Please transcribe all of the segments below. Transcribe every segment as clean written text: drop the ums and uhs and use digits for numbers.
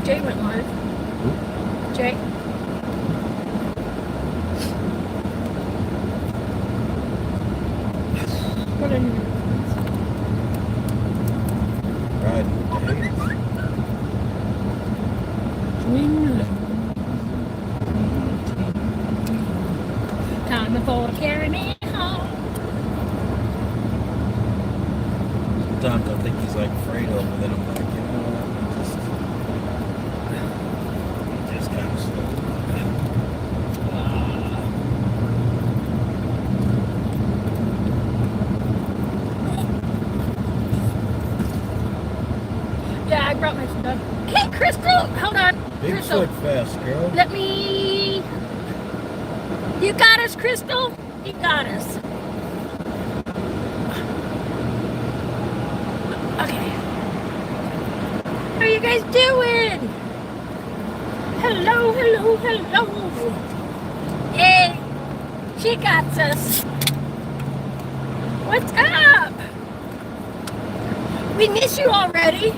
Jay went live. Who? Jay. What are you? Time for to carry me home. Sometimes I think he's like Fredo, but then I'm like, you know what? Just kind of slow. Yeah, I brought my stuff. Hey, Crystal! Hold on. Crystal. Bigfoot fest, girl. Let me... You got us, Crystal? You got us. Okay. How are you guys doing? Hello, hello, hello. Yay! She got us. What's up? We miss you already.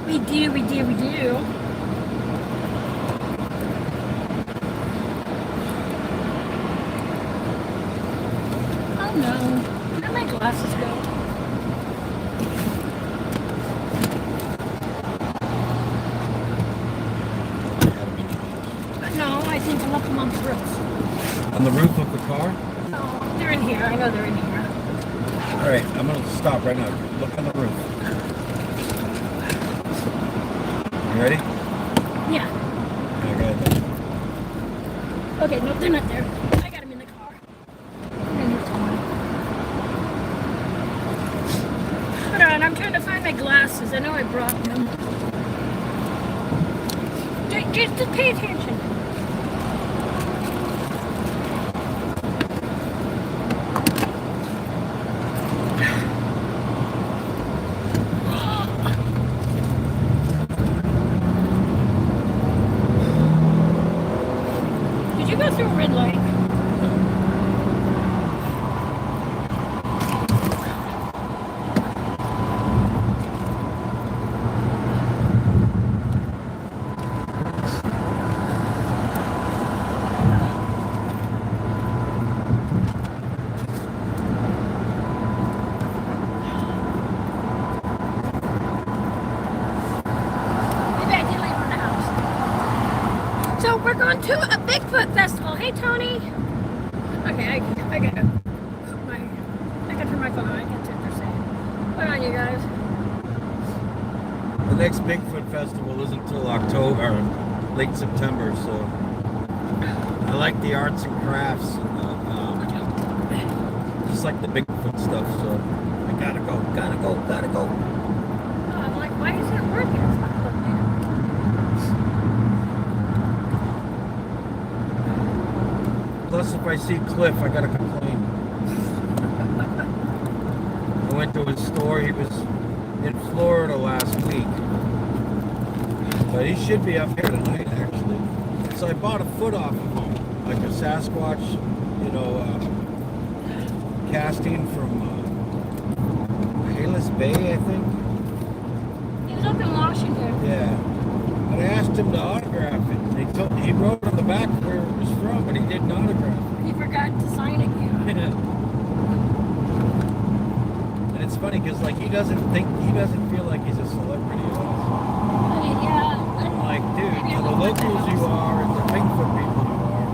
We do, we do, we do. Oh no. Where'd my glasses go? No, I think I left them on the roof. On the roof of the car? No, they're in here. I know they're in here. Alright, I'm going to stop right now. Look on the roof. You ready? Yeah. Okay. Okay, no, they're not there. I got them in the car. Hold on, I'm trying to find my glasses. I know I brought them. Just pay attention. Did you go through a red light? So we're going to a Bigfoot festival. Hey, Tony. Okay, I got turn my phone on. I can't see what they're saying. Hold on, you guys. The next Bigfoot festival isn't until October, or late September, so I like the arts and crafts, and just like the Bigfoot stuff, so I gotta go. Oh, I'm like, why is it working? It's not working. Plus, if I see Cliff, I gotta complain. I went to his store. He was in Florida last week, but he should be up here tonight, actually. So I bought a foot off of him, like a Sasquatch, casting from Palos Bay, I think. He was up in Washington. Yeah. But I asked him to autograph it. He wrote on the back where it was from, but he didn't autograph it. He forgot to sign it yet. And it's funny because he doesn't feel like he's a celebrity at all. I mean, yeah. I'm like, dude, to the locals you are, and the Bigfoot people you are.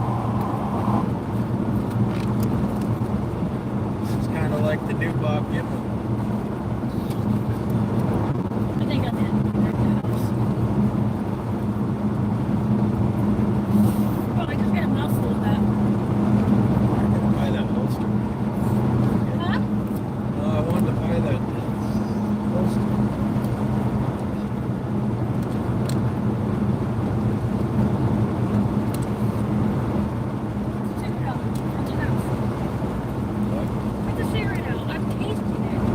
It's kind of like the new Bob Gimlin. I think I did. Well, I just got a mouthful of that. I'm going to buy that holster. Huh? I wanted to buy that holster. Check it out. Check it out. What? Put the cigarette out. I'm tasting it.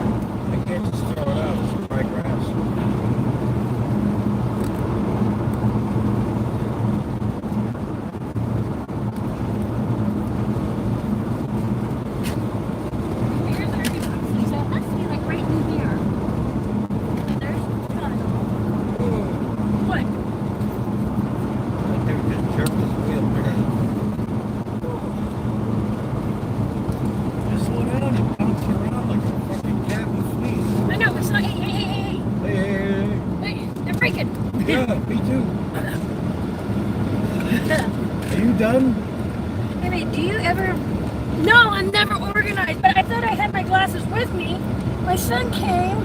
my son came,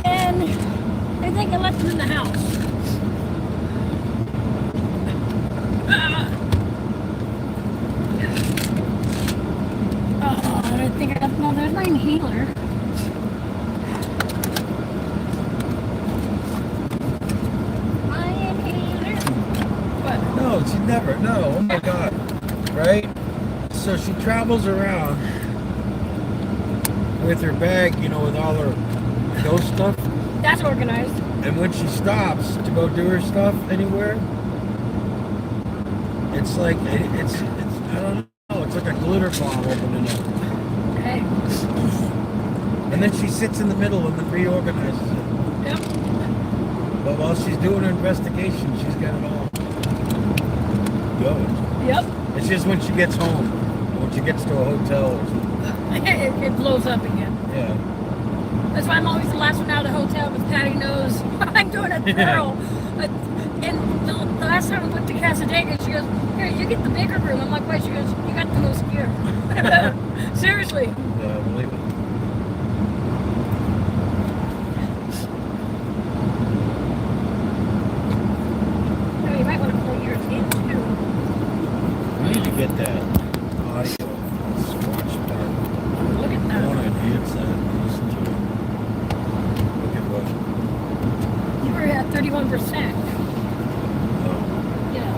and I think I left him in the house. I think I left, no, there's my inhaler. My inhaler. What? No, she never. No, oh my God. Right? So she travels around with her bag, you know, with all her ghost stuff. That's organized. And when she stops to go do her stuff anywhere, it's like, it's I don't know, it's like a glitter bomb opening up. Okay. And then she sits in the middle and then reorganizes it. Yep. But while she's doing her investigation, she's got it all going. Yep. It's just when she gets home, when she gets to a hotel or something. It blows up again. Yeah. That's why I'm always the last one out of the hotel because Patty knows I'm doing a thorough. And the last time I went to Casadega, she goes, "Here, you get the bigger room." I'm like, "Why?" She goes, "You got the most gear." Seriously. Yeah, I believe it. Oh, you might want to pull yours in too. We need to get that audio squatch part. Look at I that. want to enhance that and listen to it. Look at what. You were at 31%. Oh. Yeah.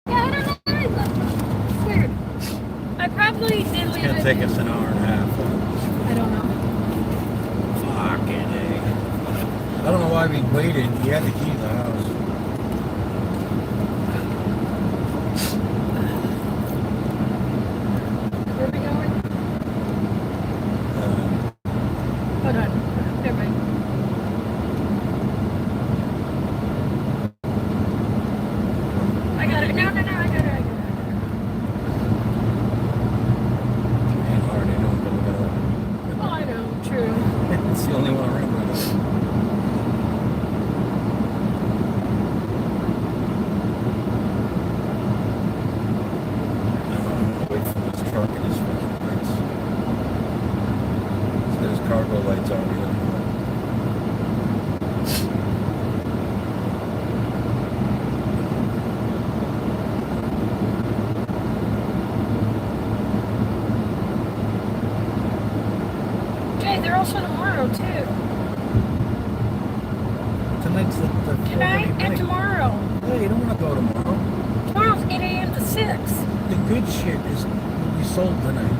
Yeah, I don't know. It's weird. I probably did It's leave going to it. take us an hour and a half. I don't know. Fucking A. I don't know why we waited. He had the key to the house. Where are we going? Hold on. Never mind. I got it. No, I got it. Ain't hard, I know, but we gotta- Oh, I know. True. It's the only one around right now. I'm gonna wait for this truck and his fucking lights. He's got his cargo lights on here. Jay, they're also tomorrow, too. Tonight's the Tonight opening and night. tomorrow. Hey, you don't want to go tomorrow. Tomorrow's 8 a.m. to 6. The good shit is will be sold tonight.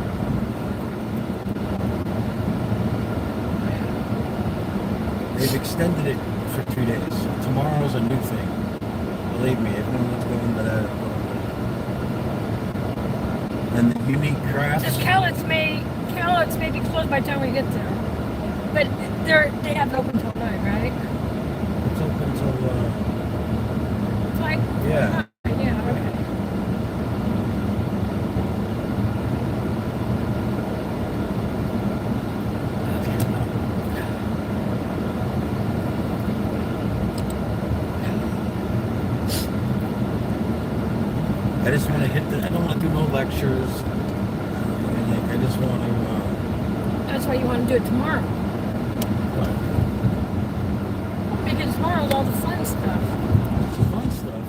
They've extended it for 2 days. Tomorrow's a new thing. Believe me, everyone wants to go into that. And the unique crafts. Just Cowlitz may be closed by the time we get there. But they have it open till 9, right? It's open till It's like, yeah. yeah, okay. I just want to hit the. I don't want to do no lectures. I just want to. That's why you want to do it tomorrow. What? Because tomorrow's all the fun stuff. Some fun stuff.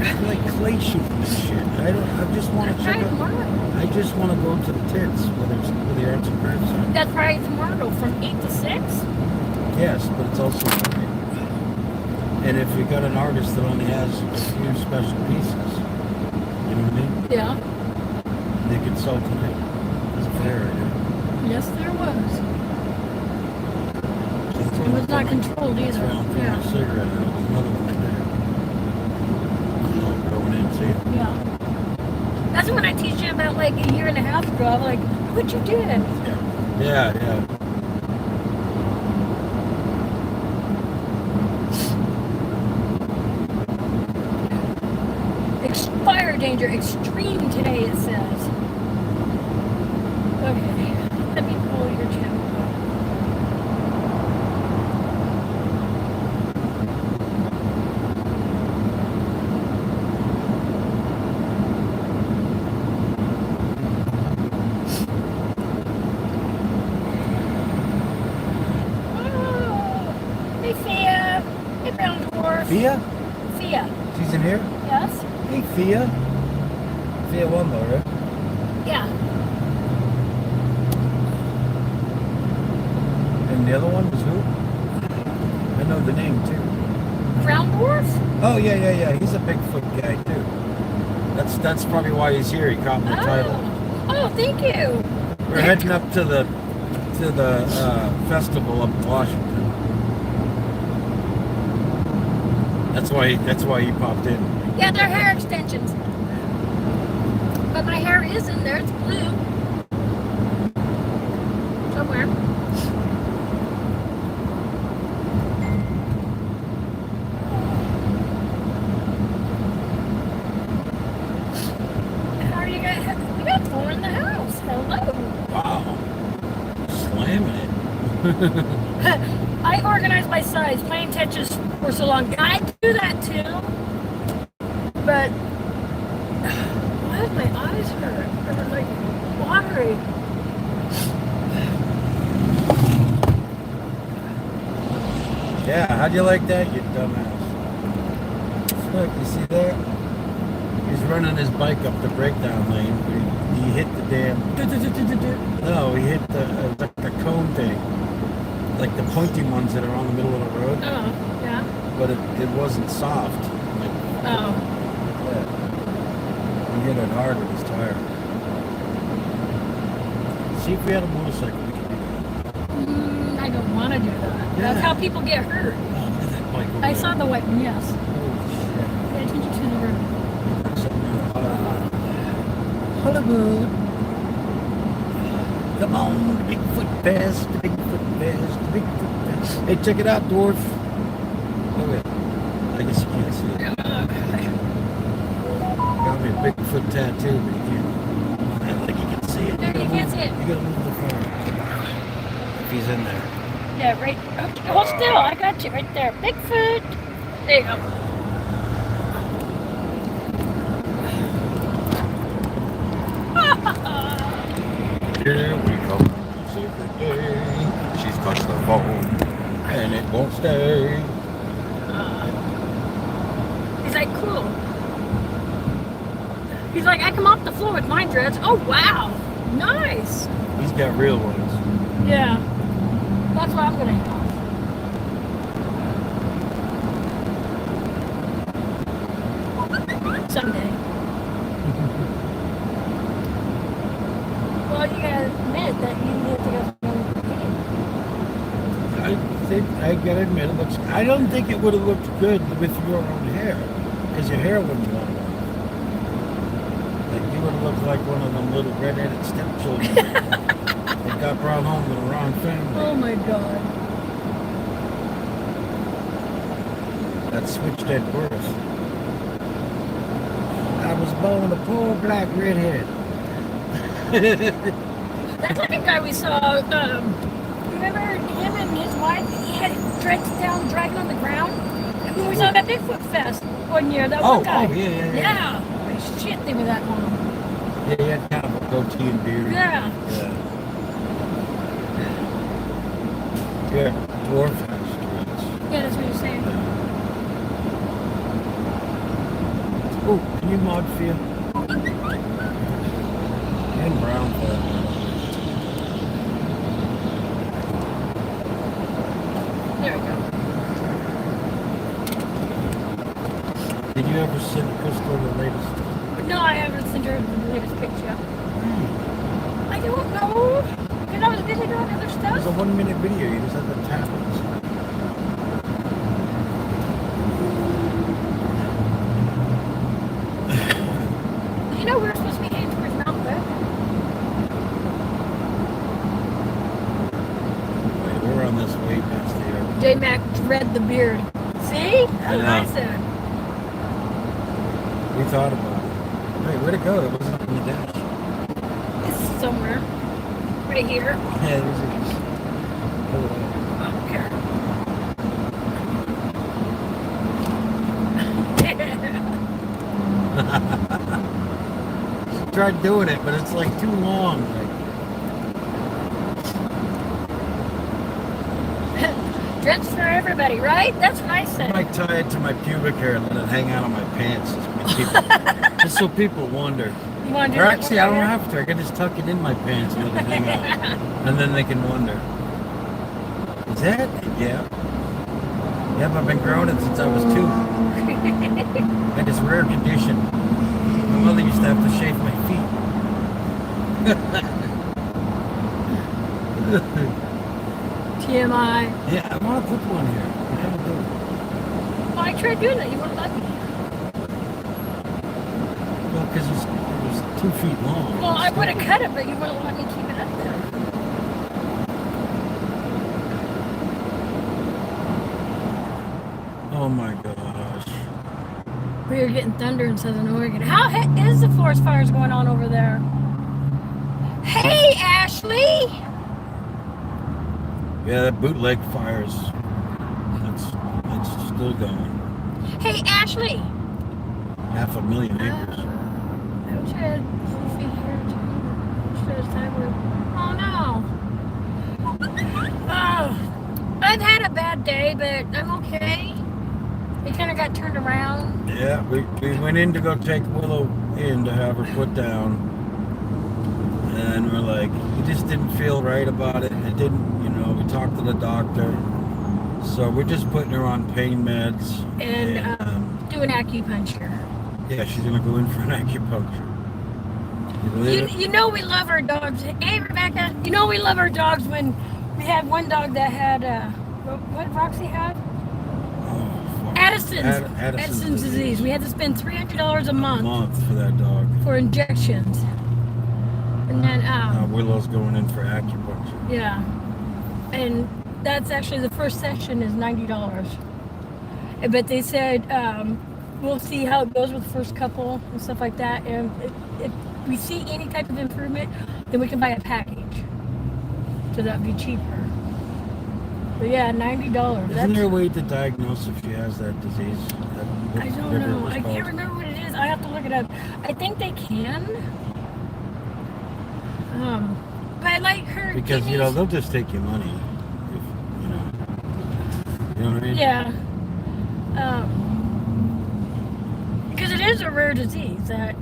I like clay shooting and shit. I just want to check Right, out. tomorrow. I just want to go to the tits with the arts and crafts on. That's Friday tomorrow from 8 to 6. Yes, but it's also free. And if you got an artist that only has a few special pieces, you know what I mean? Yeah. They could sell tonight. It's a fair idea. Yes, there was. That's It was not controlled That's either. why I'm throwing Yeah. a cigarette out. There's another one right there. Going in, see it? Yeah. That's when I teach you about like a year and a half ago. I'm like, what you did? Yeah. Fire danger extreme today, it says. Okay, let me pull your channel up. Hey, Fia. Hey, brown dwarf. Fia? Fia. She's in here? Yes? Hey, Fia. Fia Wumbo, right? Yeah. And the other one was who? I know the name, too. Brown dwarf? Oh, yeah. He's a Bigfoot guy, too. That's probably why he's here. He caught my title. Oh, thank you. We're heading up to the festival up in Washington. That's why he popped in. Yeah, they're hair extensions. But my hair is in there. It's blue. Somewhere. How are you guys? We got four in the house. Hello. Wow. Slamming it. I organize by size. My intentions were so long. I do that too. But why does my eyes hurt? They're like watery. Yeah, how'd you like that, you dumbass? Look, you see that? He's running his bike up the breakdown lane, but he hit the damn... No, he hit the cone thing. Like the pointy ones that are on the middle of the road. Oh, yeah. But it wasn't soft. Like, Oh. yeah. He hit it hard with his tire. See, if we had a motorcycle, we could do that. I don't want to do that. Yeah. That's how people get hurt. Oh, look at that bike over I there. saw the white one, yes. Holy shit. Pay attention to the road. Hollywood. Come on, the Bigfoot Fest, the Bigfoot Fest, the Bigfoot Fest. Hey, check it out, dwarf. Oh, wait. I guess you can't see it. Got me a Bigfoot tattoo, but you can't. I don't think you can see it. No, you can't see it. You gotta move the phone. If he's in there. Yeah, right. Okay, hold still. I got you right there. Bigfoot. There you go. Here we go. Secret day. She's touched the phone, and it won't stay. He's like, cool. He's like, I come off the floor with my dreads. Oh, wow. Nice. He's got real ones. Yeah. That's what I'm going to have. Someday. Well, you gotta admit that you need to go. I gotta admit, it looks. I don't think it would have looked good with your own hair, because your hair wouldn't have gone well. Like you would have looked like one of them little red-headed stepchildren that got brought home to the wrong family. Oh my god. That switched at birth. I was born a poor black redhead. That second guy we saw, remember him and his wife? He had dreads down, dragging on the ground. And when we saw that Bigfoot Fest one year, that one guy. Yeah. Holy shit, they were that long. Yeah, he had kind of a goatee and beard. Yeah. Yeah, dwarf has dreads. Yeah, that's what you're saying. Oh, can you mod Fia? And brown for that matter. There we go. Did you ever send Crystal the latest? No, I haven't sent her the latest picture. I don't know. Because I was busy doing other It was stuff. a 1 minute video. You just had to tap it. You know we're supposed to be heading towards Mount Webb. Wait, we're on this way past the airport. JMAC dread the beard. See? That's what I know. said. We thought about it. Wait, where'd it go? It wasn't on the dash. It's somewhere. Right here. Yeah, there's a... Pull it out. Here. Tried doing it, but it's like too long. Dreads for everybody. anybody, right? That's what I I said. might tie it to my pubic hair and let it hang out on my pants. Just so people wonder. You want to do Or that actually, I don't one have to. I can just tuck it in my pants and let it hang out. And then they can wonder. Is that? Yeah. Yep, I've been growing it since I was 2. And it's rare condition. My mother used to have to shave my feet. TMI. Yeah, I want to put one here. I never do. Well, I tried doing that. You wouldn't let me. Well, because it was 2 feet long. Well, I would have cut it, but you wouldn't let me keep it up there. Oh my gosh. We are getting thunder in Southern Oregon. How is the forest fires going on over there? Hey, Ashley! Yeah, that bootleg fires. That's still going. Hey, Ashley! 500,000 acres. Oh no! Oh, I've had a bad day, but I'm okay. It kind of got turned around. Yeah, we went in to go take Willow in to have her put down. And we're like, we just didn't feel right about it. It didn't, we talked to the doctor. So we're just putting her on pain meds. And doing acupuncture. Yeah, she's going to go in for an acupuncture. You know we love our dogs. Hey, Rebecca, you know we love our dogs when we had one dog that had, what did Roxy have? Addison's disease. We had to spend $300 a month for that dog. For injections. And then, now Willow's going in for acupuncture. Yeah. And that's actually the first session is $90. But they said, we'll see how it goes with the first couple and stuff like that. And if we see any type of improvement, then we can buy a package. So that'd be cheaper. But yeah, $90. Isn't there a way to diagnose if she has that disease? I don't know. I can't remember what it is. I have to look it up. I think they can. But like her because kidneys, they'll just take your money. If, you know what I mean? Yeah. Because it is a rare disease that.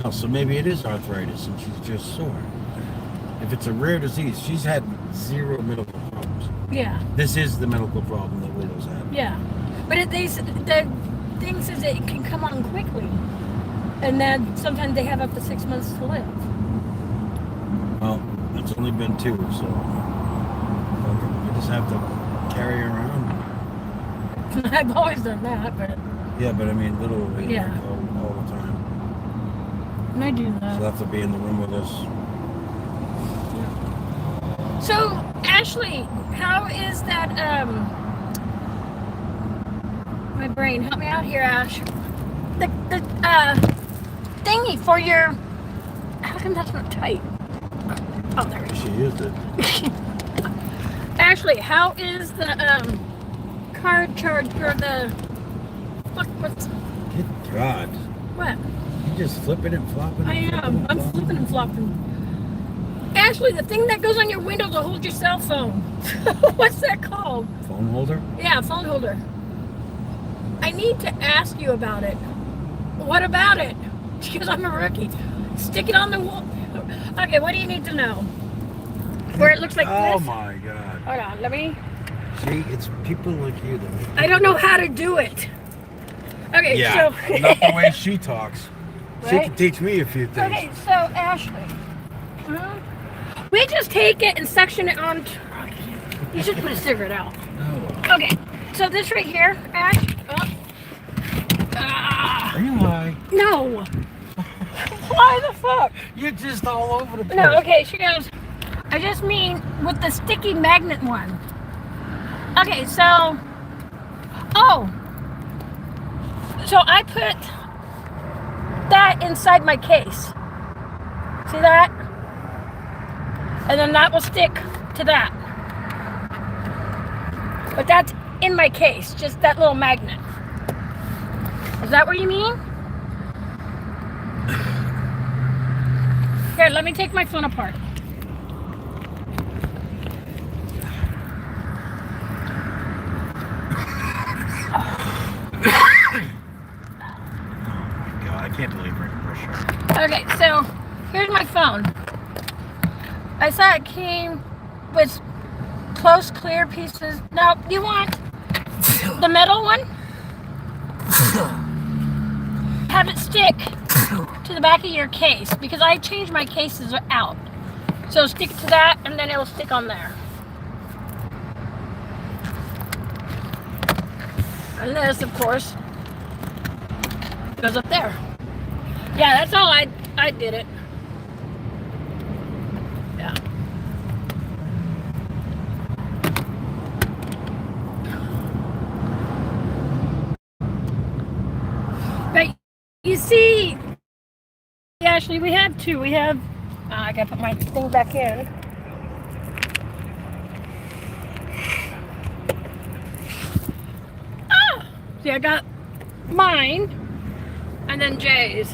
Oh, so maybe it is arthritis and she's just sore. If it's a rare disease, she's had 0 medical problems. Yeah. This is the medical problem that Willow's had. Yeah. But the thing says that it can come on quickly. And then sometimes they have up to 6 months to live. Well, it's only been 2, so I just have to carry her around. I've always done that, but. Yeah, but I mean, literally Yeah. all the time. And I do that. She'll have to be in the room with us. So, Ashley, how is that, my brain, help me out here, Ash. The thingy for your, how come that's not tight? Oh, there it is. She used it. Ashley, how is the, card charge for the, what's, Good God. what? You just flipping and flopping. I am. I'm flipping and flopping. Ashley, the thing that goes on your window to hold your cell phone. What's that called? Phone holder? Yeah, phone holder. I need to ask you about it. What about it? Because I'm a rookie. Stick it on the wall. Okay, what do you need to know? Where it looks like this? Oh my God. Hold on, let me. See, it's people like you that make I don't know how to do it. Okay, yeah, so. not the way she talks. She Right? can teach me a few things. Okay, so Ashley. We just take it and section it on. You should put a cigarette out. Oh. Okay, so this right here, Ash. Are you high? No. Why the fuck? You're just all over the place. No, okay, she goes, I just mean with the sticky magnet one. Okay, so, so I put that inside my case. See that? And then that will stick to that. But that's in my case, just that little magnet. Is that what you mean? Here, let me take my phone apart. Okay, so here's my phone. I saw it came with close, clear pieces. Now, you want the metal one? Have it stick to the back of your case because I changed my cases out. So stick to that and then it'll stick on there. And this, of course, goes up there. Yeah, that's all I did it. Yeah. But you see, Ashley, we have two. We have, I gotta put my thing back in. Ah! See, I got mine and then Jay's.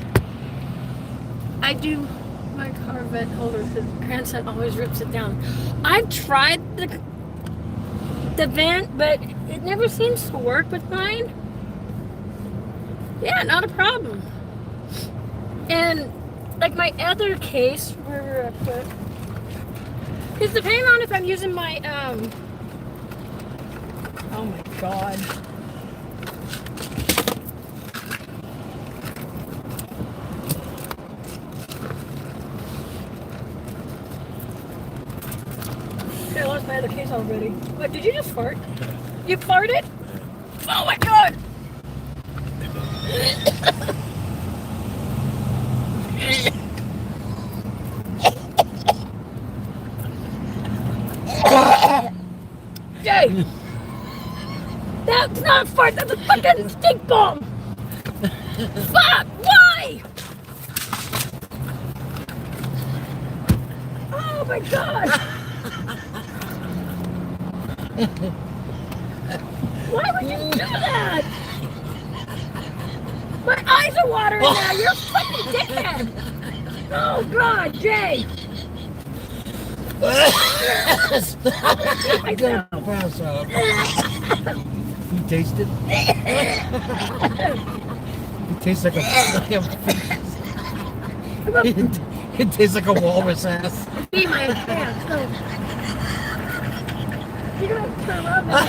I do my car vent holder because grandson always rips it down. I've tried the vent, but it never seems to work with mine. Yeah, not a problem. And like my other case, where I put, because depending on if I'm using my oh my god. Okay, I lost my other case already. What, did you just fart? You farted? Oh my god! Jay! That's not a fart, that's a fucking stink bomb! Fuck! Why? Oh my god! Why would you do that? My eyes are watering now. You're a fucking dickhead. Oh God, Jay. I'm gonna pass out. You taste it? It tastes like it tastes like a walrus ass. Be my pants. No. You're gonna have to turn around now.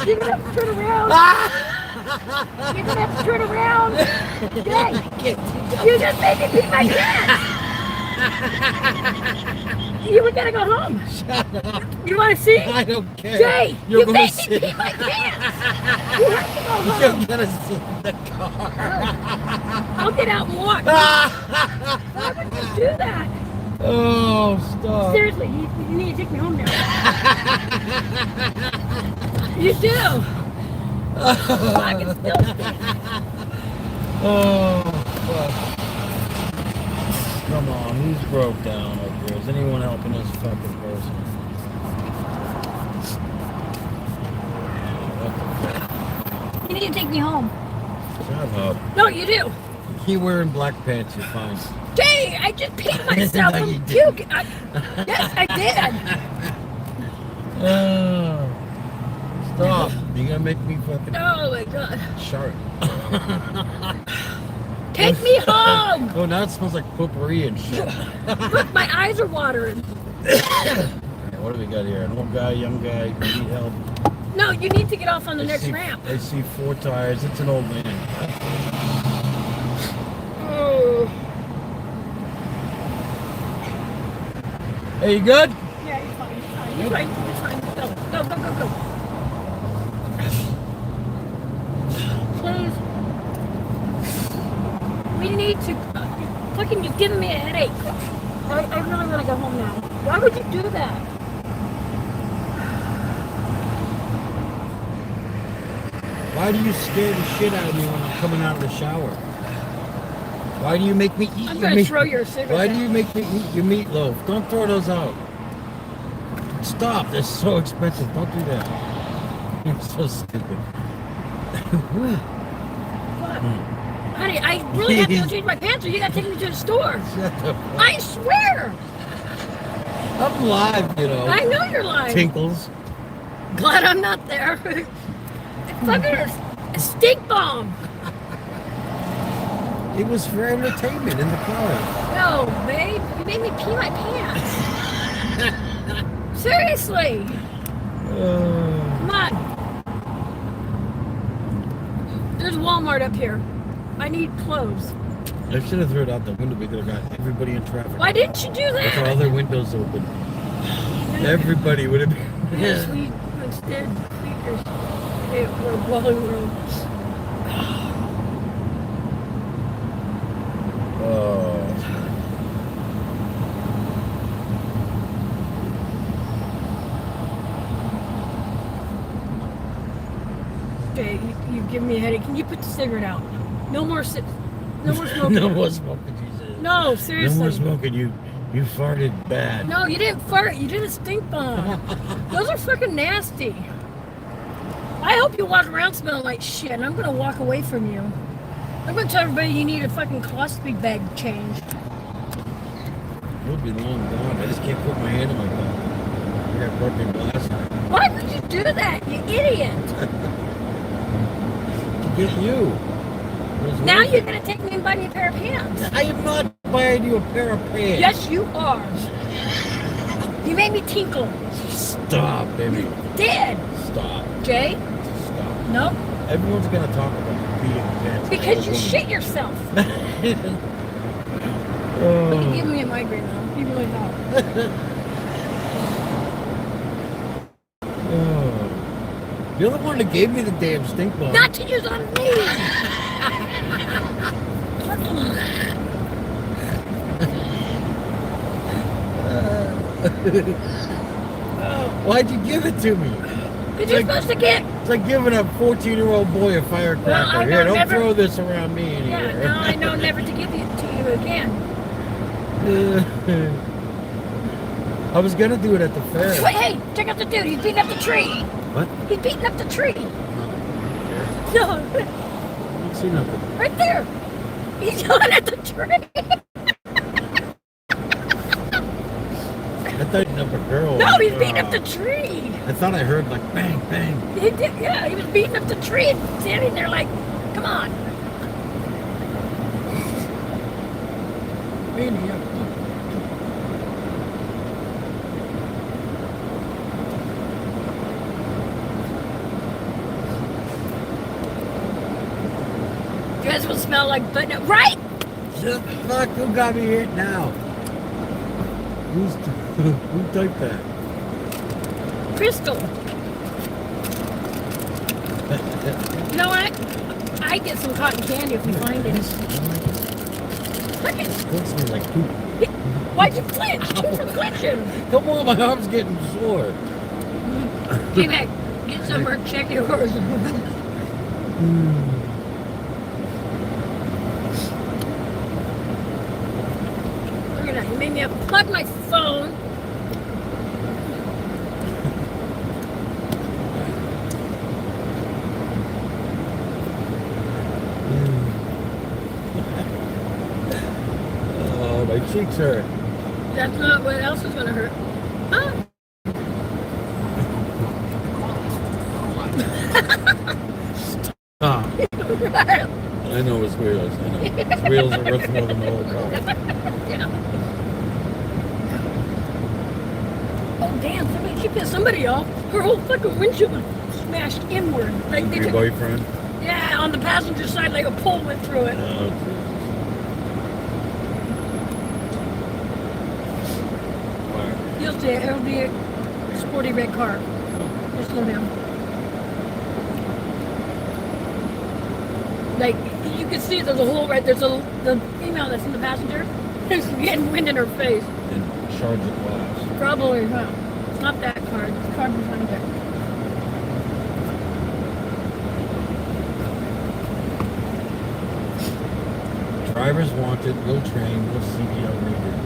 You're gonna have to turn around. You're gonna have to turn around. Jay, you just made me pee my pants. You were gonna go home. Shut up. You wanna see? I don't care. Jay, You're you gonna made see. me pee my pants. You have to go home. You're gonna sit in the car. I'll get out and walk. Why would you do that? Oh, stop. Seriously, you need to take me home now. You do. I can still see. Oh, fuck. Come on, who's broke down up here? Is anyone helping this fucking person? What the fuck? You need to take me home. Shut up. No, you do. You wearing black pants, you're fine. Jay, I just peed myself No, from you didn't. puking. Yes, I did. Stop. You're gonna make me fucking Oh my God. shark. Take me home. Oh, now it smells like potpourri and shit. Look, my eyes are watering. What do we got here? An old guy, young guy, who need help? No, you need to get off on the I next see, ramp. I see 4 tires. It's an old man. Oh. Hey, you good? Yeah, you're fine. You're fine. You're fine. Go, go, go, go, go. Please. We need to. Fucking, you're giving me a headache. I really want to go home now. Why would you do that? Why do you scare the shit out of me when I'm coming out of the shower? Why do you make me eat I'm your gonna meat? throw your cigarette. Why do you make me eat your meatloaf? Don't throw those out. Stop. They're so expensive. Don't do that. You're so stupid. Honey, I really have to go change my pants or you gotta take me to the store. Shut the fuck. I swear. I'm live, you know. I know you're lying. Tinkles. Glad I'm not there. It's fucking a stink bomb. It was for entertainment in the car. No, babe, you made me pee my pants. Seriously. Come on. There's Walmart up here. I need clothes. I should have thrown it out the window. We could have got everybody in traffic. Why didn't you do that? With all their windows open. Everybody would have been. Yes, we instead speakers. It were blowing rooms. Oh. Okay, you give me a headache. Can you put the cigarette out? No more no more smoking. No more smoking, Jesus. No, seriously. No more smoking. You farted bad. No, you didn't fart. You did a stink bomb. Those are fucking nasty. I hope you walk around smelling like shit, and I'm gonna walk away from you. I'm gonna tell everybody you need a fucking colostomy bag change. It would be long gone. I just can't put my hand in my mouth. I got broken glass. Why would you do that, you idiot? To get you. Now you're gonna take me and buy me a pair of pants. I am not buying you a pair of pants. Yes, you are. You made me tinkle. Stop, baby. You did. Stop. Jay? Stop. Nope. Everyone's gonna talk about being pants. Because you shit yourself. But you're giving me a migraine now. You really don't. You're the one that gave me the damn stink bomb. Not to use on me. Why'd you give it to me? Because you're supposed to get. It's like giving a 14-year-old boy a firecracker. Well, I know Here, don't never- throw this around me anymore. Yeah, now I know never to give it to you again. I was gonna do it at the fair. Wait, hey, check out the dude. He's beating up the tree. What? He's beating up the tree. I No, don't see nothing. right there. He's yelling at the tree. I thought you number girl. No, he's beating up the tree. I thought I heard like bang, bang. He did, yeah, he was beating up the tree and standing there like, come on. You guys will smell like butt, right? Fuck, who got me here now? Who typed that? Crystal. You know what? I get some cotton candy if we find it. Look at Smells me like poop. Why'd you flinch? You're flinching. Come on, my arm's getting sore. JMAC, get some or check yours. Look at that. You made me unplug my phone. Oh, my cheeks hurt. That's not what else is going to hurt. Huh? Ah, I know it's wheels. I know. His wheels are worth more than the whole car. Yeah. Oh, damn. Somebody keep somebody off. Her whole fucking windshield was smashed inward. Like they Your took, boyfriend? yeah, on the passenger side, like a pole went through it. Oh, You'll see it. It'll be a sporty red car. Just slow down. Like, you can see there's a hole right there. So the female that's in the passenger is getting wind in her face. and charge the glass. Probably, huh? It's not that car. It's the car behind it. Drivers wanted, we'll train, we'll CDL needed.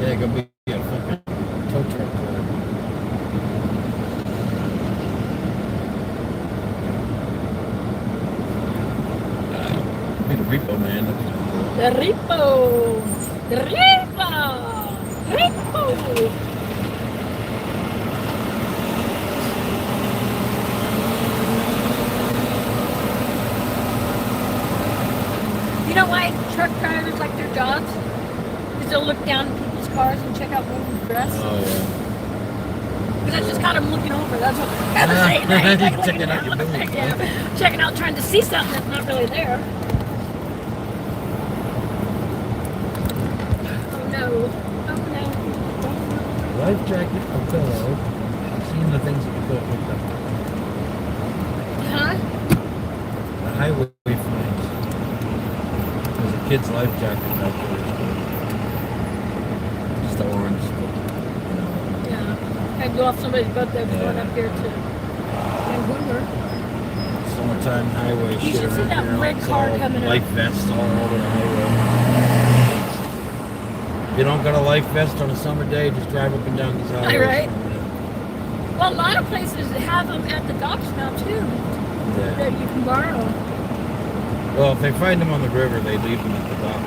Yeah, go be a fucking tow truck driver. Be the repo man. The Repo! The Repo! Repo! cops. Because they'll look down in people's cars and check out women's dress. Oh, yeah. Because I just got them looking over. That's what I was saying. Like, Checking out your building. Yeah, checking out, trying to see something that's not really there. Oh, no. Oh, no. Life jacket, a pillow. I've seen the things that you could have picked up. Huh? The highway flags. There's a kid's life jacket back there. Just the orange. Yeah. I go off somebody's butt there going up here to Vancouver. Summertime highway You shit. should see that red car coming up. Life vests all over the highway. If you don't got a life vest on a summer day, just drive up and down these highways. Right? Well, a lot of places have them at the docks now, too. Yeah. That you can borrow. Well, if they find them on the river, they leave them at the dock.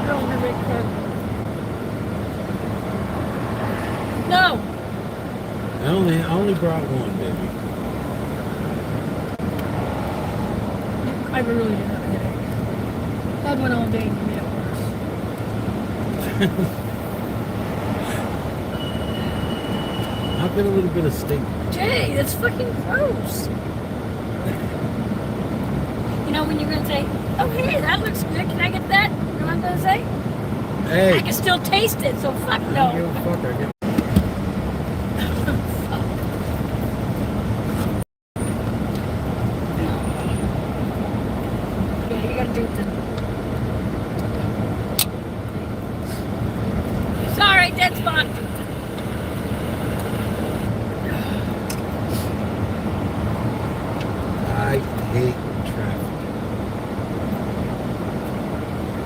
Girl in her red car. No! I only brought one, baby. I really didn't have a headache. I went all day and made it worse. I've got a little bit of stink. Jay, that's fucking gross. You know when you're gonna say, oh hey, that looks good, can I get that? You know what I'm gonna say? Hey! I can still taste it, so fuck I don't no. give a fuck, I get Yeah, you gotta drink this. Sorry, dead spot. I hate traffic.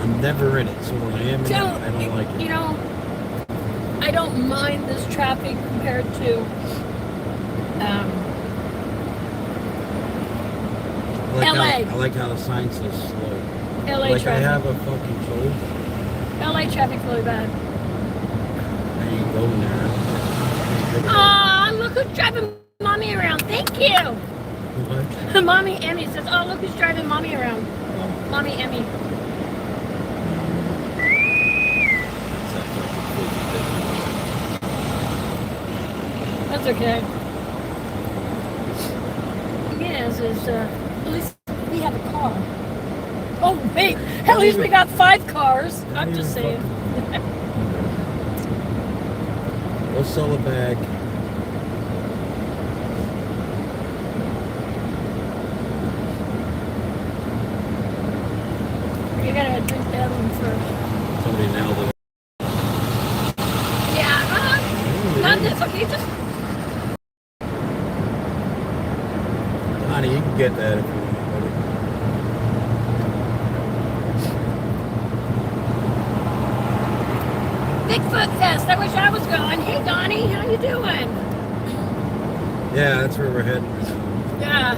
I'm never in it, so when I am in it, I don't like it. You know, I don't mind this traffic compared to LA. I like how the sign says slow. LA Like traffic. I have a fucking choice. LA traffic's really bad. I ain't going there. Aw, look who's driving mommy around. Thank you. What? Mommy Emmy says, oh, look who's driving mommy around. Mommy Emmy. That's okay. Yes, at least we have a car. Oh, wait. At least we got 5 cars. I'm just saying. Go sell a bag. You gotta drink that one first. Somebody nailed it. Yeah, not this. Okay, just. Honey, you can get that if you want. Bigfoot Fest. I wish I was going. Hey, Donnie, how you doing? Yeah, that's where we're heading. Yeah.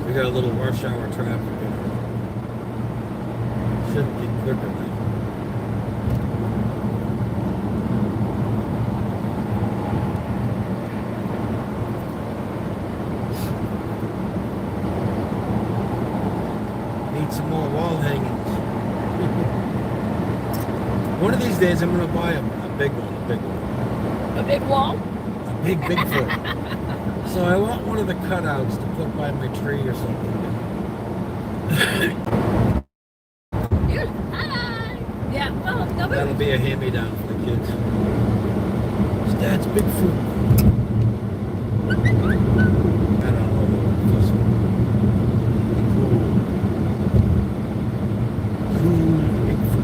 We got a little rush hour traffic. Should be quicker now. Need some more wall hangings. One of these days I'm gonna buy a big one, A big wall? a big Bigfoot. So I want one of the cutouts to put by my tree or something. Yeah. Hi. Yeah. Oh, nobody. That'll be a hand-me-down for the kids. His dad's Bigfoot. I don't know. Just cool Bigfoot.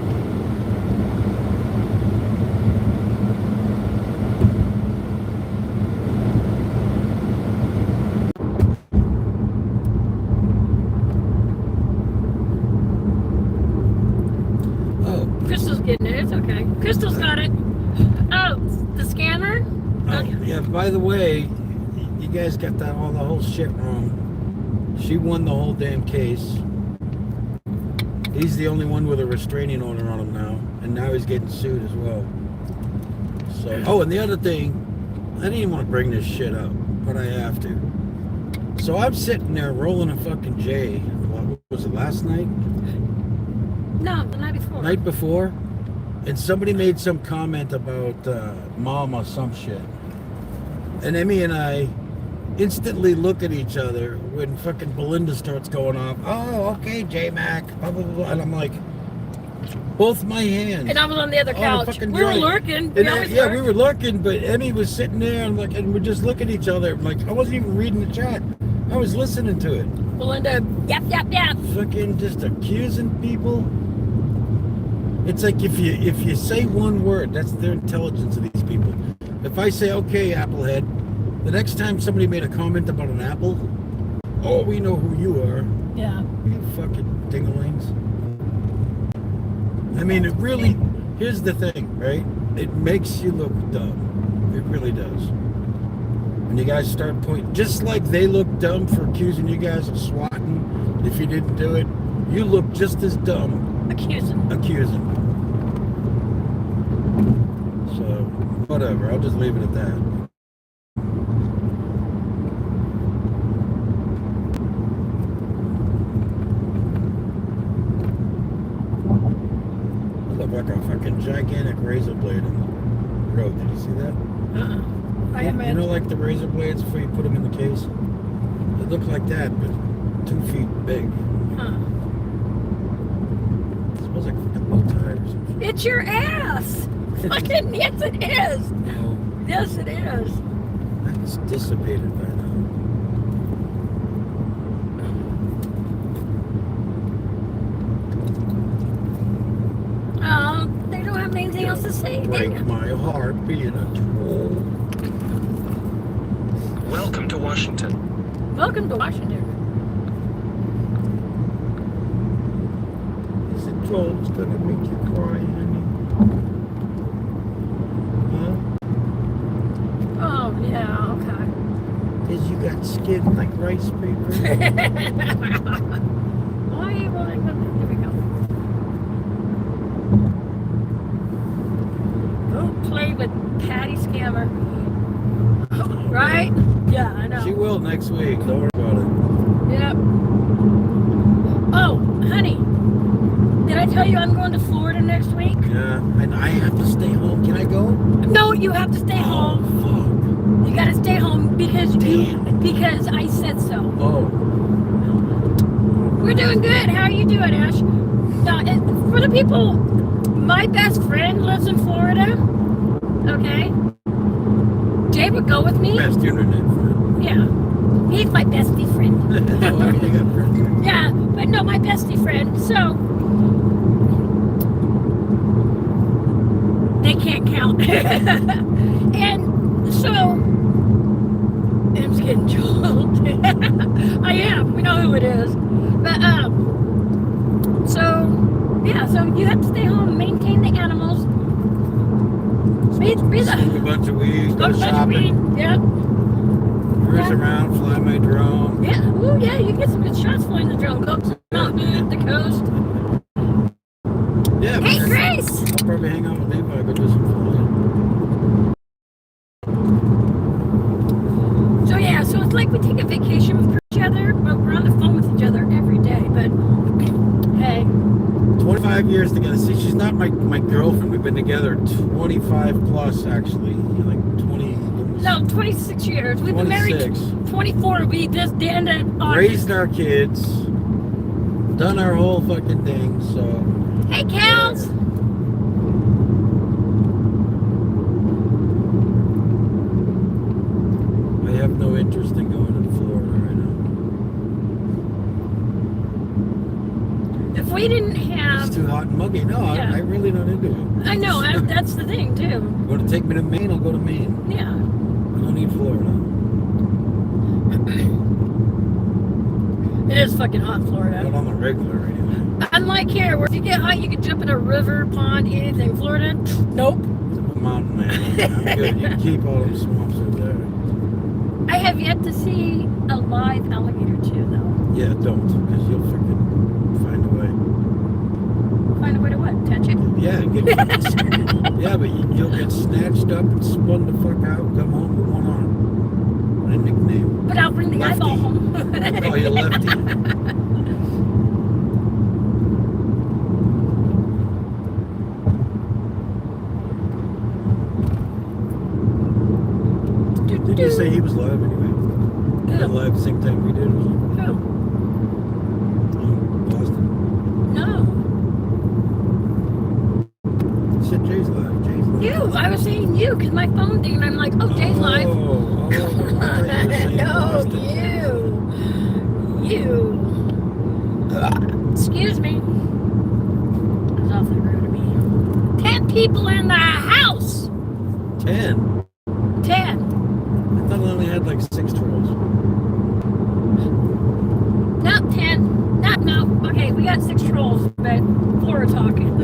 Crystal's getting it. It's okay. Crystal's got it. Oh, the scanner? Okay. Yeah, by the way, you guys got the whole shit wrong. She won the whole damn case. He's the only one with a restraining order on him now. And now he's getting sued as well. So, oh, and the other thing, I didn't even want to bring this shit up, but I have to. So I'm sitting there rolling a fucking J was it last night? No, the night before. Night before? And somebody made some comment about mom or some shit. And Emmy and I instantly look at each other when fucking Belinda starts going off. Oh, okay, JMAC, blah, blah, blah. And I'm like, both my hands. And I was on the other couch. We were lurking. We were lurking, but Emmy was sitting there and we're just looking at each other. Like, I wasn't even reading the chat. I was listening to it. Belinda, yap. Fucking just accusing people. It's like if you say one word, that's their intelligence of these people. If I say, okay, Applehead, the next time somebody made a comment about an apple, oh, we know who you are. Yeah. You fucking dinglings. I mean, it really, here's the thing, right? It makes you look dumb. It really does. When you guys start pointing, just like they look dumb for accusing you guys of swatting, if you didn't do it, you look just as dumb. Accusing. So, whatever, I'll just leave it at that. Look like a fucking gigantic razor blade on the road. Did you see that? You know, like the razor blades before you put them in the case? It looked like that, but 2 feet big. It smells like fucking low tide or something. It's your ass! Fucking yes, it is! No. Yes, it is. That's dissipated by now. They don't have anything else to say. Break my heart being a troll. Welcome to Washington. Welcome to Washington. Is it troll's gonna make you cry, honey? Huh? Oh, yeah, okay. Cause you got skin like rice paper. Why are you rolling? Here we go. Don't play with Patty Scammer. Right? Yeah, I know. She will next week. Don't worry about it. Yep. Oh, honey. Did I tell you I'm going to Florida next week? Yeah, and I have to stay home. Can I go? No, you have to stay home. Fuck. You gotta stay home because Damn. because I said so. Oh. We're doing good. How are you doing, Ash? Now, for the people, my best friend lives in Florida. Okay. Jay would go with me. Best internet friend. Yeah. He's my bestie friend. Oh, you got friends. Yeah, but no, my bestie friend. So they can't count. And so M's getting trolled. I am. We know who it is. But so yeah, so you have to stay home, maintain the animals. Be Smoke a bunch of weed, go Smoke a bunch of shopping, weed. Yep. cruise around, fly my drone. Yeah. Ooh, yeah. You get some good shots flying the drone. Go mountain, the coast. Yeah. Hey, man. Grace. I'll probably hang out with Levi, go do some flying. So yeah, so it's like we take a vacation with each other, but we're on the phone with each other every day. But hey. 25 years together. See, she's not my girlfriend. We've been together 25 plus, actually. Like 20. No, 26 years. We've been married 24. We just ended August. Raised our kids. Done our whole fucking thing, so. Hey, Kels. I have no interest in going to Florida right now. If we didn't have... It's too hot and muggy. No, Yeah. I really not into it. I know, that's the thing, too. You want to take me to Maine? I'll go to Maine. Yeah. I don't need Florida. It is fucking hot in Florida. Not on the regular anyway. Unlike here, where if you get hot, you can jump in a river, pond, anything. Florida, nope. I'm a mountain man. I'm good. You can keep all them swamps over there. I have yet to see a live alligator, too, though. Yeah, don't, because you'll freaking find a way. Find a way to what? Touch it? Yeah, yeah, but you'll get snatched up and spun the fuck out and come home with one arm. What a nickname. But I'll bring the Lefty. eyeball home. I'll call you Lefty. did you say he was live anyway? He Who? was live the same time we did. Who? Boston. No. You said Jay's live. Jay's live. You. I was saying you because my phone ding and I'm like, oh, Jay's live. I thought you were saying No, Boston. you. Excuse me. That's awfully rude of me. 10 people in the house. 10. 10. I thought I only had like 6 trolls. Not 10. Not, no. Okay, we got 6 trolls, but 4 are talking.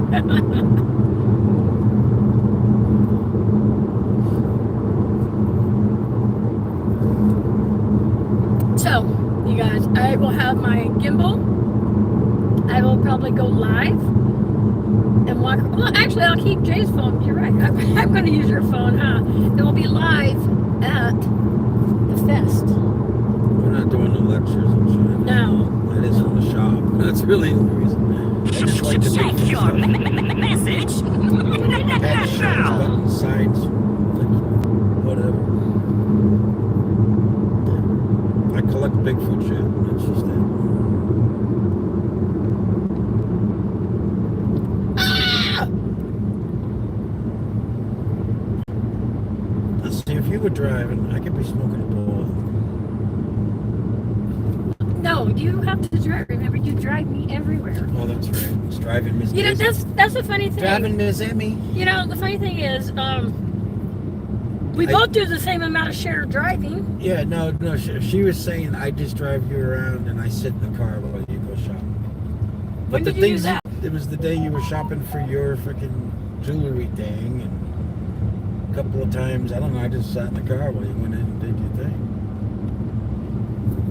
So, you guys, I will have my gimbal. I will probably go live and walk. Well, actually, I'll keep Jay's phone. You're right. I'm going to use your phone, huh? And we'll be live at the fest. We're not doing no lectures and shit. No. That is from the shop. That's really the reason. I just like to make Check your message. head shots, buttons, sides, like, whatever. I collect Bigfoot shit. That's just it. Let's see, if you were driving, I could be smoking a bowl. No, you have to drive. Remember, you drive me everywhere. Oh, that's right. It's driving Miss You know, Daisy. that's the funny thing. Driving Miss Emmy. You know, the funny thing is, we both do the same amount of shared driving. Yeah, no. She was saying I just drive you around and I sit in the car while you go shopping. When But did the you do thing, that? it was the day you were shopping for your freaking jewelry thing, and a couple of times, I don't know, I just sat in the car while you went in and did your thing.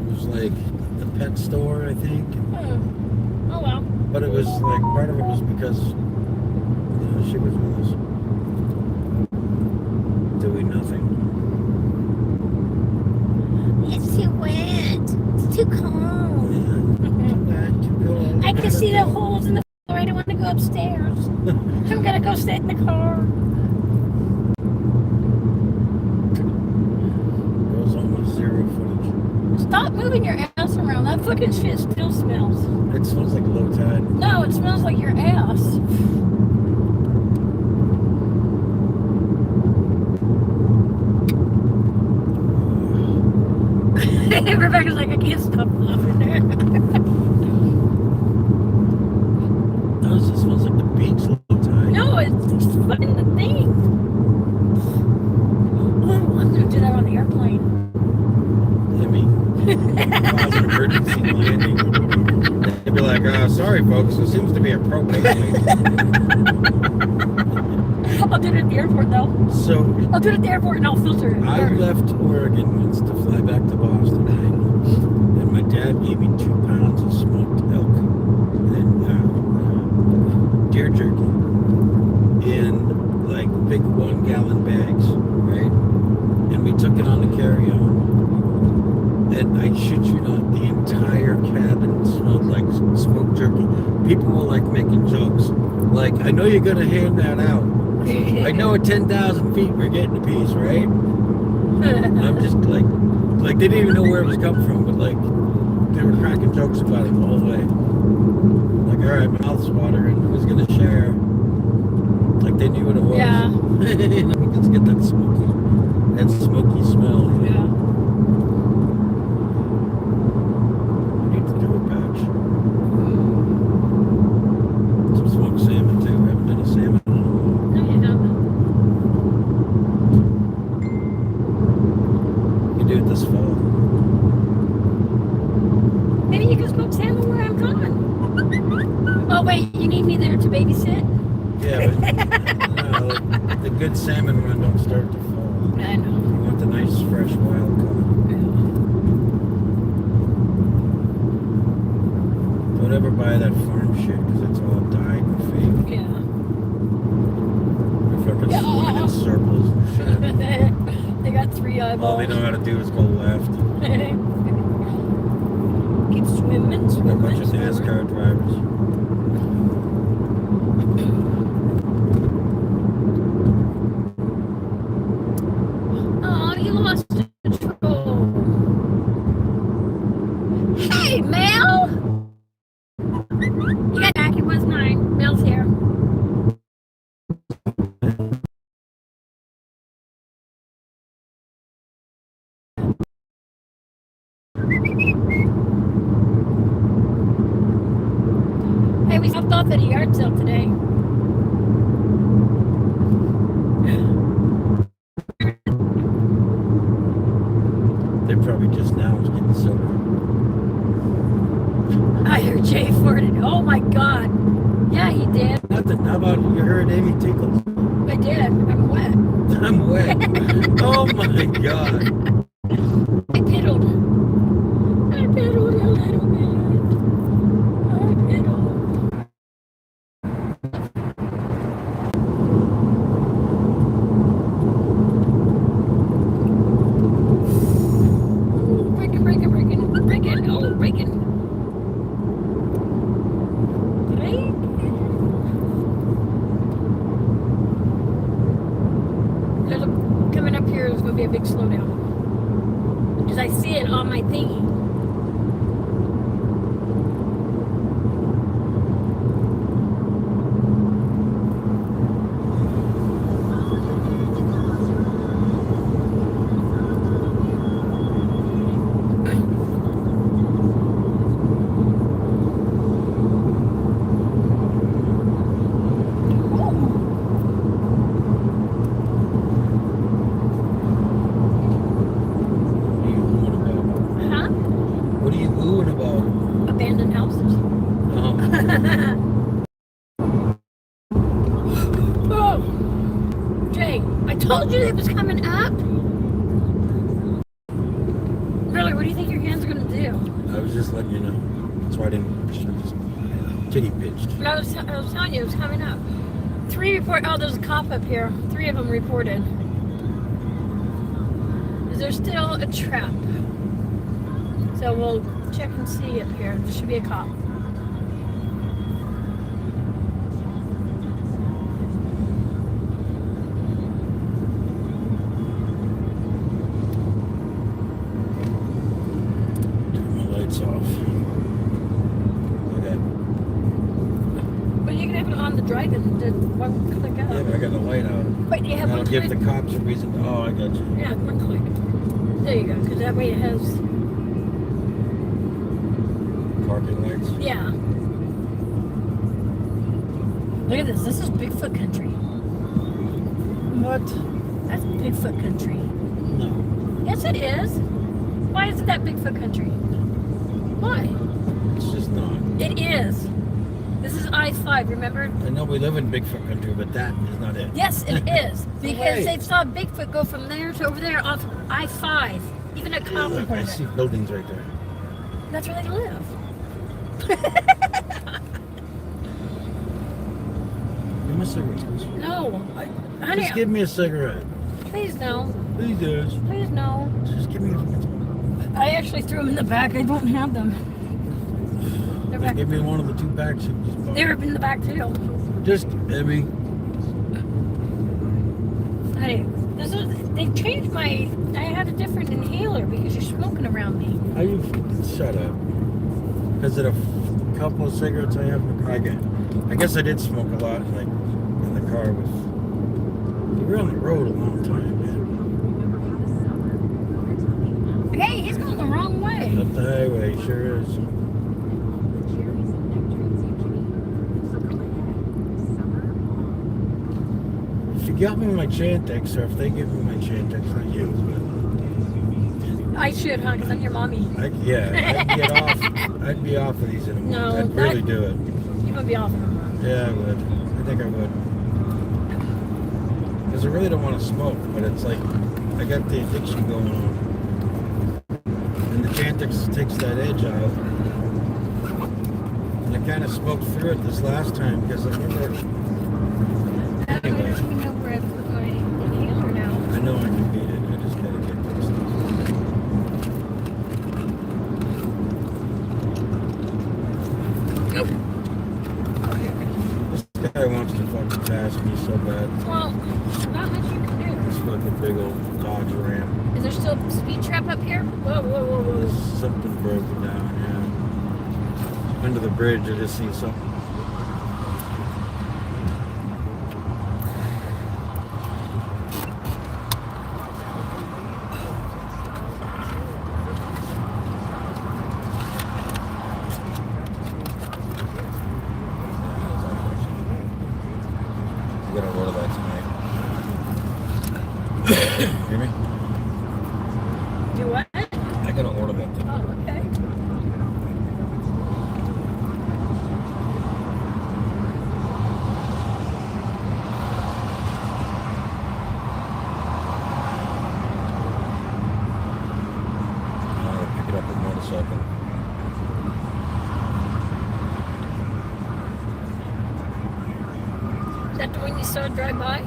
It was like the pet store, I think. Oh well. But it was like, part of it was because, she was with us. Doing nothing. It's too wet. It's too cold. Yeah. I can see the holes in the floor. I don't want to go upstairs. I'm gonna go sit in the car. Goes on with 0 footage. Stop moving your ass around. That fucking shit still smells. It smells like low tide. No, it smells like your ass. Rebecca's like, I can't stop laughing there. No, it just smells like the beach low tide. No, it's fucking the thing. Oh, I'm gonna do that on the airplane. I mean, cause an emergency landing. They'd be like, sorry folks, there seems to be a propane leak. I'll do it at the airport though. So I'll do it at the airport and I'll filter it. I left Oregon once to fly back to Boston, and my dad gave me 2 pounds of smoked elk and deer jerky in like big 1-gallon bags, right? And we took it on the carry-on. And I shit you not, the entire cabin smelled like smoked jerky. People were like making jokes. Like, I know you're gonna hand that out. I know at 10,000 feet we're getting a piece, right? And I'm just like they didn't even know where it was coming from, but like they were cracking jokes about it the whole way. Like, all right, mouth's watering. Who's gonna share? Like they knew what it was. Yeah. Let's get that smoky smell. Yeah. Need to do a batch. Some smoked salmon too. I haven't done a salmon in a while. No, you haven't. You do it this fall. Maybe you can smoke salmon where I'm gone. Oh wait, you need me there to babysit? Yeah, but no, like, the good salmon run don't start to fall. I know. You want the nice, fresh, wild caught. Don't ever buy that farm shit because it's all dyed and fake. Yeah. They're fucking swimming in circles and shit. They got 3 eyeballs. All they know how to do is go left. Keep swimming, A bunch swimming, of swimming. NASCAR drivers. Oh, you lost it. Hey, we stopped off at a yard sale today. They probably just now was getting sober. I heard Jay farted. Oh my god. Yeah, he did. Nothing. How about you heard Amy Tinkles? I did. I'm wet. I'm wet. Oh my god. I piddled. I piddled a little bit. I piddled. Breaking. Oh, breaking. Coming up here is going to be a big slowdown. Because I see it on my thingy. Abandoned houses. Oh, Jay, I told you it was coming up. Really, what do you think your hands are going to do? I was just letting you know. That's why I didn't just titty pitched. But I was telling you it was coming up. 3 report. Oh, there's a cop up here. 3 of them reported. Is there still a trap? So we'll check and see up here. There should be a cop. Turn my lights off. Okay. But you can have it on the drive-in. Just one click out. Yeah, but I got the light out. Wait, you have That'll one give click? the cops a reason. Oh, I got you. Yeah, one click. There you go. Because that way it has. Parking lights. Yeah. Look at this. This is Bigfoot country. What? That's Bigfoot country. No. Yes, it is. Why isn't that Bigfoot country? Why? It's just not. It is. This is I-5, remember? I know we live in Bigfoot country, but that is not it. Yes, it is. Because way. they saw Bigfoot go from there to over there off I-5. Even a cop Look, I reported see it. buildings right there. That's where they live. Give me a cigarette. No. Honey, Just give me a cigarette. please no. Please do. Please no. Just give me a I actually threw them in the back. I don't have them. They're back. Give me one of the 2 packs you just bought. They were in the back too. Just, Emmy. Honey, they've changed my. I had a different inhaler because you're smoking around me. How you? Shut up. Because of a couple of cigarettes I have in the car. I guess I did smoke a lot, like in the car with. We were on the road a long time, man. Hey, he's going the wrong way. Up the highway, sure is. If you got me my Chantix, or if they give me my Chantix, I use it. I should, huh? Because I'm your mommy. I'd get off. I'd be off of these in a month. No, I'd really do it. You would be off of them. Yeah, I would. I think I would. Because I really don't want to smoke, but it's like I got the addiction going on. And the Chantix takes that edge out. And I kind of smoked through it this last time because I remember. I don't even know where I put my inhaler now. I know I can beat it. I just gotta get this. This guy wants to fucking pass me so bad. Well, not much you can do. This fucking big old Dodge Ram. Is there still a speed trap up here? Whoa, whoa, whoa, There's whoa. something broken down, yeah. Under the bridge, I just see something. second. Is that the one you saw drive by?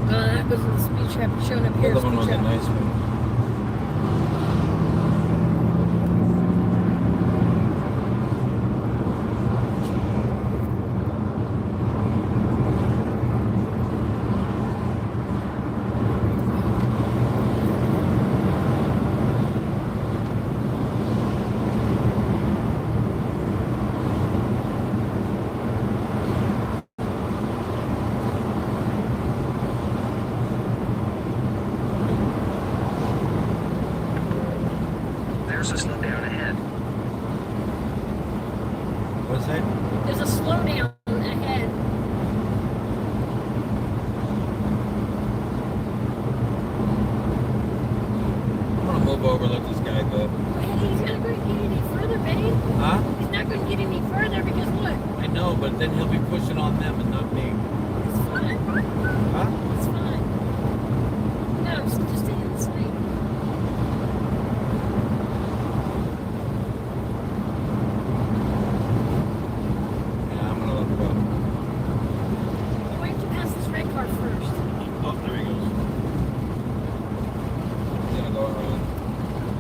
That was the speed trap showing up The here. other one was Speed a trap. nice one. There's a slowdown ahead. What's that? There's a slowdown ahead. I'm gonna move over, let this guy go. Hey, he's not going to get any further, babe. Huh? He's not going to get any further because what? I know, but then he'll be pushing on them and not me. It's fine. Huh? It's fine. No, just stay in the street. Yeah, I'm gonna let him go. Why don't you pass this red car first? Oh, there he goes. He's gonna go around.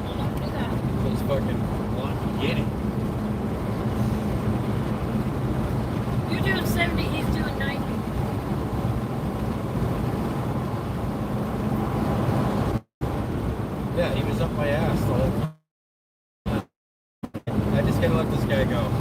Well, don't do that. This fucking Lamborghini. You're doing 70, he's doing 90. Yeah, he was up my ass the whole time. I just gotta let this guy go.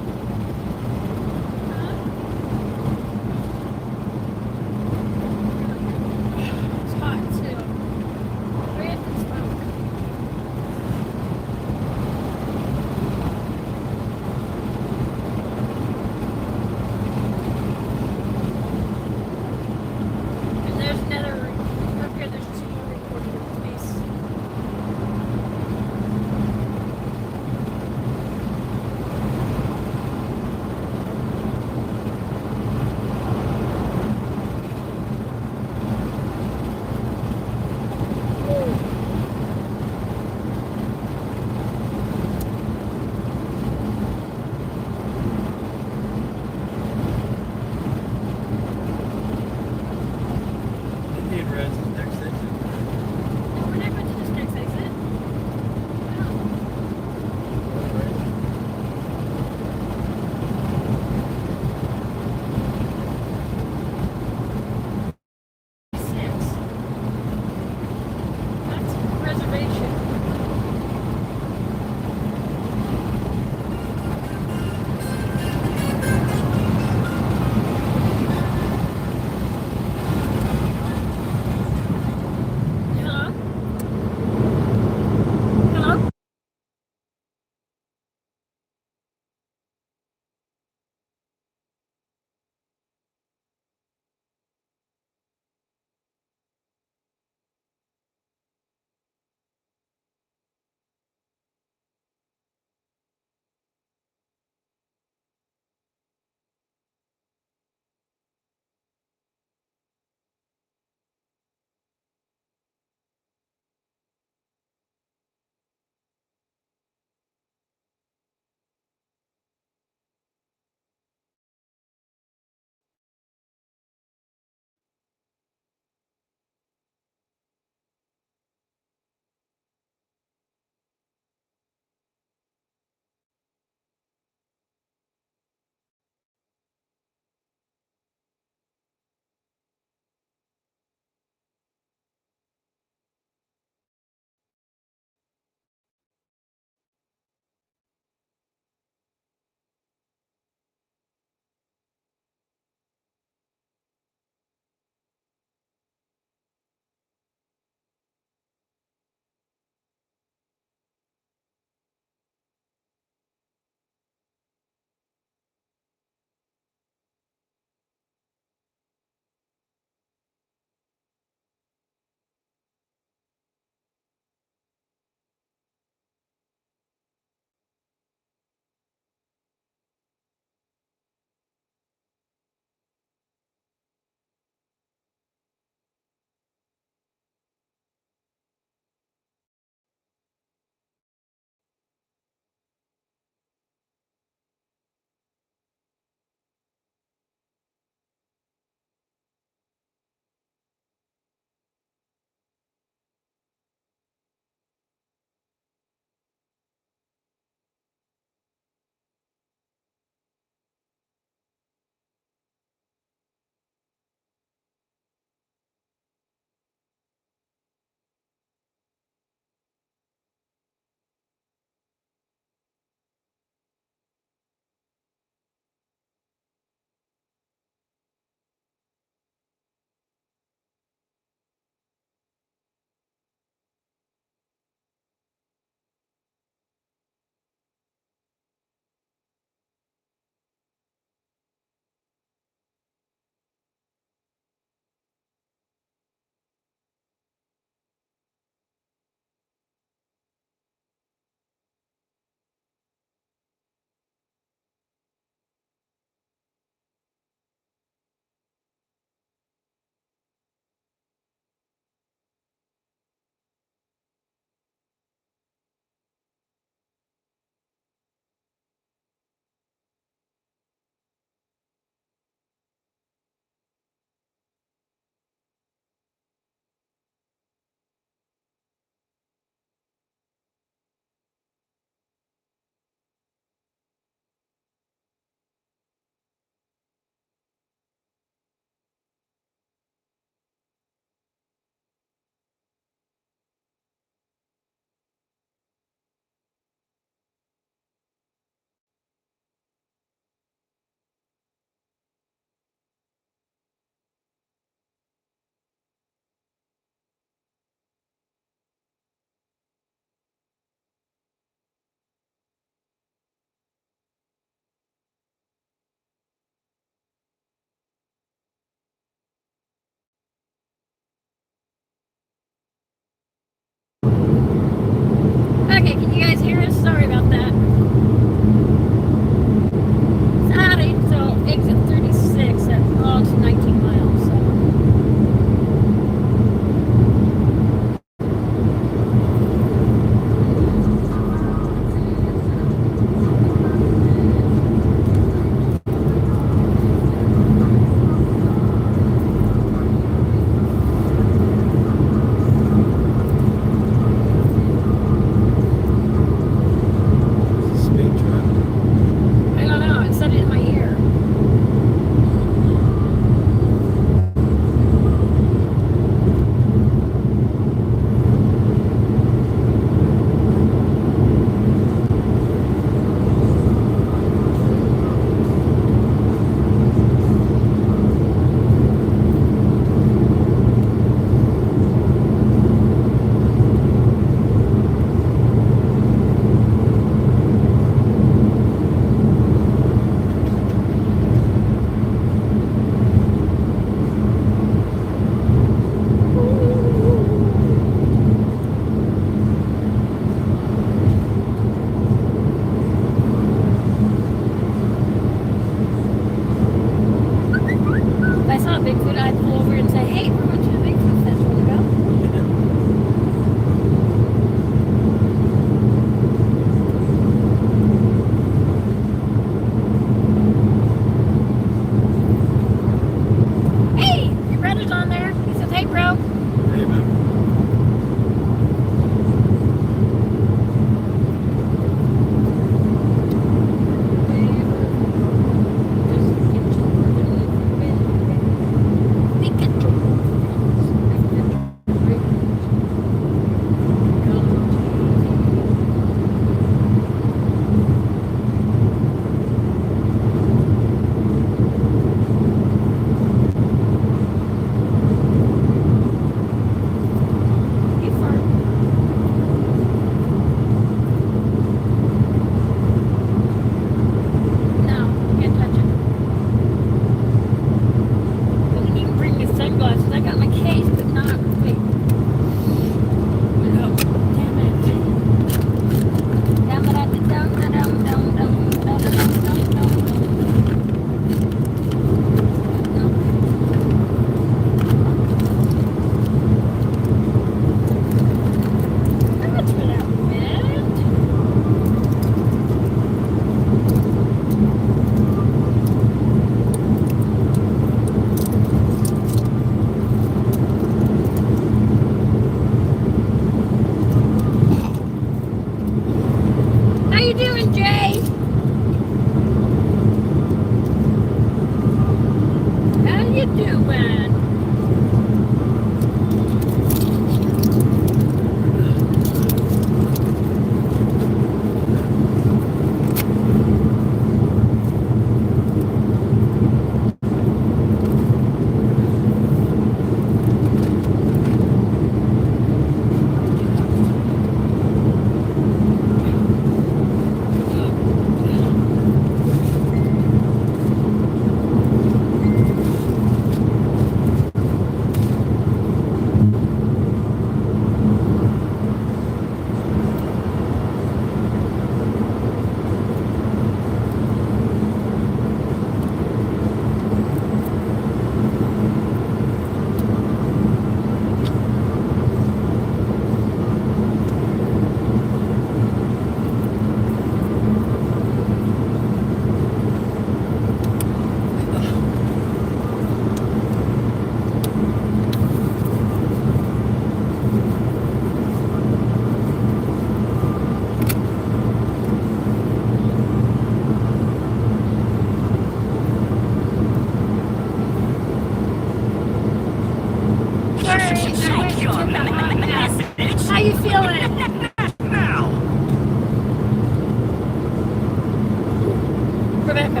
Rebecca.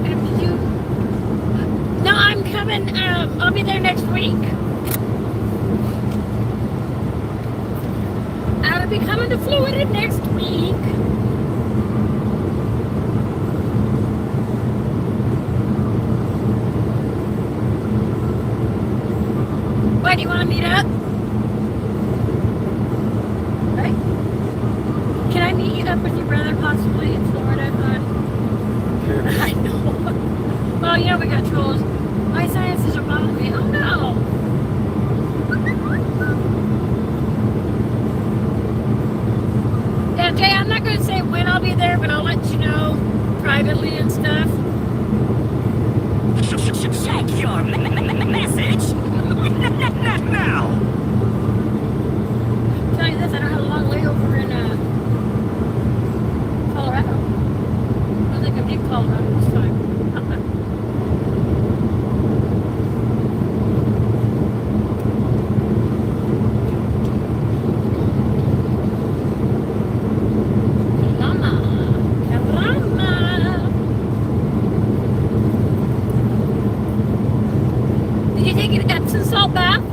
Did you? No, I'm coming. I'll be there next week. I'll be coming to Florida next week. Why do you want to meet up? Right? Can I meet you up with your brother possibly in Florida? I know. Well, you know we got trolls. My sinuses are bothering me. Oh no. Yeah, Jay, I'm not going to say when I'll be there, but I'll let you know privately and stuff. Check your message. Now. Tell you this, I don't have a long layover in Colorado. I don't think I'm in Colorado this time. Did you take an Epsom salt bath?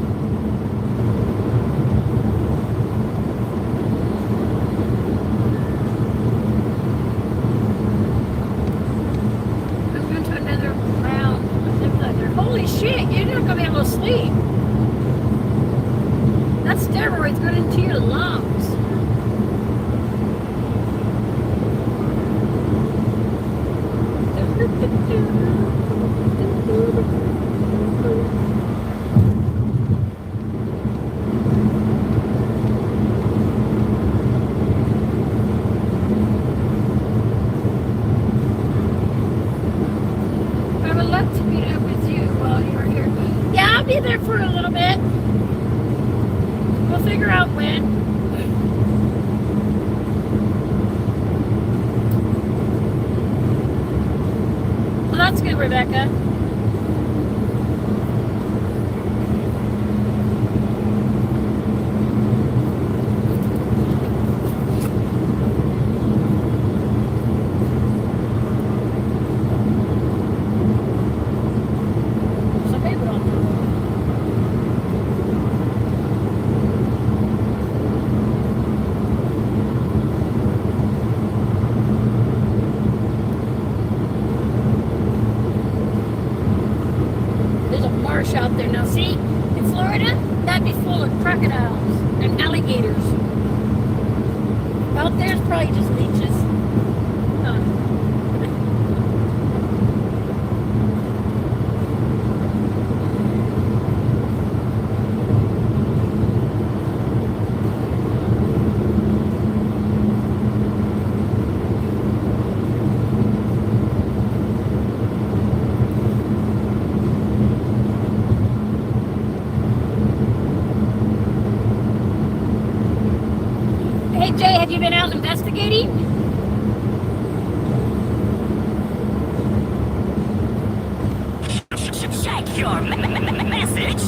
I'm going to another round of zip leather. Holy shit, you're not going to be able to sleep. That steroids going into your lungs. I would love to meet up with you while you're here. Yeah, I'll be there for a little bit. We'll figure out when. Well, that's good, Rebecca. Some paper on there. There's a marsh out there now. See, in Florida, that'd be full of crocodiles and alligators. Out there's probably just leeches. Huh. Hey Jay, have you been out investigating? Check your message.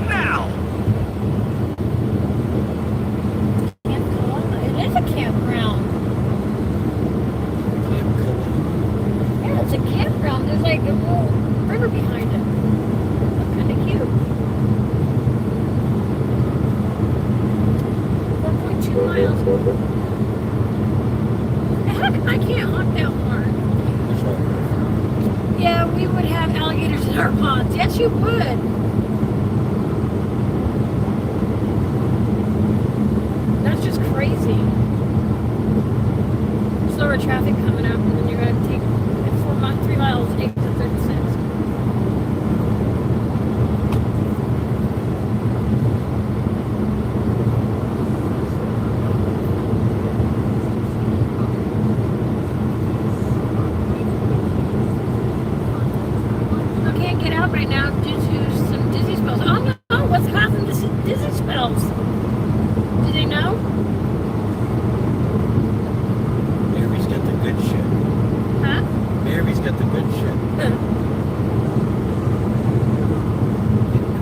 Now. It is a campground. Yeah, it's a campground. There's like a little river behind it. That's kind of cute. 4.2 miles. How come I can't honk that horn? Yeah, we would have alligators in our ponds. Yes, you would. That's just crazy. Slower traffic coming up, and then you're going to take 3 miles to exit 36. I can't get out right now due to some dizzy spells. Oh no, what's causing this dizzy spells? Do they know? Mary's got the good shit. Huh? Mary's got the good shit.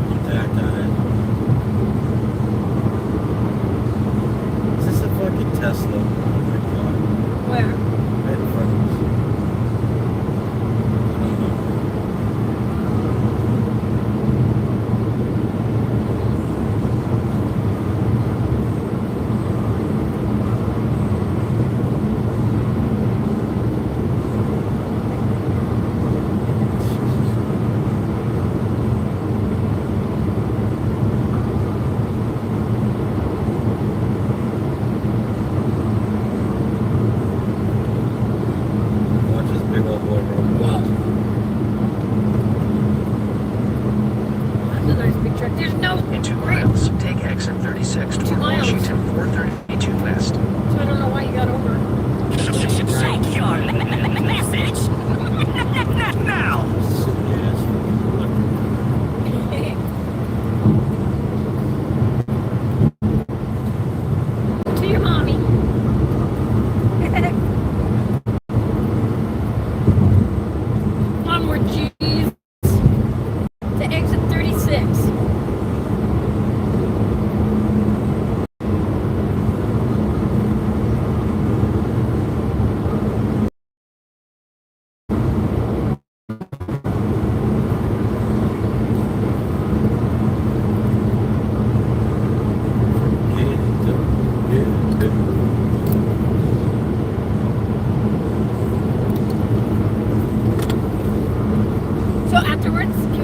Contact on it. Is this a fucking Tesla? Oh my god. Where? Right in front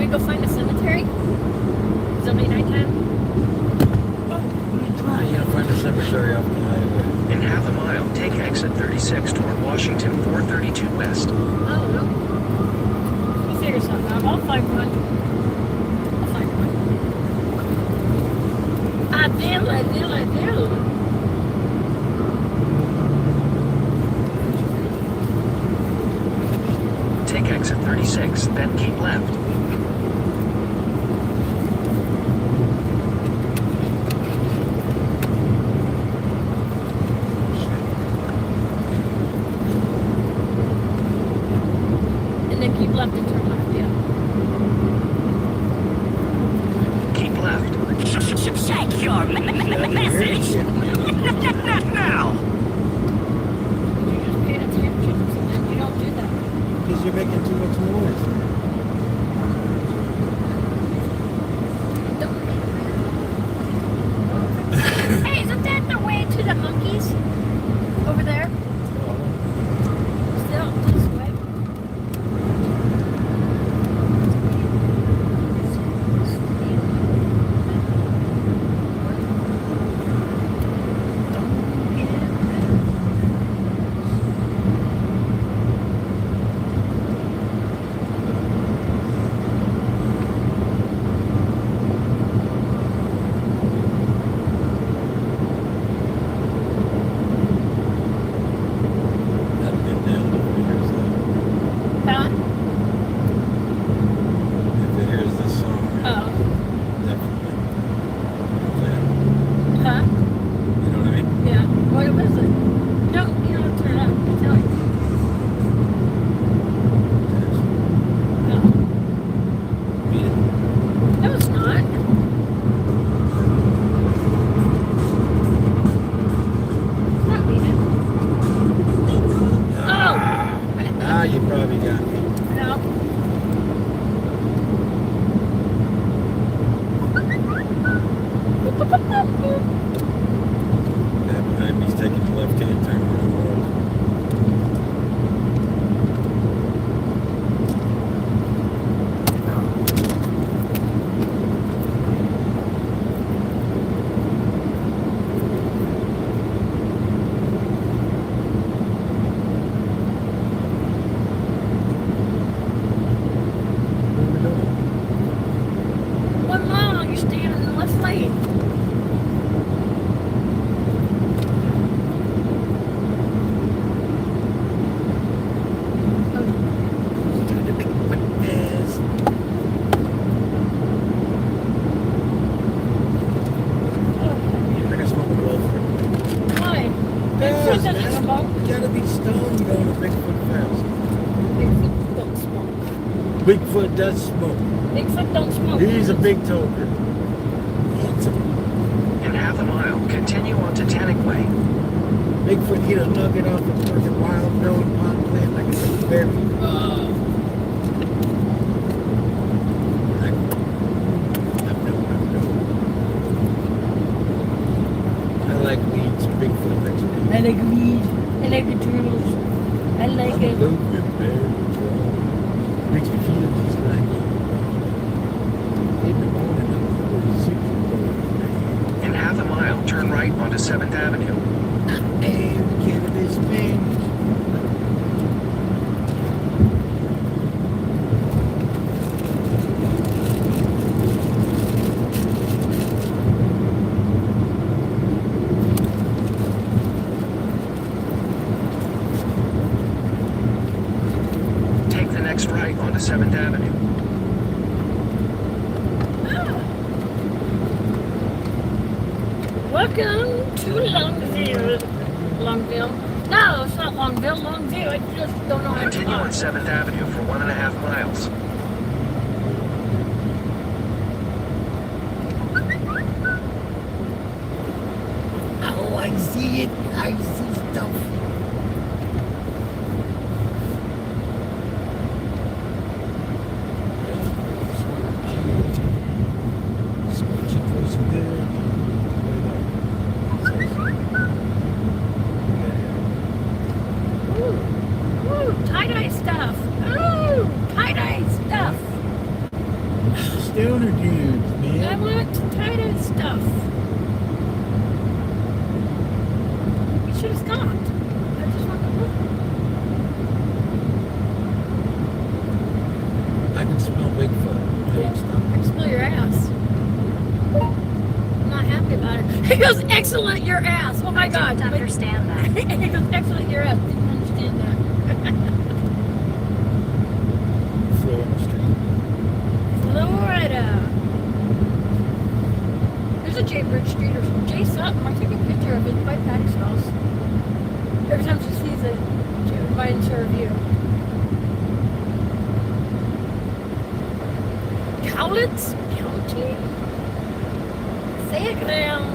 go find a cemetery? Is it late nighttime? You gotta find a cemetery off the highway. In half a mile, take exit 36 toward Washington 432 West. Oh, no. You figure something out. I'll find one. I'll find one. I will. Take exit 36, then keep left. And then keep left and turn left, yeah. Keep left. Check your message. Now. You just pay attention, so then you don't do that. Because you're making too much noise. Hey, isn't that the way to the monkeys? Over there? Still this way? I've been down to here's Huh? if it hears this song, Oh. definitely. Huh? You know what I mean? Yeah. What was it? No, you don't turn it up. I'll tell you. No. Beat it. No, it's not. It's not needed. Oh! Ah, you probably got me. No. That behind me's taking the left-hand turn on the road. What are we doing? 1 mile, you're staying in the left lane. Do the big witness. I got smoke with Wilfred. Why? Yes, Bigfoot doesn't man. smoke. You gotta be stoned going to Bigfoot fast. Bigfoot don't smoke. Bigfoot does smoke. Bigfoot don't smoke. He's a big toker. Handsome. In half a mile, continue on Titanic Way. Bigfoot eat a nugget off a fucking wild growing pot plant like it's a berry. I like weeds. Bigfoot makes me. I like weed. I like the turtles. I like it. Makes me feel just like in the morning. I'm super. In half a mile, turn right onto 7th Avenue. And cannabis man. Take the next right onto 7th Avenue. Welcome to Longview. Longview? No, it's not Longville. Longview. I just don't know how to Continue on 7th Avenue for 1.5 miles. Oh, I see it. I see stuff. Switching for some good. Ooh, tie-dye stuff. Ooh, tie-dye stuff. Stoner dudes, man. I want to tighten stuff. You should have stopped. I just want to look. I can smell Bigfoot. I didn't stop. I can smell your ass. I'm not happy about it. He goes, excellent, your ass. Oh my God. Didn't understand that. He goes, excellent, your ass. Didn't understand that. Florida Street. Florida. There's a J Bridge Street or J Sutton. I took a picture of it by Patty's house. Every time she sees it, she invites her review. Cowlitz County? Fairground.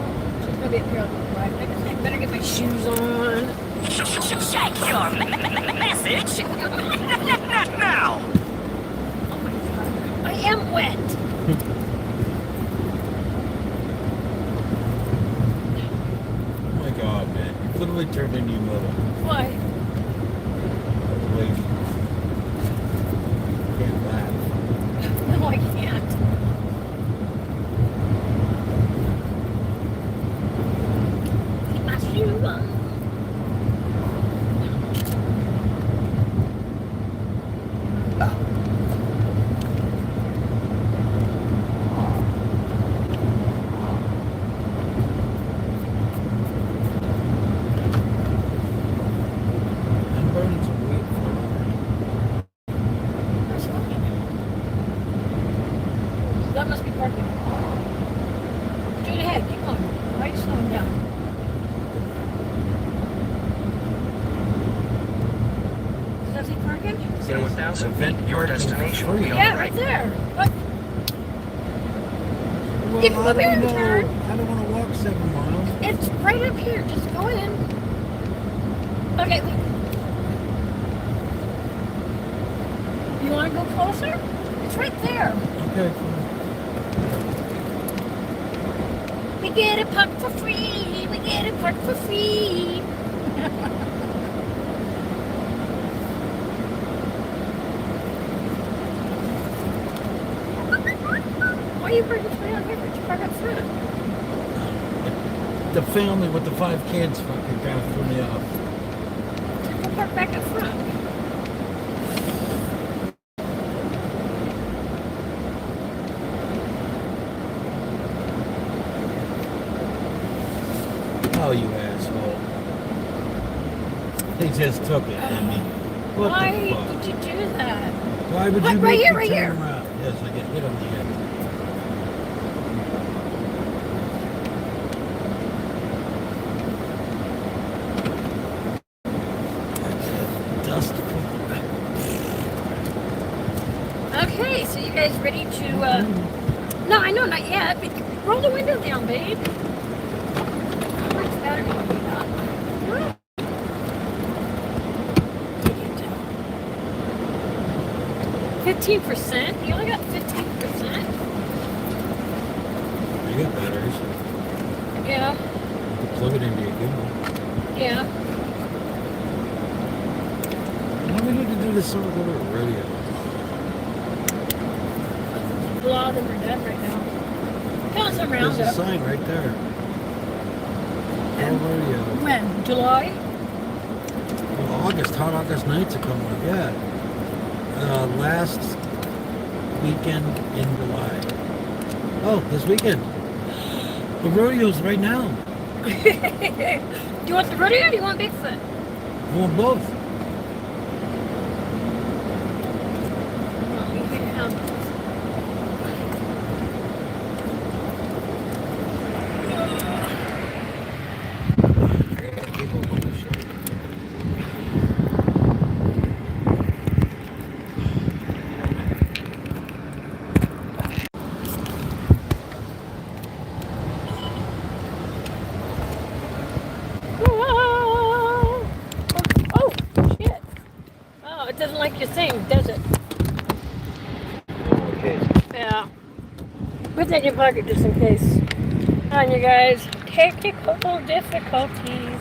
She's gonna be up here on the right. I guess I better get my shoes on. Check your message now. Oh my God. I am wet. Oh my God, man. You've literally turned into your mother. Why? Lady. Can't laugh. No, I can't. Get my shoes on. I'm burning some weed for That must be parking. Straight ahead, keep on. Why are you slowing down? Does that say parking? In 1,000 Event feet, your parking destination for will be free. on Yeah, the right right. there. What? Well, You can I come here don't and know. turn. I don't want to walk 7 miles. It's right up here. Just go in. Okay. You want to go closer? It's right there. Okay. We get a park for free. We get a park for free. Why are you parking way out here? Why don't you park up front? The family with the 5 kids fucking kind of threw me off. Go park back up front. Oh, you asshole. They just took it, didn't they? What Why the fuck? did you do that? Why would you Right make here, me right turn here. around? Yes, I get hit on the head. Dust. Okay, so you guys ready to, no, I know, not yet, but roll the window down, babe. How much battery do you got? Huh? Take it down. 15%? You only got 15%? You got batteries. Yeah, You can plug it into your gimbal. yeah. Why do we need to do this sort of over the radio? A lot of them are dead right now. Found some There's a roundup. sign right there. No radio. When? July? Well, August, hot August nights are coming up. Yeah. Last weekend in July. Oh, this weekend. The rodeo's right now. Do you want the rodeo or do you want Bigfoot? I want both. Well, you can have Oh, shit. Oh, it doesn't like you sing, does it? Okay. Yeah. Put that in your pocket just in case. On you guys. Technical difficulties.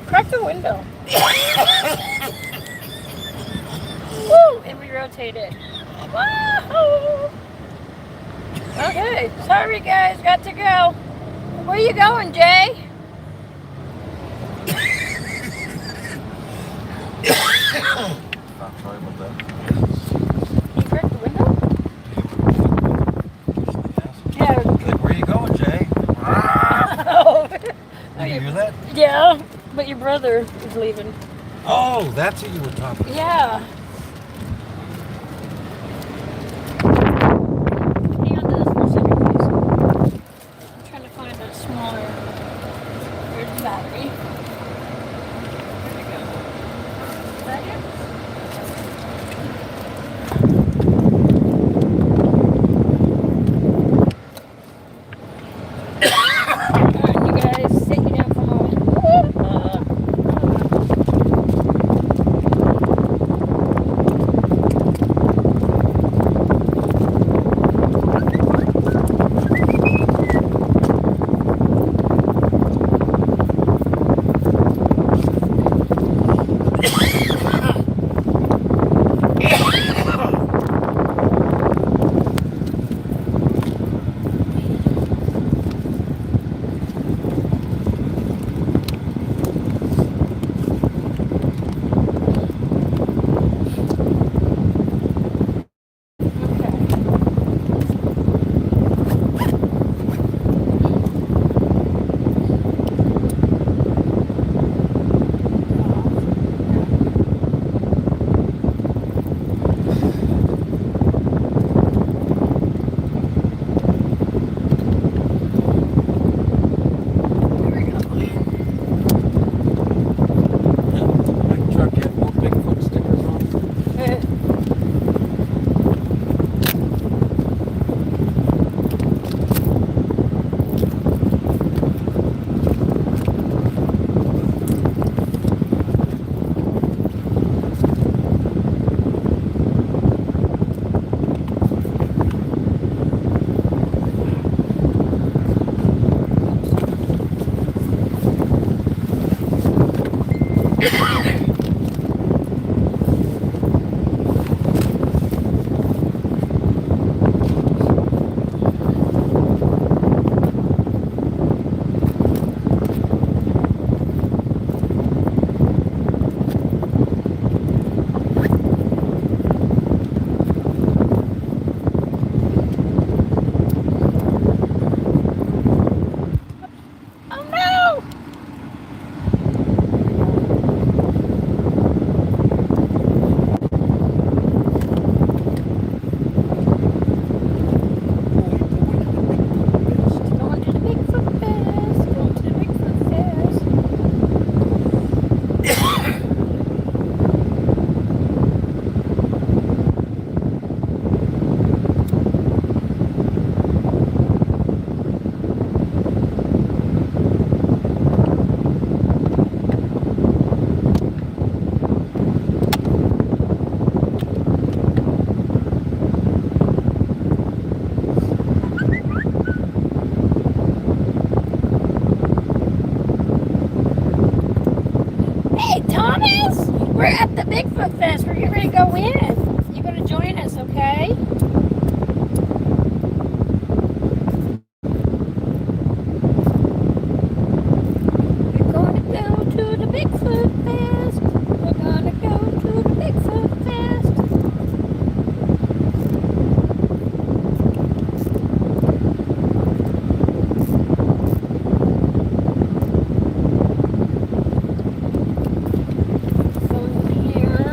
Crack Crack the window. Woo! And we rotated. Whoa! Okay, sorry guys, got to go. Where you going, Jay? I'm sorry about that. You cracked the window? Yeah. Like, where you going, Jay? Oh. Did you hear that? Yeah, but your brother is leaving. Oh, that's who you were talking about. Yeah. Hang on to this for a second, please. I'm trying to find a smaller. Where's the battery? There we go. Is that it? Alright, you guys, sit you down for a moment. My truck had more Bigfoot stickers on. Oh no! Going to the Bigfoot Fest. Going to the Bigfoot Fest. Hey, Thomas! We're at the Bigfoot Fest. We're getting ready to go in. You're going to join us, okay? We're going to go to the Bigfoot Fest. We're going to go to the Bigfoot Fest. So here,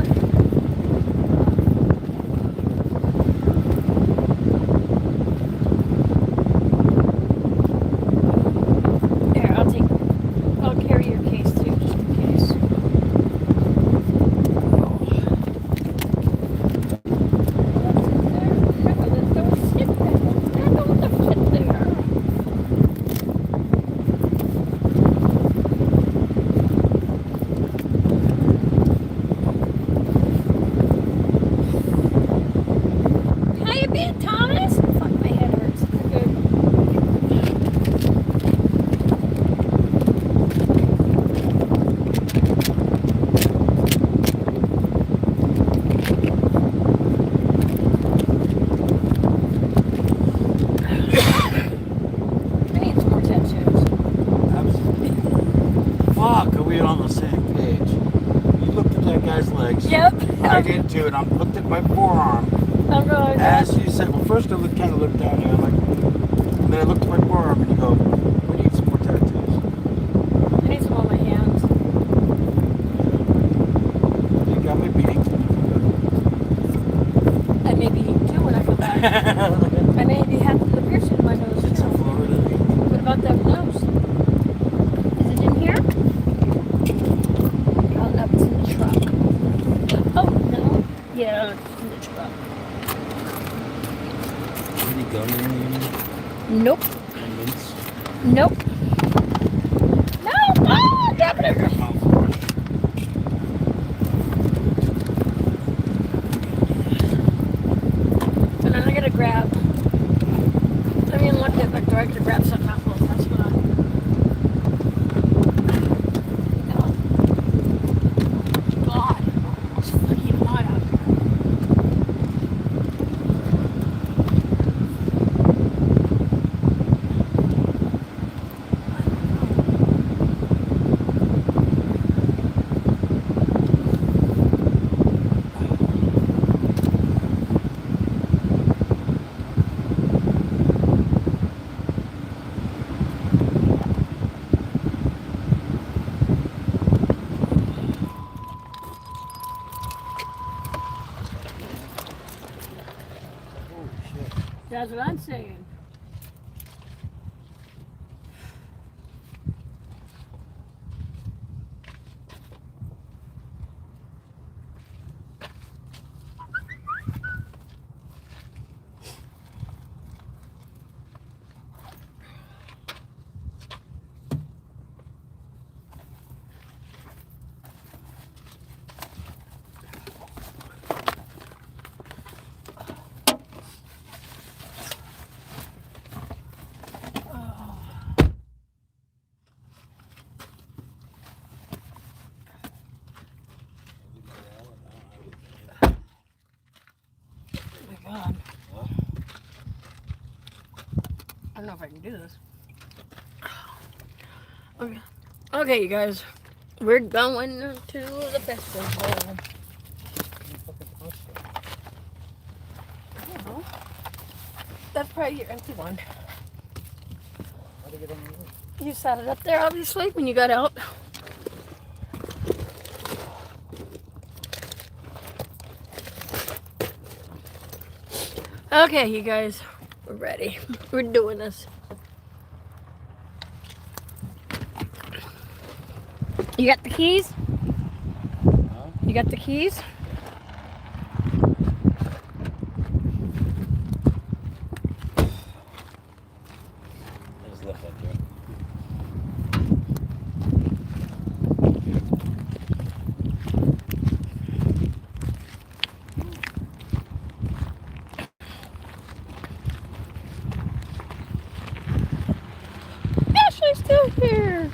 face. Yep. Right into it. I looked at my forearm. I'm going. As you said, well, first I kind of looked down there, like, and then I looked at my forearm and you go, we need some more tattoos. I need some on my hands. You got me beat. I may be too when I come back. I may be having the piercing in my nose. It's in Florida. What about that nose? Is it in here? Oh, no, it's in the truck. Oh, no. Yeah, it's in the truck. Any gun or anything? Nope. Convince? Nope. No! Oh, damn it! And then I gotta grab. I mean, look at my door. I gotta grab something out. Well, that's what God, it's fucking hot out here. That's what I'm saying. God. I don't know if I can do this. Okay, okay, you guys. We're going to the festival. Oh, that's probably your empty one. You sat it up there, obviously, when you got out. Okay, you guys, we're ready. We're doing this. You got the keys? You got the keys? There's left up there. Ashley's still here.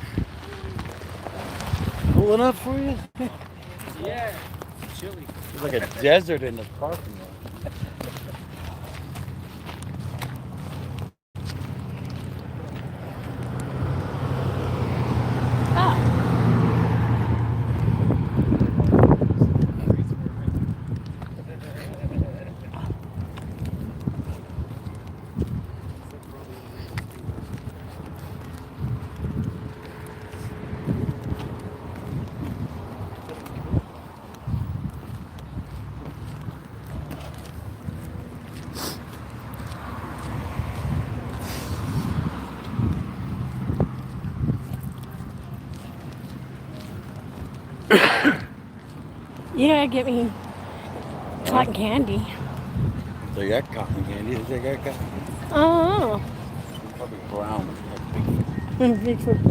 Cool enough for you? Yeah, it's chilly. It's like a desert in the parking lot. Yeah, get me cotton candy. They got cotton candy. They got cotton. Oh. Probably brown. Bigfoot.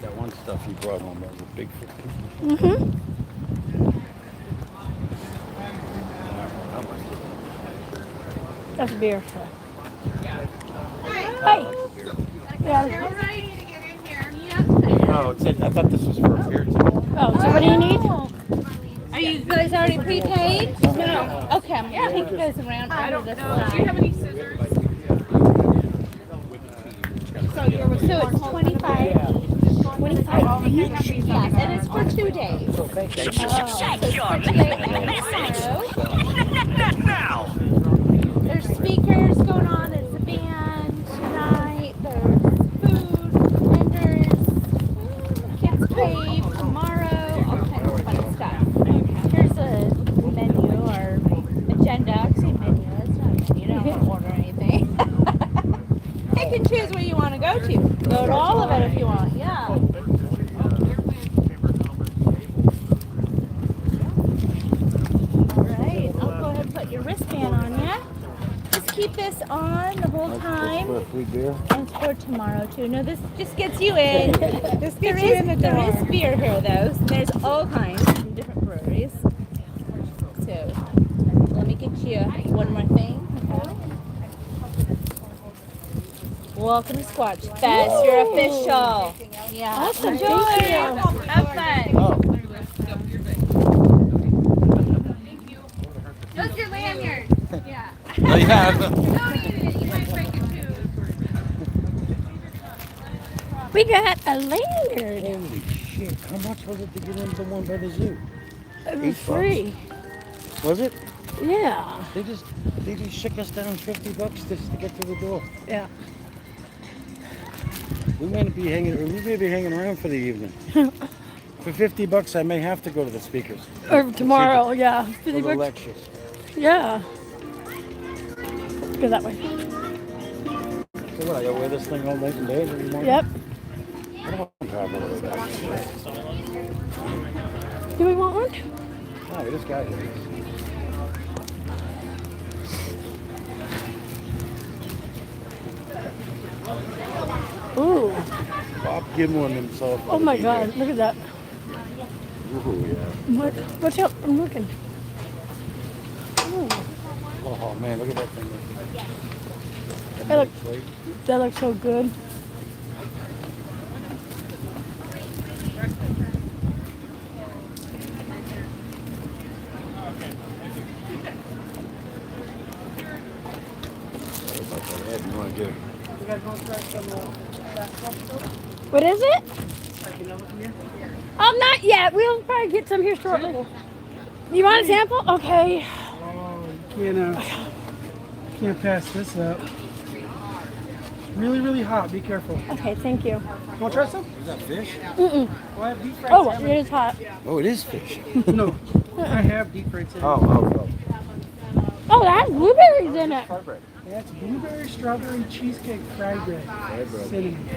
That one stuff you brought home, that was a Bigfoot. Mm-hmm. That's beer. Hey. Yeah. Oh, I thought this was for a beer too. Oh, so what do you need? Are you guys already prepaid? No. Okay, I'm gonna take you guys around. I don't know. Do you have any scissors? So it's 25. 25. Yes, and it's for 2 days. Check your message now. There's speakers going on. There's a band tonight. There's food, vendors, kids cave tomorrow. All kinds of fun stuff. Here's a menu or agenda. I say menu. It's not a menu. You don't want to order anything. Pick and choose where you want to go to. Go to all of it if you want. Yeah. All right. I'll go ahead and put your wristband on ya. Just keep this on the whole time. For a free beer? And it's for tomorrow too. No, this just gets you in. There is beer here though. So there's all kinds from different breweries. So let me get you one more thing. Okay. Welcome to Squatch Fest. You're official. Yeah. Awesome. Enjoy. Have fun. Just your lanyard. Yeah. Oh, yeah. Don't eat it. You might break it too. We got a lanyard. Holy shit. How much was it to get into the one by the zoo? It was free. Was it? Yeah. They just shook us down $50 just to get to the door. Yeah. We may be hanging around for the evening. For $50, I may have to go to the speakers. Or tomorrow, yeah. For the lectures. Yeah. Go that way. So what, I gotta wear this thing all night and day every morning? Yep. I don't want to travel all the way back. Do we want one? No, we just got here. Ooh. Bob GIMLIN himself. Oh my God. Look at that. Ooh, yeah. What? Watch out. I'm looking. Ooh. Oh man, look at that thing. That looks so good. You want to get What is it? Not yet. We'll probably get some here shortly. You want a sample? Okay. Oh, you can't pass this up. Really, really hot. Be careful. Okay, thank you. Want to try some? Is that fish? Mm-mm. Well, I have deep fried Oh, salmon. it is hot. Oh, it is fish. No, I have deep fried salmon. Oh. Oh, that has blueberries in it. That's blueberry, strawberry, cheesecake, fried bread. Cinnamon.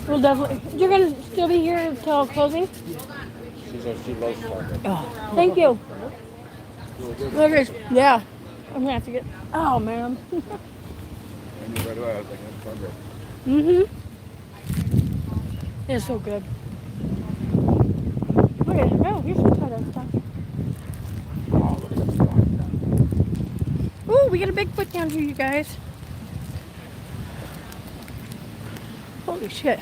We'll definitely. You're gonna still be here until closing? She loves strawberry. Oh, thank you. Look at this. Yeah. I'm gonna have to get. Oh, man. I knew right away, I was like, that's strawberry. Mm-hmm. It's so good. Look at it. Oh, here's some tie-dye stuff. Oh, look at that stuff. Ooh, we got a Bigfoot down here, you guys. Holy shit.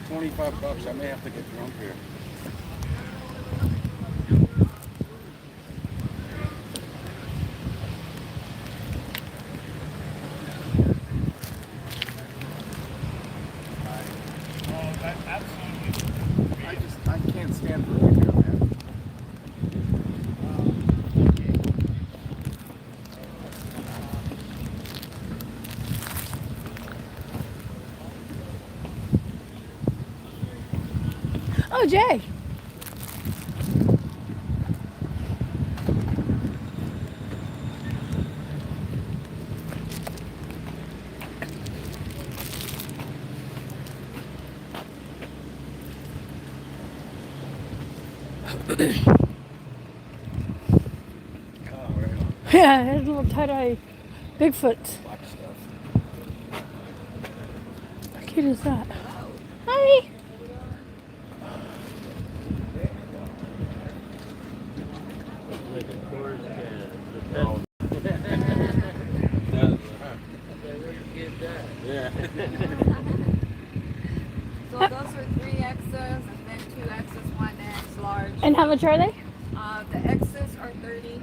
$25. I may have to get drunk here. I can't stand for liquor, man. Oh, Jay. Yeah, there's a little tie-dye Bigfoots. Black stuff. How cute is that? Hi. Yeah. So those are 3Xs and then 2Xs, 1X, large. And how much are they? The Xs are 30,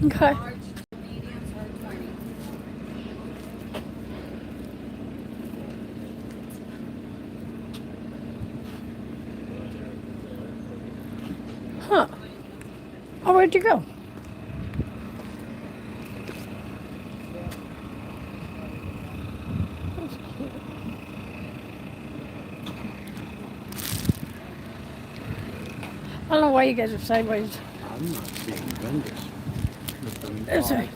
Okay. large, mediums are 20. Oh, where'd you go? That's cute. I don't know why you guys are sideways. I'm not seeing vendors. There's a...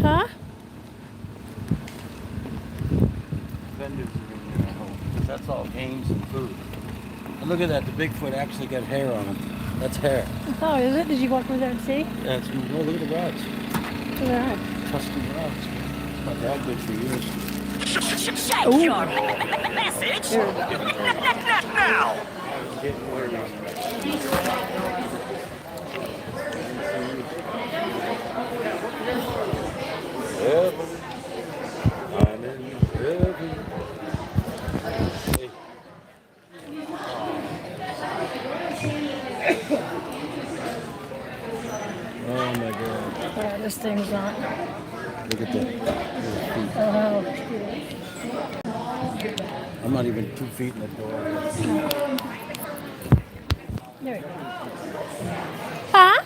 Huh? Vendors are in there. Oh, that's all games and food. And look at that. The Bigfoot actually got hair on him. That's hair. Oh, is it? Did you walk over there and see? That's no. Look at the rods. Look at that. Custom rods. Not that good for years. Shake Ooh. your message. There we go. Now. Getting weird on heaven. I'm in heaven. Hey. Oh my God. Yeah, this thing's not. Look at that. Oh, I'm not even 2 feet in the door. there we go. Huh?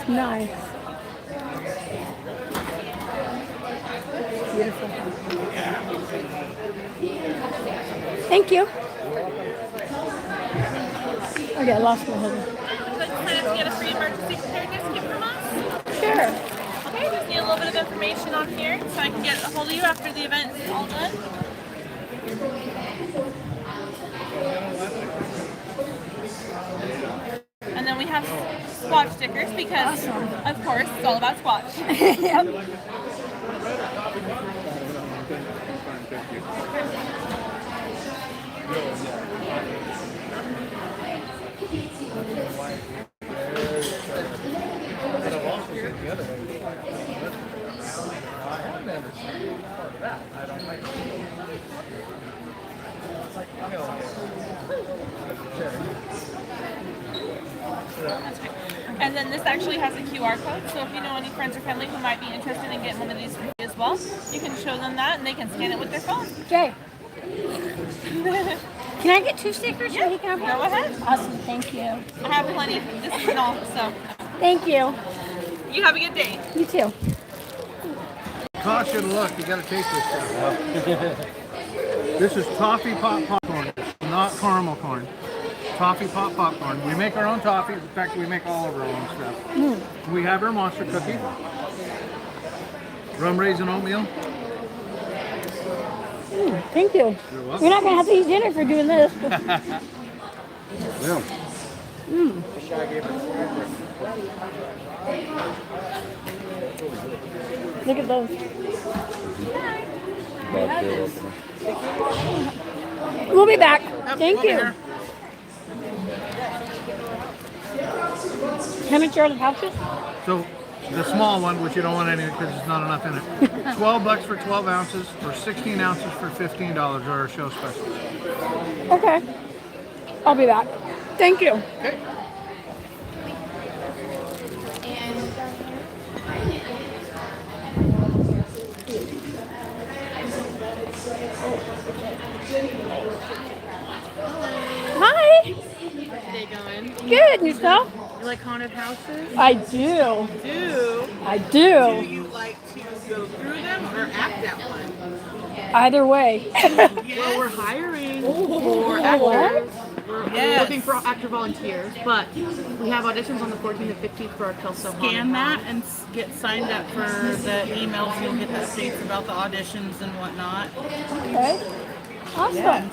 Nice. Beautiful. Thank you. Okay, I lost my husband. Let's sign up to get a free emergency preparedness kit from us. Sure. Okay, just need a little bit of information on here so I can get a hold of you after the event is all done. And then we have Squatch stickers because, of course, it's all about Squatch. Yep. And then this actually has a QR code, so if you know any friends or family who might be interested in getting one of these for you as well, you can show them that and they can scan it with their phone. Jay, can I get 2 stickers? Yeah, so he can have go ahead. Awesome, thank you. I have plenty. This is all, so Thank you. you have a good day. You too. Caution, look, you gotta taste this stuff. This is toffee pop popcorn, not caramel corn. Toffee pop popcorn. We make our own toffee. In fact, we make all of our own stuff. We have our monster cookie. Rum raisin oatmeal. Thank you. You're welcome. You're not going to have to eat dinner for doing this. Yeah. Look at those. We'll be back. Thank you. How much are the pouches? So the small one, which you don't want any because there's not enough in it. $12 for 12 ounces or 16 ounces for $15 are our show specials. Okay. I'll be back. Thank you. Okay. Hi. Day going. Good. And yourself? You like haunted houses? I do. Do I do. you like to go through them or act out one? Either way. Well, we're hiring for actors. We're looking for actor volunteers, but we have auditions on the 14th and 15th for our Kelso Haunted Scan that House. and get signed up for the emails. You'll get updates about the auditions and whatnot. Okay. Awesome.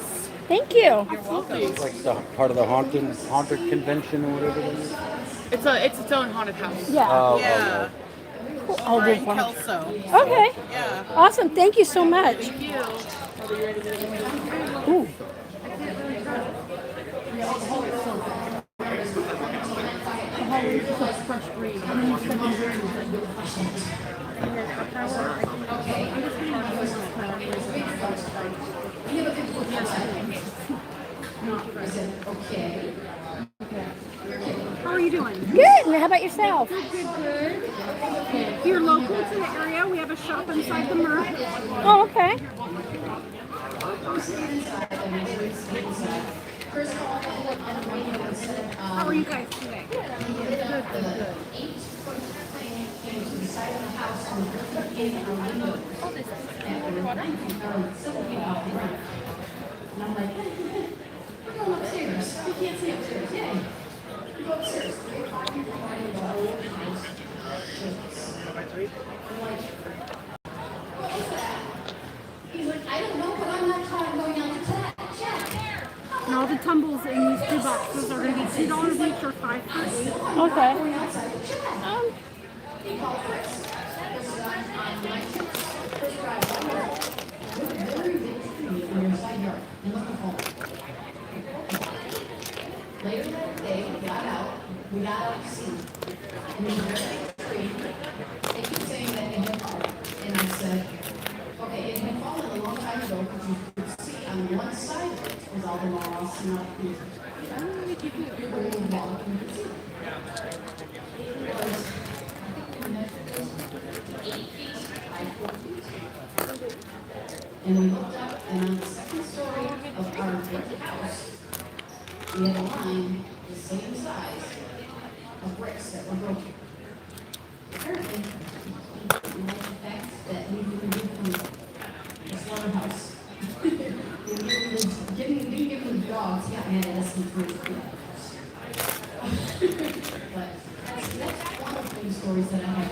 Thank you. It's like the part of the haunted convention or whatever it is. It's its own haunted house. Yeah. Oh, Yeah, I'll right do in one. Kelso. Okay. Yeah. Awesome. Thank you so much. Thank you. Ooh. How are you doing? Good. And how about yourself? Good. If you're local to the area, we have a shop inside the Merc. Oh, okay. How are you guys today? And all the tumbles in these 2 boxes are going to be $2 each or 5 for 8. Okay. Later that day, we got out to see. And we were very intrigued. They keep saying that it had fallen. And I said, okay, it had fallen a long time ago because you could see on one side of it was all the moss and all the things. You're going to walk and you could see it. It was 8 feet by 4 feet. And we looked up, and on the second story of our brick house, we had a line the same size of bricks that were broken. Apparently, we like the fact that we didn't give them a slaughterhouse. We didn't give them the dogs. Yeah, man, that's some pretty cool. But that's one of the stories that I have.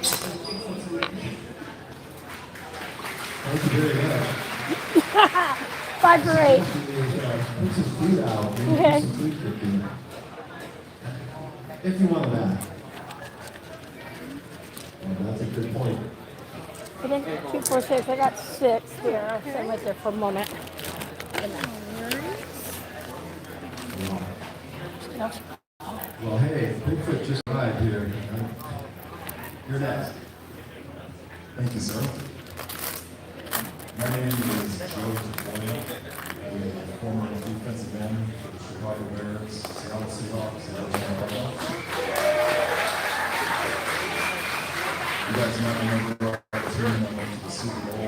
Thank you very much. 5 for 8. Put some food out. Maybe Okay. some food cooking. If you want that. Well, that's a good point. I think 2, 4, 6. I got 6 here. I'll stay right there for a moment. Well, hey, Bigfoot just arrived here. You're next. Thank you, sir. My name is Joe Boyle. I'm a former defensive end for the Chicago Bears, Seattle Seahawks, and Arizona Cardinals. You guys might remember our team that went to the Super Bowl.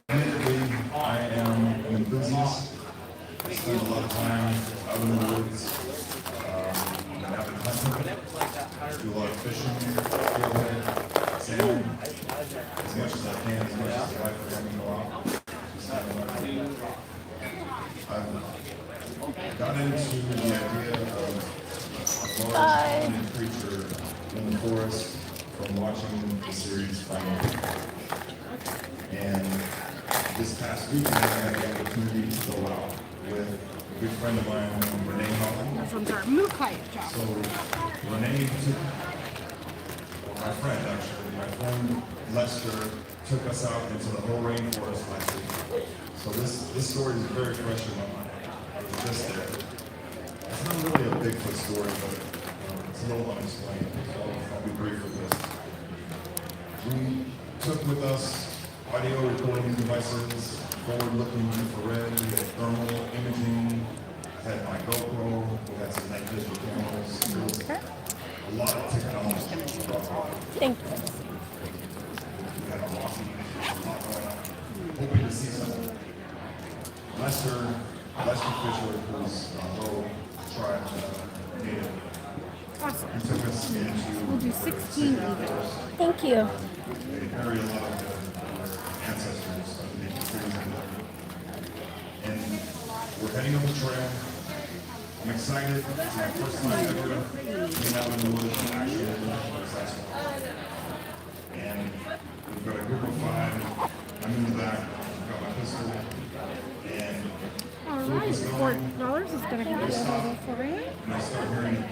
Admittedly, I am an enthusiast. I spend a lot of time out in the woods, do a lot of fishing, steelhead, salmon, as much as I can, as much as the wife will let me go out. I've got into the idea of a large hunted creature in the forest from watching the series Final. And this past weekend, I had the opportunity to go out with a good friend of mine, Renee Holland. This one's our mook kite job. So Renee took, my friend actually, my friend Lester took us out into the whole rainforest last week. So this story is very fresh in my mind. I was just there. It's not really a Bigfoot story, but it's a little unexplained. So I'll be brief with this. We took with us audio recording devices, forward-looking infrared, we had thermal imaging, had my GoPro, we had some night vision cameras. There was a lot of technology. Thank you. We had a walkie, hoping to see something. Lester Fisher, who's a low tribe native, Awesome. he took us into. We'll do 16 even. Thank you. They bury a lot of their ancestors underneath the trees. And we're heading up the trail. I'm excited. It's my first time ever being out in the woods and actually looking for a Sasquatch. And we've got a group of 5. I'm in the back. I've got my pistol. And All right, $4 is going to have it available for you. and I start hearing it.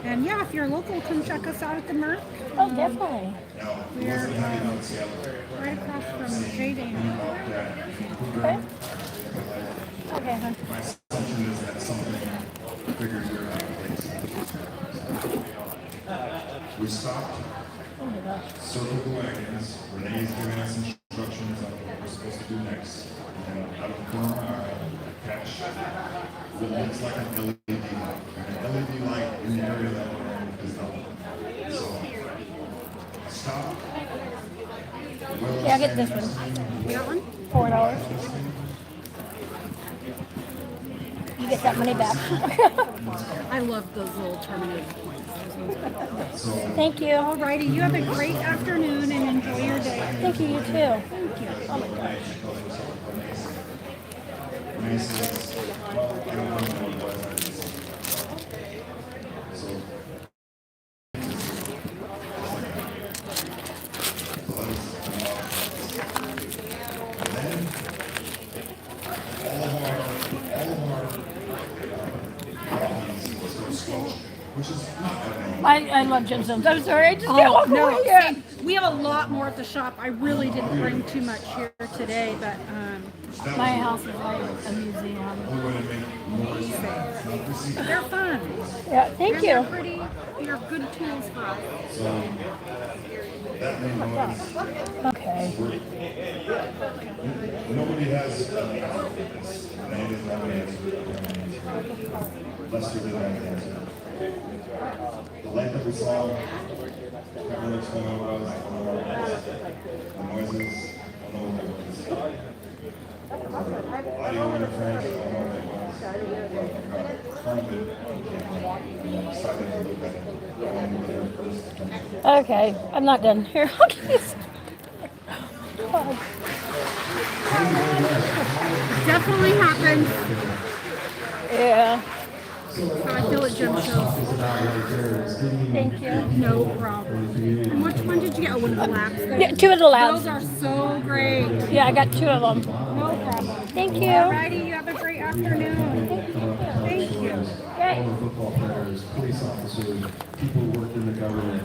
And yeah, if you're local, come check us out at the Merc. Oh, definitely. Now, it wasn't hanging out in Seattle. Right across from JMACK. Okay. Okay, huh? My assumption is that something figured here out of place. We stopped, circled the wagons. Renee's giving us instructions on what we're supposed to do next. And out of the corner of my eye, I catch what looks like an LED light. And an LED light in the area that we're in is not. So I stop. Yeah, I get this one. You got one? $4. You get that money back. I love those little terminated points. Thank you. Alrighty, you have a great afternoon and enjoy your day. Thank you, you too. Thank you. Oh my gosh. I love gemstones. I'm sorry, I just can't walk no, away yet. we have a lot more at the shop. I really didn't bring too much here today, but My house is like a museum. they're fun. Yeah, thank They're you. pretty. They're good tools for us. Okay. Nobody has Lester did not answer. The light that we saw, I can't remember what's going on with us, I don't know what it was. The noises, I don't know what it was. Audio interference, I don't know what it was. Currently, decided to look at it. I went over there first. Okay, I'm not done. Here, I'll give you some. Definitely happens. Yeah. So I feel it gemstones. Thank you. No problem. And which one did you get? Oh, one of the labs there? Yeah, 2 of the labs. Those are so great. Yeah, I got 2 of them. No problem. Thank you. Alrighty, you have a great afternoon. Thank you. Former football players, police officers, people who work in the government,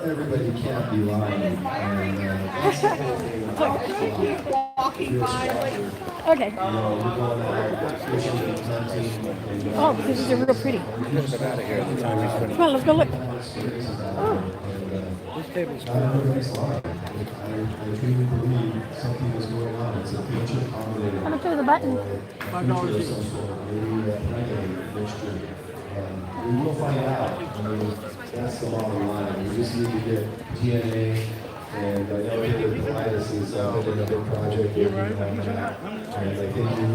everybody can't be lying. And, Walking by, like, Okay. we're going out, especially with hunting, and, Oh, because these are real pretty. Get out of here. The time is running. Come on, let's go look. This table's everybody's lying. I truly believe something is going on. It's a future accommodated. How much is the button? Maybe we will find out. I mean, that's the bottom line. We just need to get DNA, and I know that Elias is another project working on that. And I think we need to do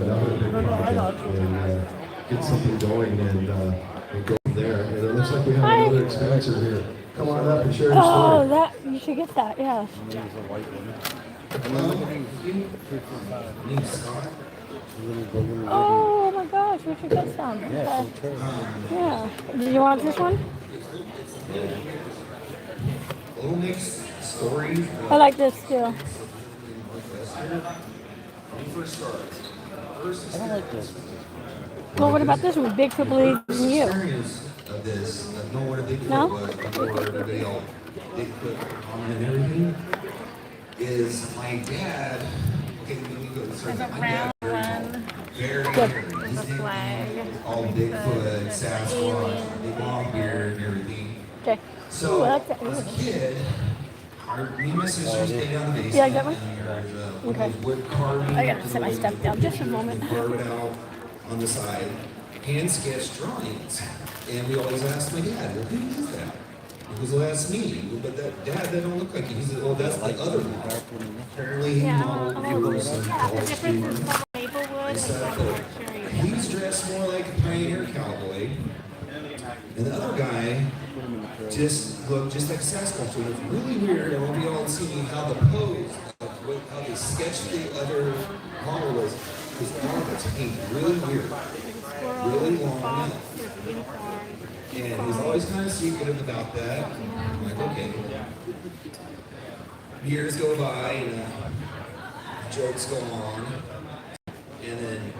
another big project and get something going and go from there. And it looks like we have another experiencer here. Come on up and share your Oh, story. that you should get that. Yeah. Oh my gosh, we should get some. Yeah, Yeah. Do you want this one? Little Nick's story. I like this too. When he first started. I don't like this. Well, what about this one? Bigfoot believes in you. Experience of this, know what a Bigfoot No? was before everybody else Bigfoot and everything, is my dad. Okay, let me go. Sorry, my dad very his name all Bigfoot, Sasquatch, big long beard, and everything. Okay. So Ooh, I like that. as a kid, me and my sister stayed down the basement. Yeah, I got one. And there's, Okay. wood carving. I gotta set my stuff down just a moment. Carve it out on the side, hand sketched drawings. And we always asked my dad, well, who is that? He goes, well, that's me. But Dad, that don't look like you. He said, well, that's the other one. Apparently, he modeled Nicholson, Paul Stewart, and stuff. But he's dressed more like a pioneer cowboy. And the other guy just looked just like Sasquatch. So it was really weird. And we'll be all seeing how the pose, how they sketched the other model was. His arm was painted really weird, really long. And he was always kind of secretive about that. I'm like, okay. Years go by and jokes go on. And then,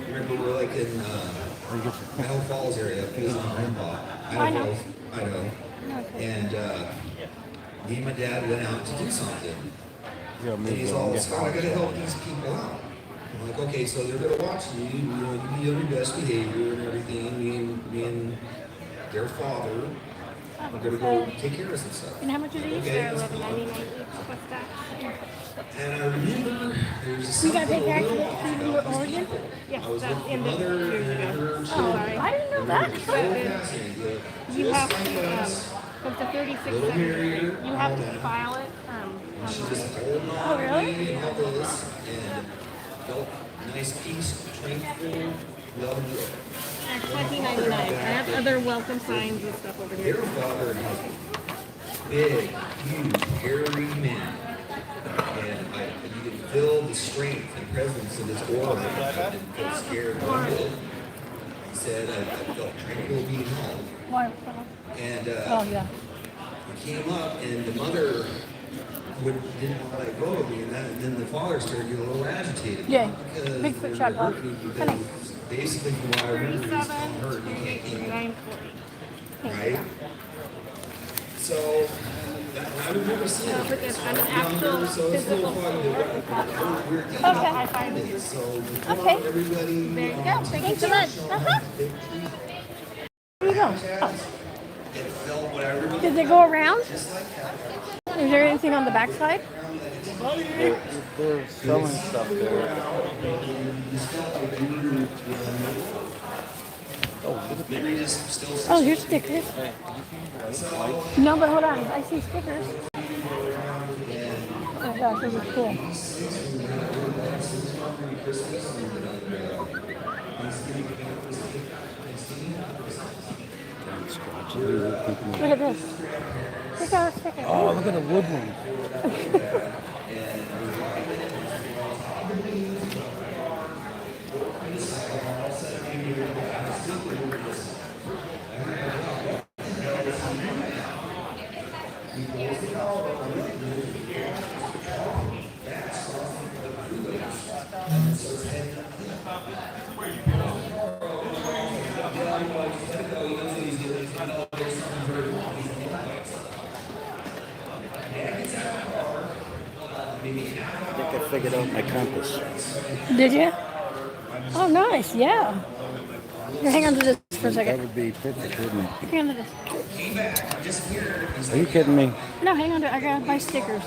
remember, we're like in Idaho Falls area, visiting Grandpa. Idaho Falls, Idaho. And me and my dad went out to do something. And he's all, Scott, I gotta help these people out. I'm like, okay, so they're gonna watch you, you know, you be on your best behavior and everything. Me and their father are gonna go take care of some stuff. And how much are these? Okay, that's $11.99 fine. each. What's that? And I remember there's You gotta something pay a tax little off to about these Oregon? people. Yes, I was that's with my in the mother years and ago. her Oh, children. I didn't know And that. they were so fascinated. You Just have like to, us. So it's a 36 Little hairier. You have to file it. She's just holding on Oh, to really? me and all this, and felt nice, peace, tranquil, love. At $20.99. I have other welcome signs and stuff over here. Their father and husband, big, huge, hairy men, and you could feel the strength and presence of his aura. I didn't feel scared one bit. He said, I felt tranquil being home. Why? And Oh, yeah. I came up, and the mother didn't want to let go of me, and then the father started getting a little agitated. Yeah. Because Bigfoot they were shot off. hurting me because basically from what I remember, he's hurt, you can't eat him, right? So, I remember seeing it. But there's an Younger, actual so it's a little physical fun to we're Okay. I find it. So, Okay. everybody. There you go. Thank you so much. Where you go? It felt what I remember. Did they go around? Is there anything on the backside? They're selling stuff there. Oh, here's stickers. No, but hold on. I see stickers. Oh my gosh, this is cool. Look at this. Look at the sticker. Oh, look at the wood one. I think I figured out my compass. Did you? Oh, nice. Yeah. Here, hang on to this for a second. That would be perfect, wouldn't it? Hang on to this. Are you kidding me? No, hang on to it. I gotta buy stickers.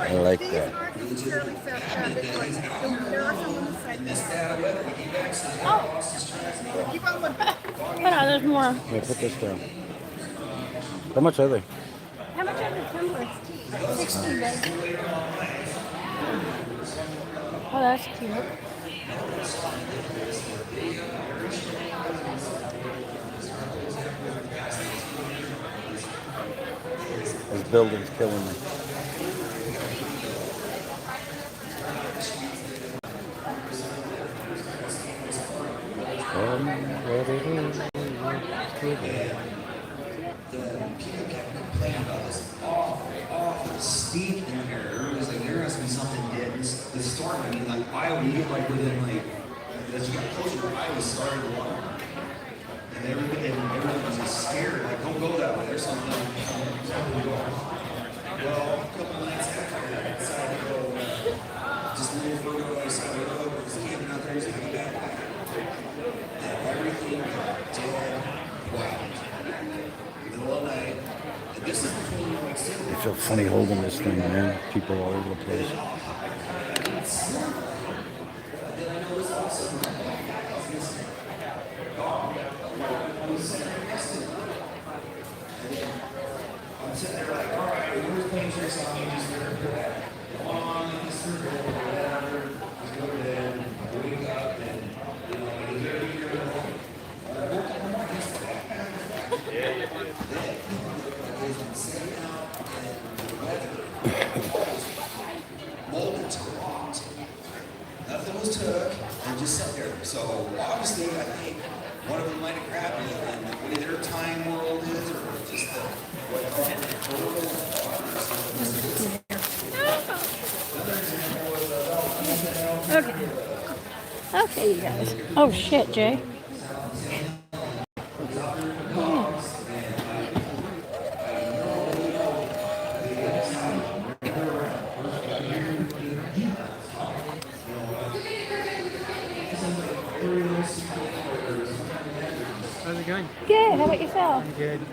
I like that. Hold on, there's more. Yeah, put this down. How much are they? How much are the tumblers? 60, babe. Oh, that's cute. This building's killing me. Steep in here. Everybody's like, there has to be something dead. This storm, I mean, like, Iowa, you get like within, like, as you got closer, Iowa started to water. And everyone was just scared, like, don't go that way. There's something going on. Well, a couple nights after that, I decided to go just a little further away, side of the road, because camping out there is like a backpack. And everything got dead quiet. Middle of the night. And this is between like 7 I feel funny holding this thing, man. People all over the place. I'm sitting there like, all right, who's playing tricks on me? Just go on in this circle, whatever. Just go to bed, wake up, and, you know, you hear the morning. I woke up in the morning, it's dead. Because I'm sitting out and the weather molded to rot. Nothing was took, and just sat there. So obviously, I think one of them might have grabbed me, and the way their time world is, or just the Okay. Okay, you guys. Oh, shit, Jay. How's it going? Good. How about yourself? I'm good. How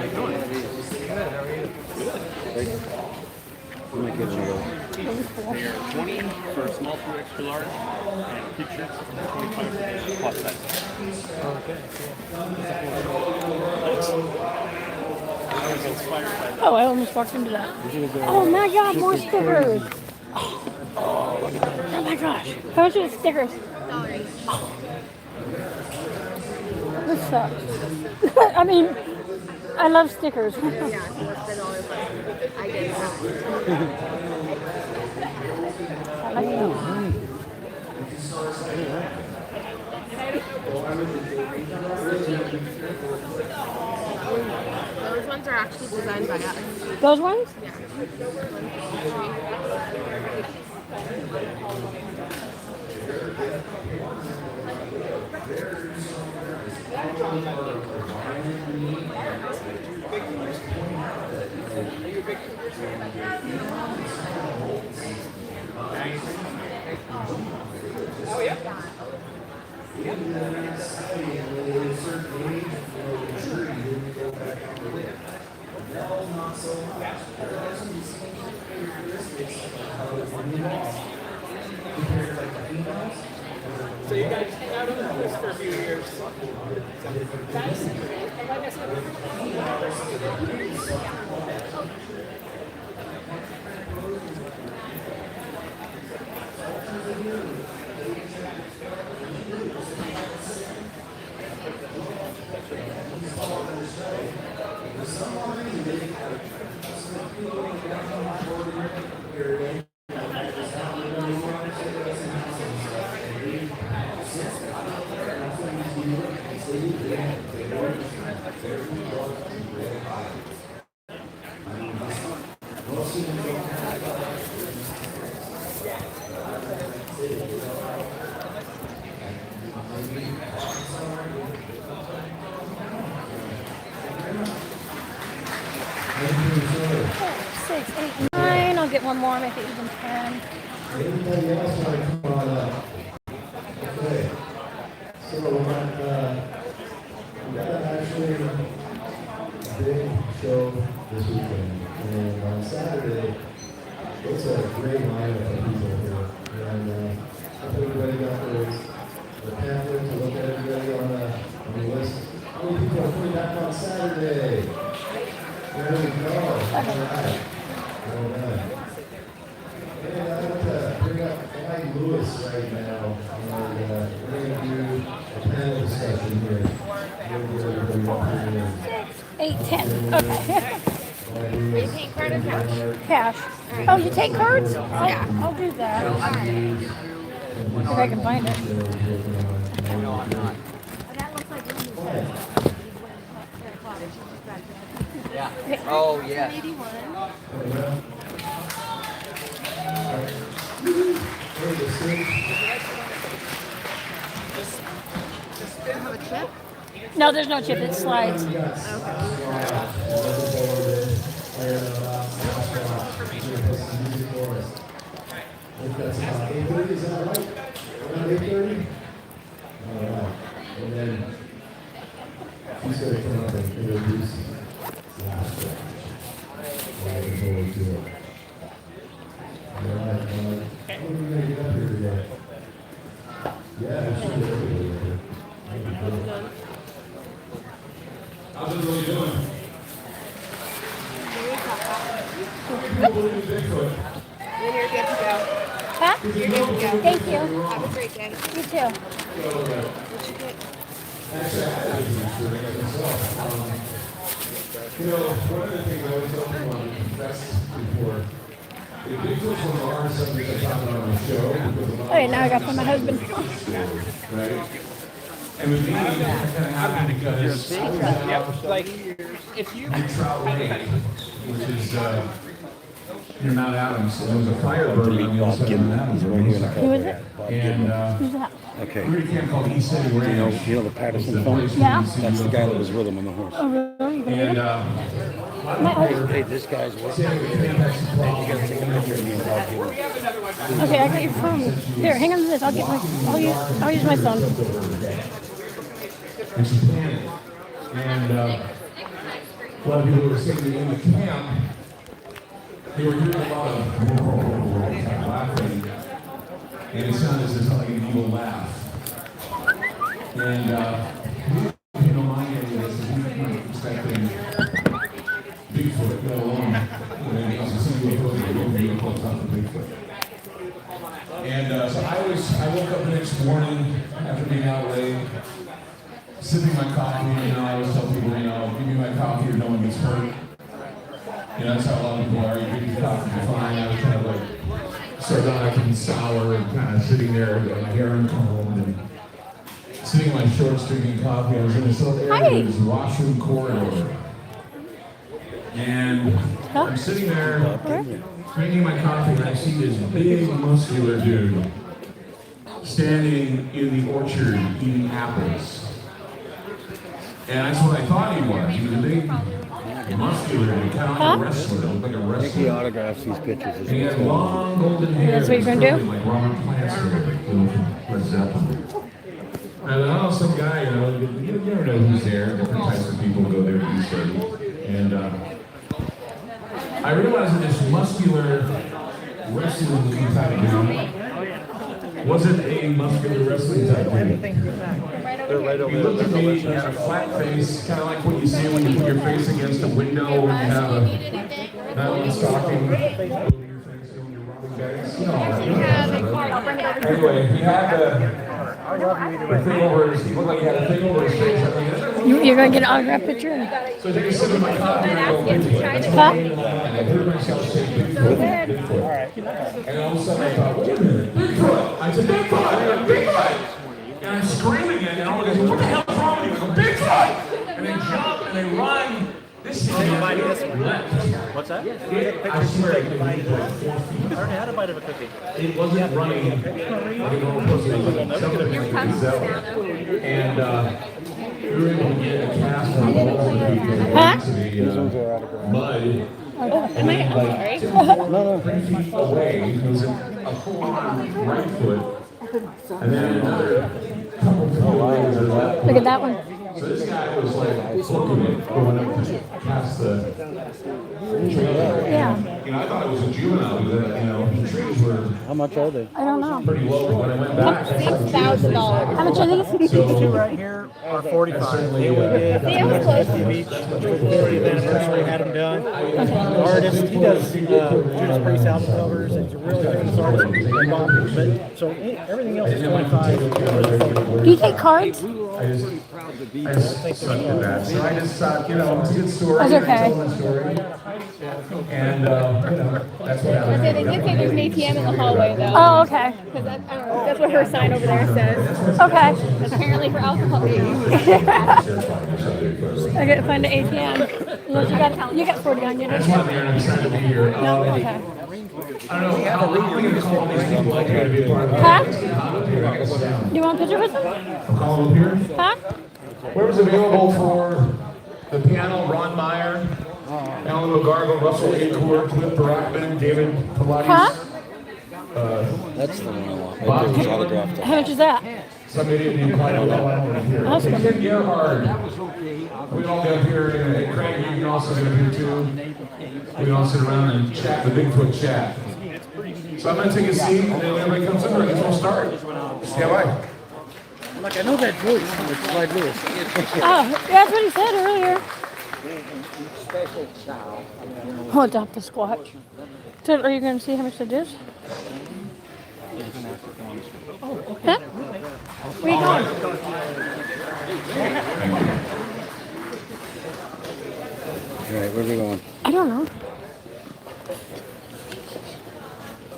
you doing? Good. How are you? Let me get another. really cool. They are 20 for small to extra large, and pictures 25 for the plus size. Oh, I almost walked into that. Oh my god, more stickers. Oh my gosh. How much are the stickers? Oh. This sucks. I mean, I love stickers. Yeah, so what's the $1? I get that. I like that. Those ones are actually designed by us. Those ones? Yeah. Oh, yeah. So you guys hang out on the coast for a few years. Guys, like I said, Six, eight, nine. I'll get one more, make it even 10. Anybody else want to come on up? Okay. So we got actually a big show this weekend. And on Saturday, it's a great lineup of people here. And I hope everybody got the pamphlet to look at everybody on the list. How many people are coming back on Saturday? There we go. All right. All right. And I want to bring up Mike Lewis right now. And we're going to do a panel discussion here. Six, eight, 10. Okay. Will you pay card or cash? Cash. Oh, you take cards? I'll do that. If I can find it. No, I'm not. Yeah. Oh, yeah. Does it have a chip? No, there's no chip. It slides. That's about 8:30, is that right? Around 8:30? All right. And then she's going to come up and introduce last one. Looking forward to it. All right. What are we going to get up here today? Yeah, we should get everybody up here. That'd be good. How's everybody doing? How many people believe in Bigfoot? Then you're good to go. Huh? You're good to go. Thank you. Have a great day. You too. What you get? Actually, I had a experience myself. One of the things I always tell people on the fest before, if Bigfoot's one of our subjects I talk about on the show, because a lot Okay, now I got from my husband. right? And with me, it kind of happened because I was out Like, if you in Trout Lake, which is near Mount Adams, and there was a fire burning on the other side of Mount Adams. Who is it? And Who's that? Okay. we're in a camp called East City Ranch. You know the Patterson phone? Yeah. That's the guy that was with him on the horse. Oh, really? You And Hey, this guy's with him. You gotta take a picture of me and I'll give him. Okay, I got your phone. Here, hang on to this. I'll use my phone. And she panicked. And a lot of people were saying that in the camp, they were hearing a lot of and it sounded just like an evil laugh. And if you don't mind any of this, we weren't expecting Bigfoot, let alone anything else. Some UFOs are real UFOs, not the Bigfoot. And so I woke up the next morning after being out late, sipping my coffee, I always tell people, give me my coffee or no one gets hurt. That's how a lot of people are. You drink your coffee, you're fine. I was kind of like sardonic and sour and kind of sitting there with my hair uncombed and sitting in my shorts drinking coffee. I was in this little area, this washroom corridor. And I'm sitting there drinking my coffee and I see this big muscular dude standing in the orchard eating apples. And that's what I thought he was. He was a big, muscular, kind of like a wrestler. Looked like a wrestler. He autographs these pictures. And he had long golden hair. That's what you're gonna do? Like Robert Plant's hair, Led Zeppelin. And oh, some guy, you never know who's there. Different types of people go there to do study. And I realized that this muscular wrestling type dude wasn't a muscular wrestling type dude. They're right over He looked at me, he had a flat face, kind of like what you see when you put your face against a window and you have a nylon stocking over your face when you're robbing banks. Anyway, he had a thing over his, he looked like he had a thing over his face. You're going to get an autograph picture? So I take a sip of my coffee and I go, Bigfoot. That's what I heard myself say, Bigfoot. And all of a sudden I thought, wait a minute, Bigfoot! I said, Bigfoot! Bigfoot! And I'm screaming it, and all the guys go, what the hell is wrong with you? I go, Bigfoot! And they jump and they run. This thing left. What's that? I swear it made like 4 feet. I already had a bite of a cookie. It wasn't running like a normal person. It was something like a gazelle. And we were able to get a cast on all of the mud. And then like 3 feet away, it was a full-on right foot. And then another couple feet away was a left foot. Look at that one. So this guy was like hooking it, going up to past the trailer. Yeah. I thought it was a juvenile, because the trees were How much are they? I don't know. pretty low. When I went back, I saw the $6,000. How much are these? So, Right here are 45. They were See, I was close. 50 each. 40th anniversary had them done. The artist, he does Judas Priest album covers. It's a really famous artist. But so everything else is 25. Do you take cards? I just sucked at that. So I just thought, it's a good story. That's okay. I told my story. And, that's what happened. They did say there's an ATM in the hallway, though. Oh, okay. Because I don't know, that's what her sign over there says. Okay. Apparently for alcohol use. I gotta find an ATM. You got 40 on you. That's why they're excited to be here. No, okay. I don't know how I'm going to call these people up here to be a part of it. Huh? Do you want a picture with them? I'll call them here. Huh? Where was available for the piano? Ron Meyer, Alan McGargle, Russell Acorn, Cliff Barackman, David Pilates. Huh? That's the one I want. Bob It was Gimlin. autographed. How much is that? Some idiot named Clyde O'Donnell here. Awesome. Ken Gerhard. We all got here, and Craig, you can also get here too. We can all sit around and chat, the Bigfoot chat. So I'm going to take a seat, and then when everybody comes over, I guess we'll start. Stand by. Like, I know that voice. It's Clyde Lewis. Oh, that's what he said earlier. I'll adopt the Squatch. So, are you going to see how much it is? Huh? Where are you going? All right, where are we going? I don't know.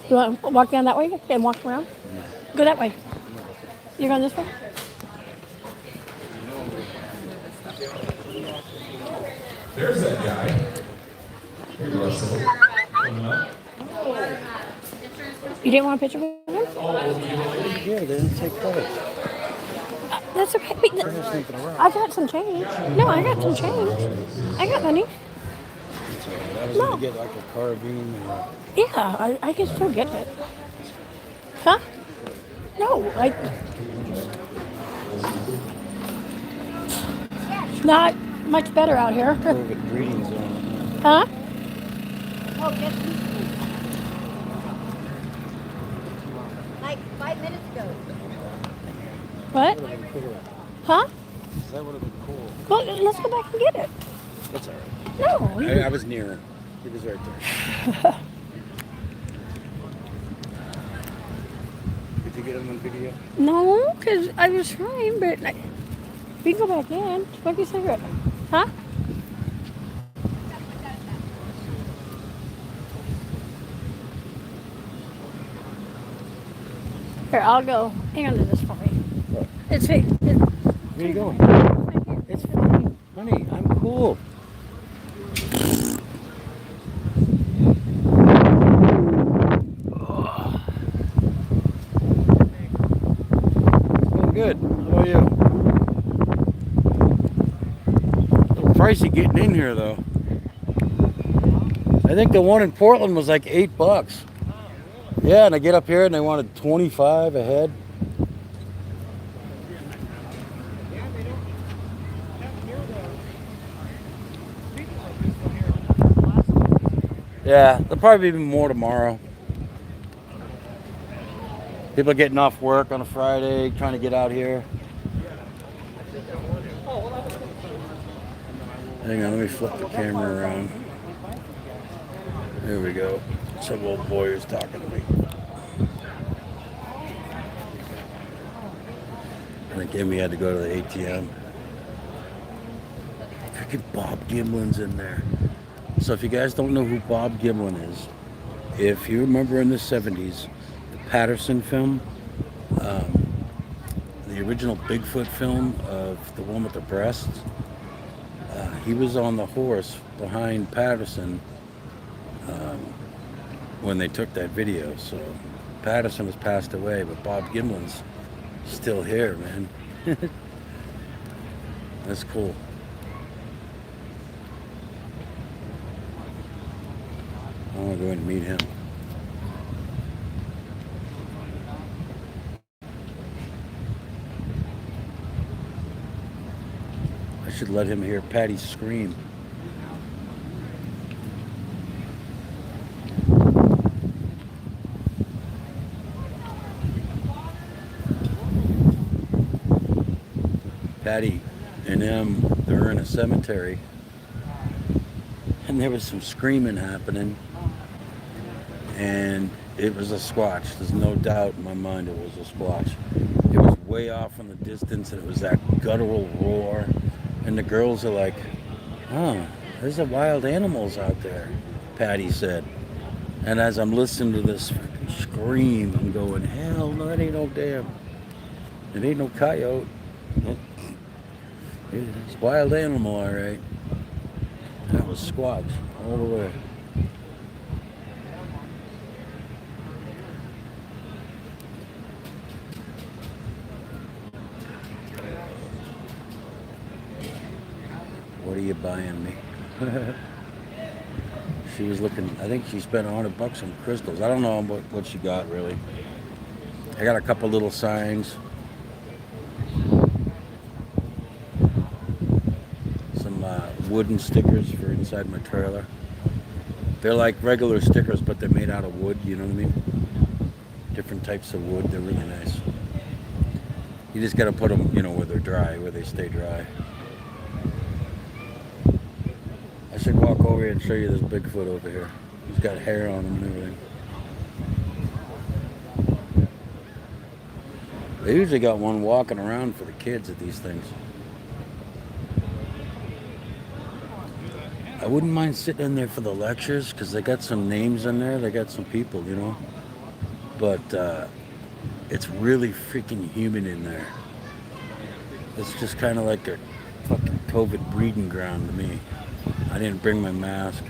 You want to walk down that way and walk around? Go that way. You're going this way? There's that guy. Here's Russell. Coming up. You didn't want a picture with him? Yeah, they didn't take credit. That's okay. I got some change. No, I got some change. I got money. I was No. going to get like a carbine or... Yeah, I can still get it. Huh? No, it's not much better out here. COVID breeding zone. Huh? like 5 minutes ago. What? Huh? That would have been cool. Well, let's go back and get it. That's all right. No. I was near him. He was right there. Did you get him on video? No, because I was trying, but like, we can go back in. Smoke your cigarette. Huh? Here, I'll go. Hang on to this for me. What? It's fake. Where you going? It's fine. Honey, I'm cool. Good. How about you? A little pricey getting in here, though. I think the one in Portland was like $8. Yeah, and I get up here and they wanted 25 a head. Yeah, there'll probably be more tomorrow. People are getting off work on a Friday, trying to get out here. Hang on, let me flip the camera around. There we go. Some old boy is talking to me. And again, we had to go to the ATM. Freaking Bob Gimlin's in there. So if you guys don't know who Bob Gimlin is, if you remember in the 70s, Patterson film, the original Bigfoot film of the one with the breasts, he was on the horse behind Patterson when they took that video. So Patterson has passed away, but Bob Gimlin's still here, man. That's cool. I want to go and meet him. I should let him hear Patty scream. Patty and him, they're in a cemetery, and there was some screaming happening, and it was a squatch. There's no doubt in my mind it was a squatch. It was way off in the distance, and it was that guttural roar. And the girls are like, oh, there's a wild animals out there, Patty said. And as I'm listening to this scream, I'm going, hell no, that ain't no damn. It ain't no coyote. It's wild animal, all right. That was squatch all the way. What are you buying me? She was looking, I think she spent $100 on crystals. I don't know what she got really. I got a couple little signs. Some wooden stickers for inside my trailer. They're like regular stickers, but they're made out of wood, you know what I mean? Different types of wood, they're really nice. You just gotta put them, you know, where they're dry, where they stay dry. I should walk over here and show you this Bigfoot over here. He's got hair on him and everything. They usually got one walking around for the kids at these things. I wouldn't mind sitting in there for the lectures because they got some names in there. They got some people, you know. But it's really freaking humid in there. It's just kind of like a fucking COVID breeding ground to me. I didn't bring my mask.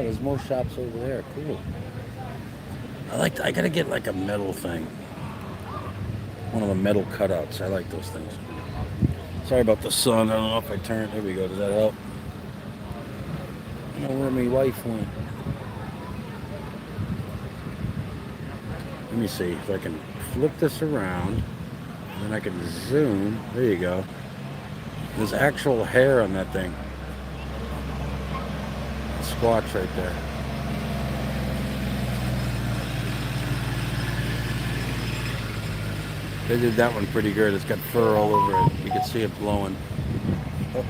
there's more shops over there. Cool. I gotta get like a metal thing. One of the metal cutouts. I like those things. Sorry about the sun. I don't know if I turned. There we go. Does that help? I don't know where my wife went. Let me see if I can flip this around. And then I can zoom. There you go. There's actual hair on that thing. Squatch right there. They did that one pretty good. It's got fur all over it. You can see it blowing. Oh.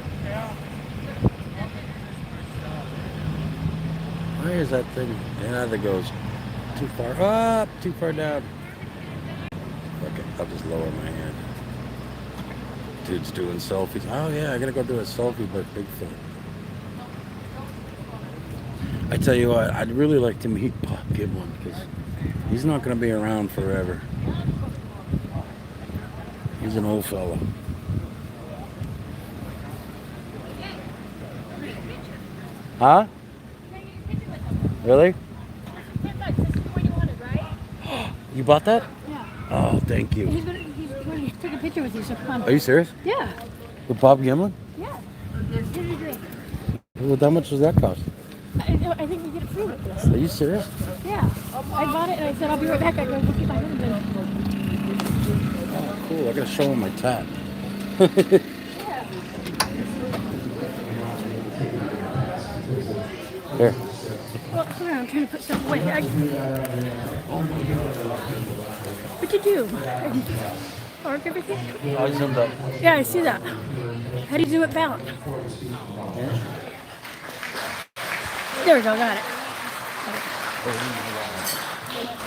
Where is that thing? Yeah, that goes too far up, too far down. Okay, I'll just lower my hand. Dude's doing selfies. Oh yeah, I gotta go do a selfie with Bigfoot. I tell you what, I'd really like to meet Bob Gimlin because he's not gonna be around forever. He's an old fella. Huh? Really? You bought that? Yeah. Oh, thank you. He's going to take a picture with you, so come on. Are you serious? Yeah. With Bob Gimlin? Yeah. Here's your drink. Well, how much does that cost? I think we get it free with this. Are you serious? Yeah. I bought it and I said, I'll be right back. I go, look at my husband. Oh, cool. I gotta show him my tat. Here. Well, hold on, I'm trying to put stuff away. What'd you do? Park everything? I zoomed up. Yeah, I see that. How do you zoom it back? There we go, got it.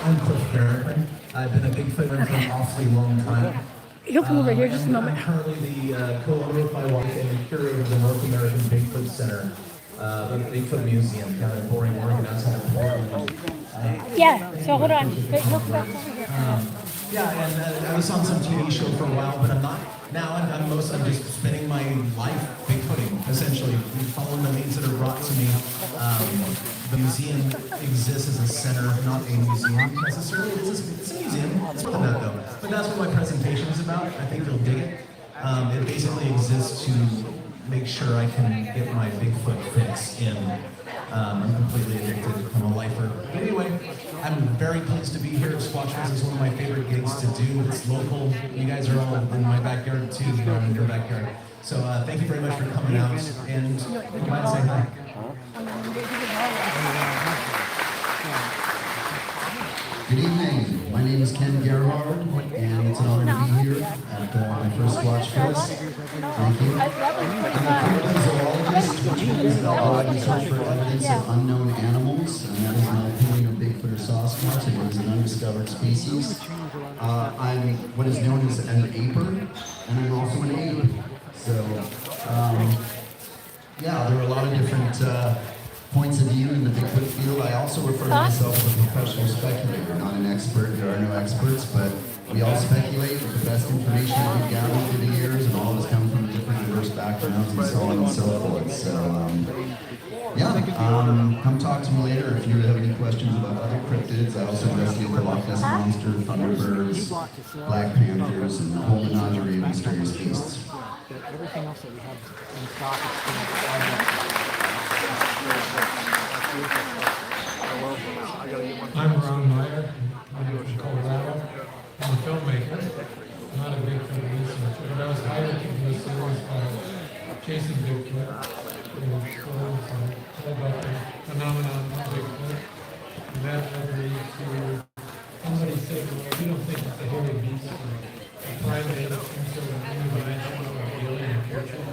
I'm Cliff Barrackman. I've been a Bigfoot for an awfully long time. He'll come over here just a moment. I'm currently the co-owner with my wife and the curator of the North American Bigfoot Center, the Bigfoot Museum, kind of boring Oregon outside of Portland. Yeah, so hold on. He'll come back over here. Yeah, and I was on some TV show for a while, but I'm not now. I'm just spending my life bigfooting, essentially, following the leads that are brought to me. The museum exists as a center, not a museum necessarily. It's a museum. It's more than that, though. But that's what my presentation is about. I think you'll dig it. It basically exists to make sure I can get my Bigfoot fix in. I'm completely addicted. I'm a lifer. But anyway, I'm very pleased to be here. Squatchers is one of my favorite gigs to do. It's local. You guys are all in my backyard too, in your backyard. So thank you very much for coming out and come by and say hi. Good evening. My name is Ken Gerhard, and it's an honor to be here at my first Squatch Fest. Thank you. I'm a zoologist, which means that I search for evidence of unknown animals, and that is my opinion of Bigfoot or Sasquatch. It is an undiscovered species. I'm what is known as an aper, and I'm also an ape. So, yeah, there are a lot of different points of view in the Bigfoot field. I also refer to myself as a professional speculator, not an expert. There are no experts, but we all speculate with the best information that we've gathered through the years, and all of us come from different diverse backgrounds and so on and so forth. So, come talk to me later if you have any questions about other cryptids. I also investigate the Loch Ness Monster, thunderbirds, black panthers, and the whole menagerie of mysterious beasts. Everything else that we have in stock I'm Ron Meyer. I'm from Colorado. I'm a filmmaker, not a Bigfoot researcher, but I was hired to do a series called Chasing Bigfoot. And all about the phenomenon of Bigfoot. And that led me to somebody said, well, we don't think it's a hairy beast, a primate, some sort of unidimensional or alien creature.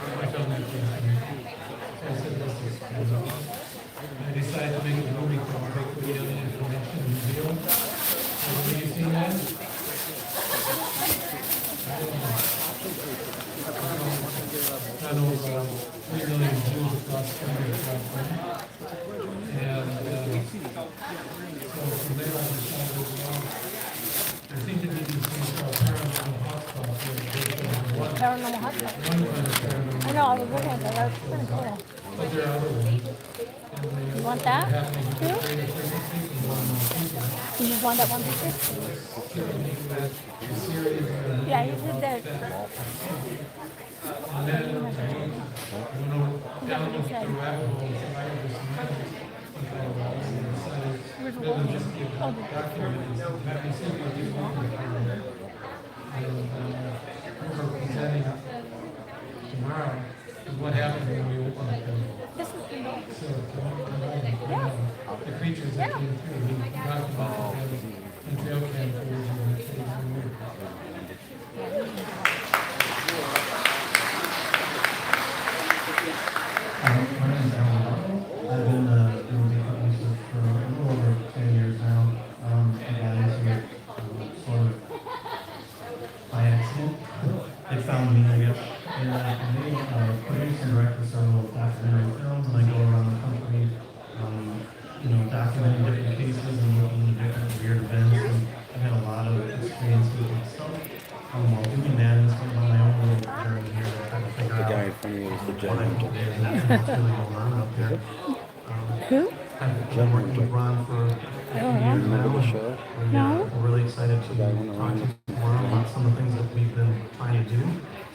I found that fascinating. So I said, let's explore that. I decided to make a movie called Bigfoot Alien Connection Reveal. Have you seen that? I know 3 million Jews across the country. And so from there I decided, well, I think that these things called paranormal hotspots. Paranormal hotspot. I know, I was looking at that. That's kind of cool. But there are other ones. And want that too? You just want that one picture? Yeah, you did that. Tomorrow is what happened when we opened the the creatures that came through. We talked about them in trail cam footage and the kids removed. My name is Alan Markle. I've been doing Bigfoot research for a little over 10 years now. I got into it sort of by accident. It found me, I guess. And I produce and direct several documentary films, and I go around the country, documenting different cases and looking into different weird events. And I've had a lot of experience with myself. While doing that and sort of on my own little journey here, I try to figure out guy in front of you is the what I gentleman. can do and what's really going on up there. Who? I've been working with Ron for a few years now. We're really excited to talk to you tomorrow about some of the things that we've been trying to do.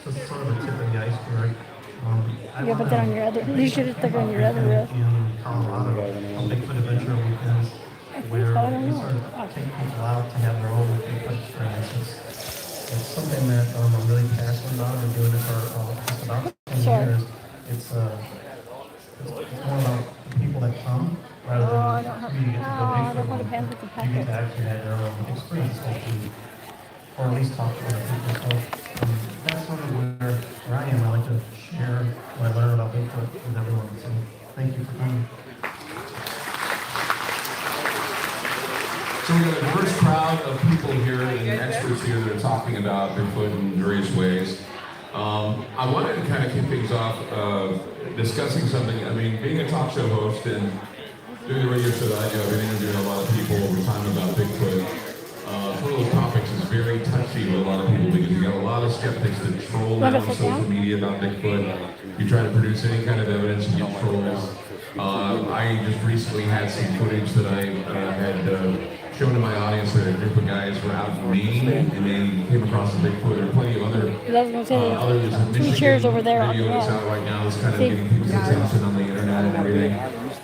So it's sort of a tip of the iceberg. Yeah, put that on your other. You should have stuck on your other roof. In Colorado, Bigfoot Adventure weekends, where we sort of take people out to have their own Bigfoot experiences. It's something that I'm really passionate about. I've been doing it for just about 10 years. It's more about the people that come rather than you get to go Bigfoot. You get to actually have their own experience, hopefully, or at least talk to other people. So that's sort of where I am. I like to share what I learn about Bigfoot with everyone. So thank you for coming. So we got a diverse crowd of people here and experts here that are talking about Bigfoot in various ways. I wanted to kind of kick things off discussing something. I mean, being a talk show host and doing the radio show that I do, I've been interviewing a lot of people over time about Bigfoot. One of those topics is very touchy with a lot of people because you got a lot of skeptics that troll now on social media about Bigfoot. You try to produce any kind of evidence and get trolls. I just recently had some footage that I had shown to my audience that a group of guys were out in Maine and they came across a Bigfoot. There are plenty of other others in Michigan. 2 chairs over there. Video that's out right now that's kind of getting people's attention on the internet and everything.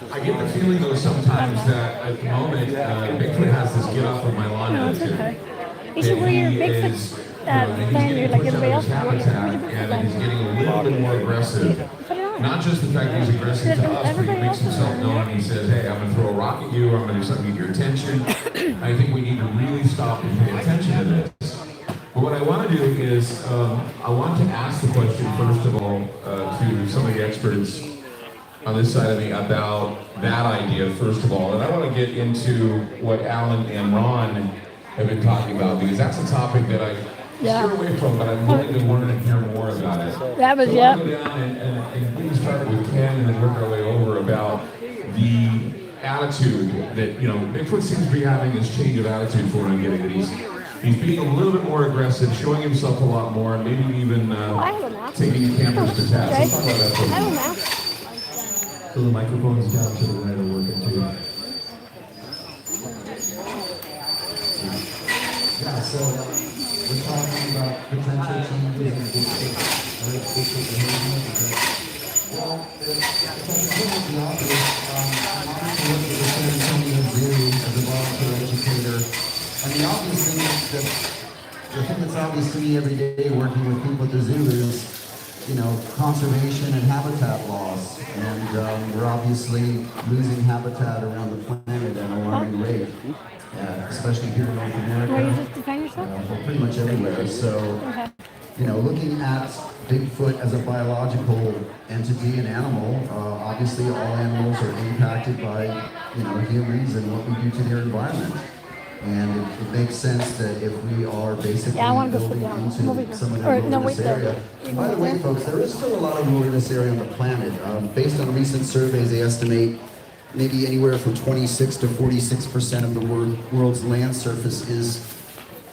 I get the feeling though sometimes that at the moment Bigfoot has this get off of my lawn attitude. You should wear your Bigfoot lanyard like everybody else. And he's getting a little bit more aggressive. Not just the fact that he's aggressive to us, but he makes himself known. He says, hey, I'm going to throw a rock at you, I'm going to do something to get your attention. I think we need to really stop and pay attention to this. But what I want to do is, I want to ask the question, first of all, to some of the experts on this side of me about that idea, first of all. And I want to get into what Alan and Ron have been talking about, because that's a topic that I steer away from, but I'm willing to learn and hear more about it. That was, so we'll go down and we start with Ken and then work our way over about the attitude that, Bigfoot seems to be having this change of attitude for him, getting that he's being a little bit more aggressive, showing himself a lot more, and maybe even taking campers to task. Let's talk about that for a minute. So the microphone's down to the right are working too. Yeah, so we're talking about potential changes in Bigfoot behavior. Well, it's completely obvious. I work at the San Antonio Zoo as a volunteer educator, and the obvious thing the thing that's obvious to me every day working with people at the zoo is, conservation and habitat loss, and we're obviously losing habitat around the planet at an alarming rate. Especially here in North America, pretty much everywhere. So, looking at Bigfoot as a biological entity, an animal, obviously all animals are impacted by, humans and what we do to their environment. And it makes sense that if we are basically building into some of the wilderness area. By the way, folks, there is still a lot of wilderness area on the planet. Based on recent surveys, they estimate maybe anywhere from 26 to 46% of the world's land surface is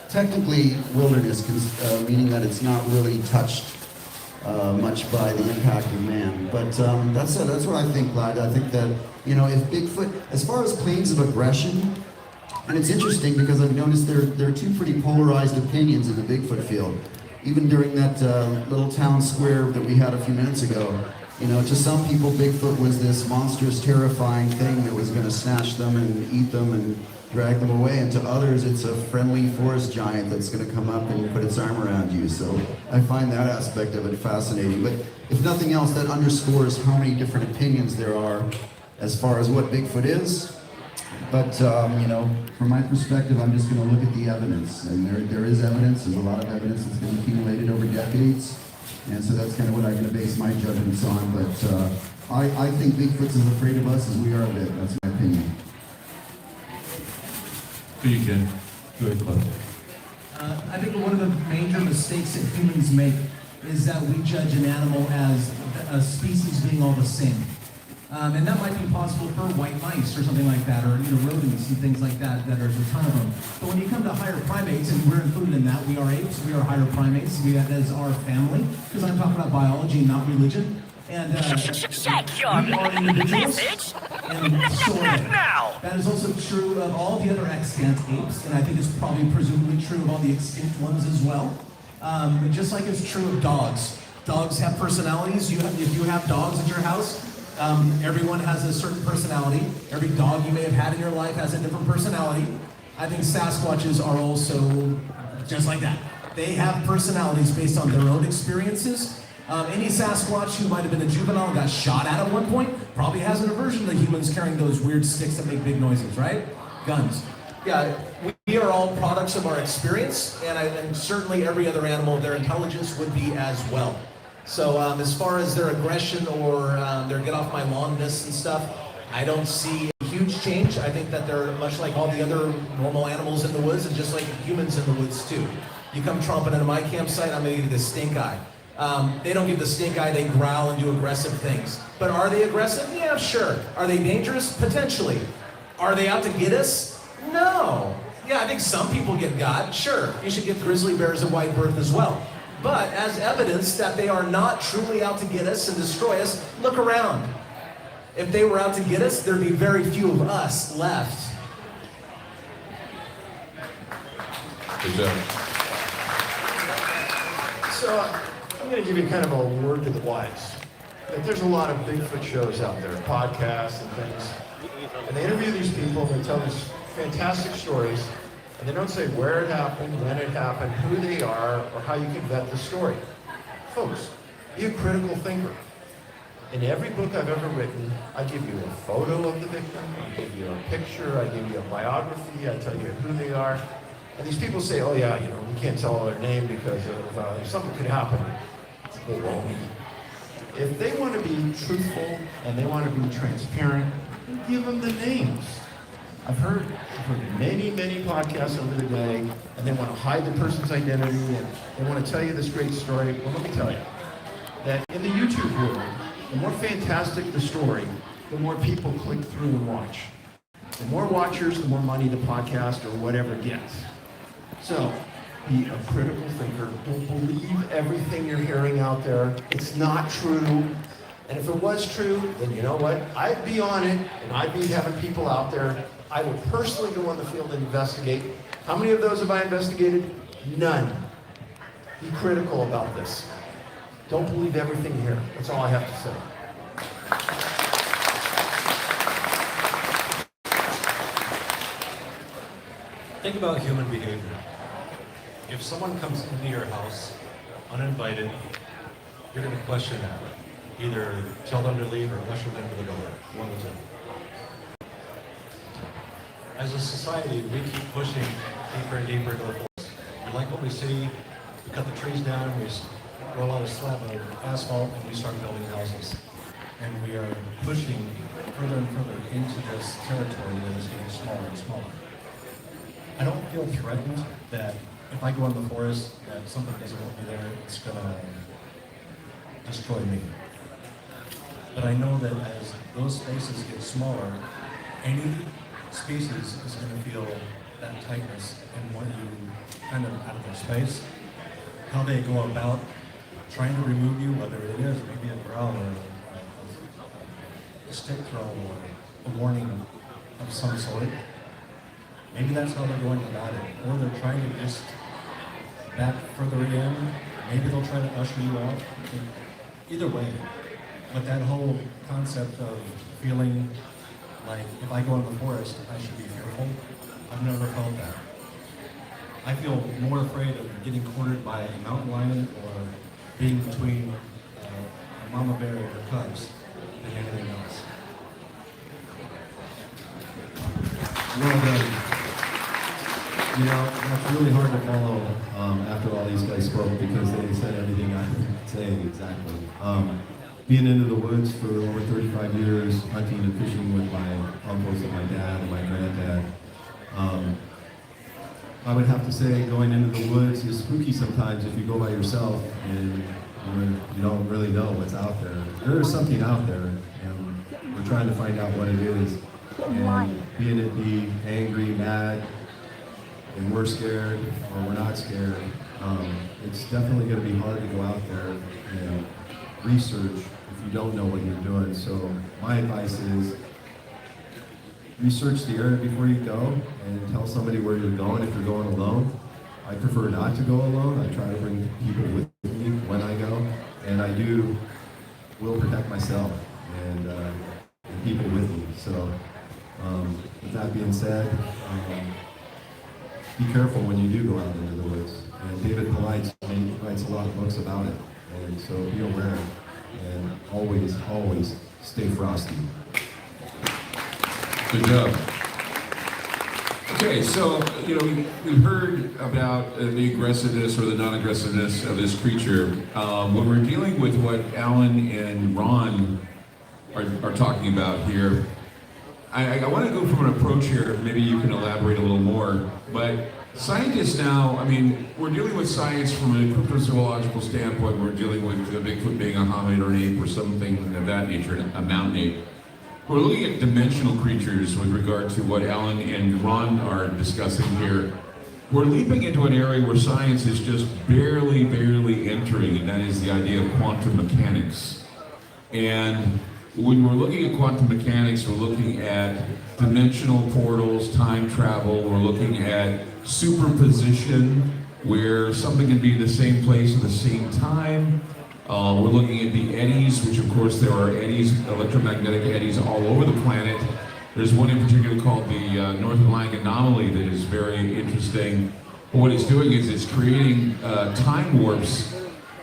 technically wilderness, meaning that it's not really touched much by the impact of man. But that's what I think, Glad. I think that, you know, if Bigfoot, as far as claims of aggression, and it's interesting because I've noticed there are two pretty polarized opinions in the Bigfoot field. Even during that little town square that we had a few minutes ago, you know, to some people Bigfoot was this monstrous, terrifying thing that was going to snatch them and eat them and drag them away, and to others it's a friendly forest giant that's going to come up and put its arm around you. So I find that aspect of it fascinating. But if nothing else, that underscores how many different opinions there are as far as what Bigfoot is. But, you know, from my perspective, I'm just going to look at the evidence. And there is evidence. There's a lot of evidence that's been accumulated over decades. And so that's kind of what I'm going to base my judgments on. But I think Bigfoot's as afraid of us as we are of it. That's my opinion. You can. Go ahead, Cliff. I think one of the major mistakes that humans make is that we judge an animal as a species being all the same. And that might be possible for white mice or something like that, or rodents and things like that, there's a ton of them. But when you come to higher primates, and we're included in that, we are apes, we are higher primates, that is our family, because I'm talking about biology, not religion. And Check your we are individuals, message. and so are they. That is also true of all the other extant apes, and I think it's probably presumably true of all the extinct ones as well. But just like it's true of dogs. Dogs have personalities. If you have dogs at your house, everyone has a certain personality. Every dog you may have had in your life has a different personality. I think Sasquatches are also just like that. They have personalities based on their own experiences. Any Sasquatch who might have been a juvenile and got shot at one point probably has an aversion to humans carrying those weird sticks that make big noises, right? Guns. Yeah, we are all products of our experience, and certainly every other animal, their intelligence would be as well. So as far as their aggression or their get off my lawnness and stuff, I don't see a huge change. I think that they're much like all the other normal animals in the woods, and just like humans in the woods too. You come tromping into my campsite, I'm gonna give you the stink eye. They don't give the stink eye, they growl and do aggressive things. But are they aggressive? Yeah, sure. Are they dangerous? Potentially. Are they out to get us? No. Yeah, I think some people get got, sure. You should give grizzly bears a wide berth as well. But as evidence that they are not truly out to get us and destroy us, look around. If they were out to get us, there'd be very few of us left. Good job. So, I'm going to give you kind of a word to the wise. Like, there's a lot of Bigfoot shows out there, podcasts and things. And they interview these people, and they tell these fantastic stories, and they don't say where it happened, when it happened, who they are, or how you can vet the story. Folks, be a critical thinker. In every book I've ever written, I give you a photo of the victim, I give you a picture, I give you a biography, I tell you who they are. And these people say, oh yeah, we can't tell their name because of something could happen. Well, if they want to be truthful and they want to be transparent, give them the names. I've heard many, many podcasts over the day, and they want to hide the person's identity, and they want to tell you this great story. Well, let me tell you, that in the YouTube world, the more fantastic the story, the more people click through and watch. The more watchers, the more money the podcast or whatever gets. So, be a critical thinker. Don't believe everything you're hearing out there. It's not true. And if it was true, then you know what? I'd be on it, and I'd be having people out there. I would personally go on the field and investigate. How many of those have I investigated? None. Be critical about this. Don't believe everything you hear. That's all I have to say. Think about human behavior. If someone comes into your house uninvited, you're going to question that. Either tell them to leave or usher them to the door. One of the two. As a society, we keep pushing deeper and deeper into the forest. We like what we see. We cut the trees down, we roll out a slab of asphalt, and we start building houses. And we are pushing further and further into this territory that is getting smaller and smaller. I don't feel threatened that if I go in the forest, that something doesn't want me there, it's going to destroy me. But I know that as those spaces get smaller, any species is going to feel that tightness and want you kind of out of their space. How they go about trying to remove you, whether it is maybe a growl or a stick throw or a warning of some sort. Maybe that's how they're going about it. Or they're trying to just back further in. Maybe they'll try to usher you out. Either way. But that whole concept of feeling like if I go in the forest, I should be fearful, I've never felt that. I feel more afraid of getting cornered by a mountain lion or being between a mama bear and her cubs than anything else. Well done. You know, that's really hard to follow after all these guys spoke because they said everything I'm saying exactly. Being into the woods for over 35 years, hunting and fishing with my uncles and my dad and my granddad, I would have to say going into the woods is spooky sometimes if you go by yourself and you don't really know what's out there. There is something out there, and we're trying to find out what it is. And being it be angry, mad, and we're scared or we're not scared, it's definitely going to be hard to go out there and research if you don't know what you're doing. So my advice is research the area before you go and tell somebody where you're going if you're going alone. I prefer not to go alone. I try to bring people with me when I go, and I will protect myself and people with me. So with that being said, be careful when you do go out into the woods. And David Polite writes a lot of books about it, and so be aware and always, always stay frosty. Good job. Okay, so, you know, we've heard about the aggressiveness or the non-aggressiveness of this creature. When we're dealing with what Alan and Ron are talking about here, I want to go from an approach here, maybe you can elaborate a little more, but scientists now, I mean, we're dealing with science from a cryptozoological standpoint. We're dealing with Bigfoot being a hominid or an ape or something of that nature, a mountain ape. We're looking at dimensional creatures with regard to what Alan and Ron are discussing here. We're leaping into an area where science is just barely entering, and that is the idea of quantum mechanics. And when we're looking at quantum mechanics, we're looking at dimensional portals, time travel, we're looking at superposition, where something can be in the same place at the same time. We're looking at the eddies, which of course there are eddies, electromagnetic eddies all over the planet. There's one in particular called the North Atlantic Anomaly that is very interesting. What it's doing is it's creating time warps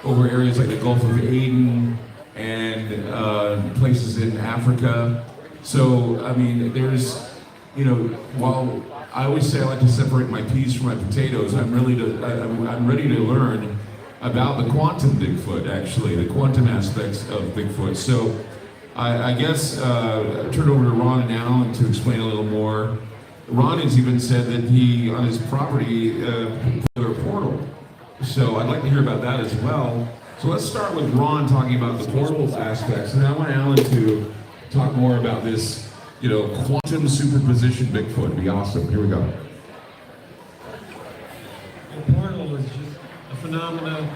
over areas like the Gulf of Aden and places in Africa. So, I mean, there's, you know, while I always say I like to separate my peas from my potatoes, I'm ready to learn about the quantum Bigfoot, actually, the quantum aspects of Bigfoot. So I guess turn it over to Ron and Alan to explain a little more. Ron has even said that he, on his property, put a portal. So I'd like to hear about that as well. So let's start with Ron talking about the portal aspects, and I want Alan to talk more about this, you know, quantum superposition Bigfoot. It'd be awesome. Here we go. A portal is just a phenomenon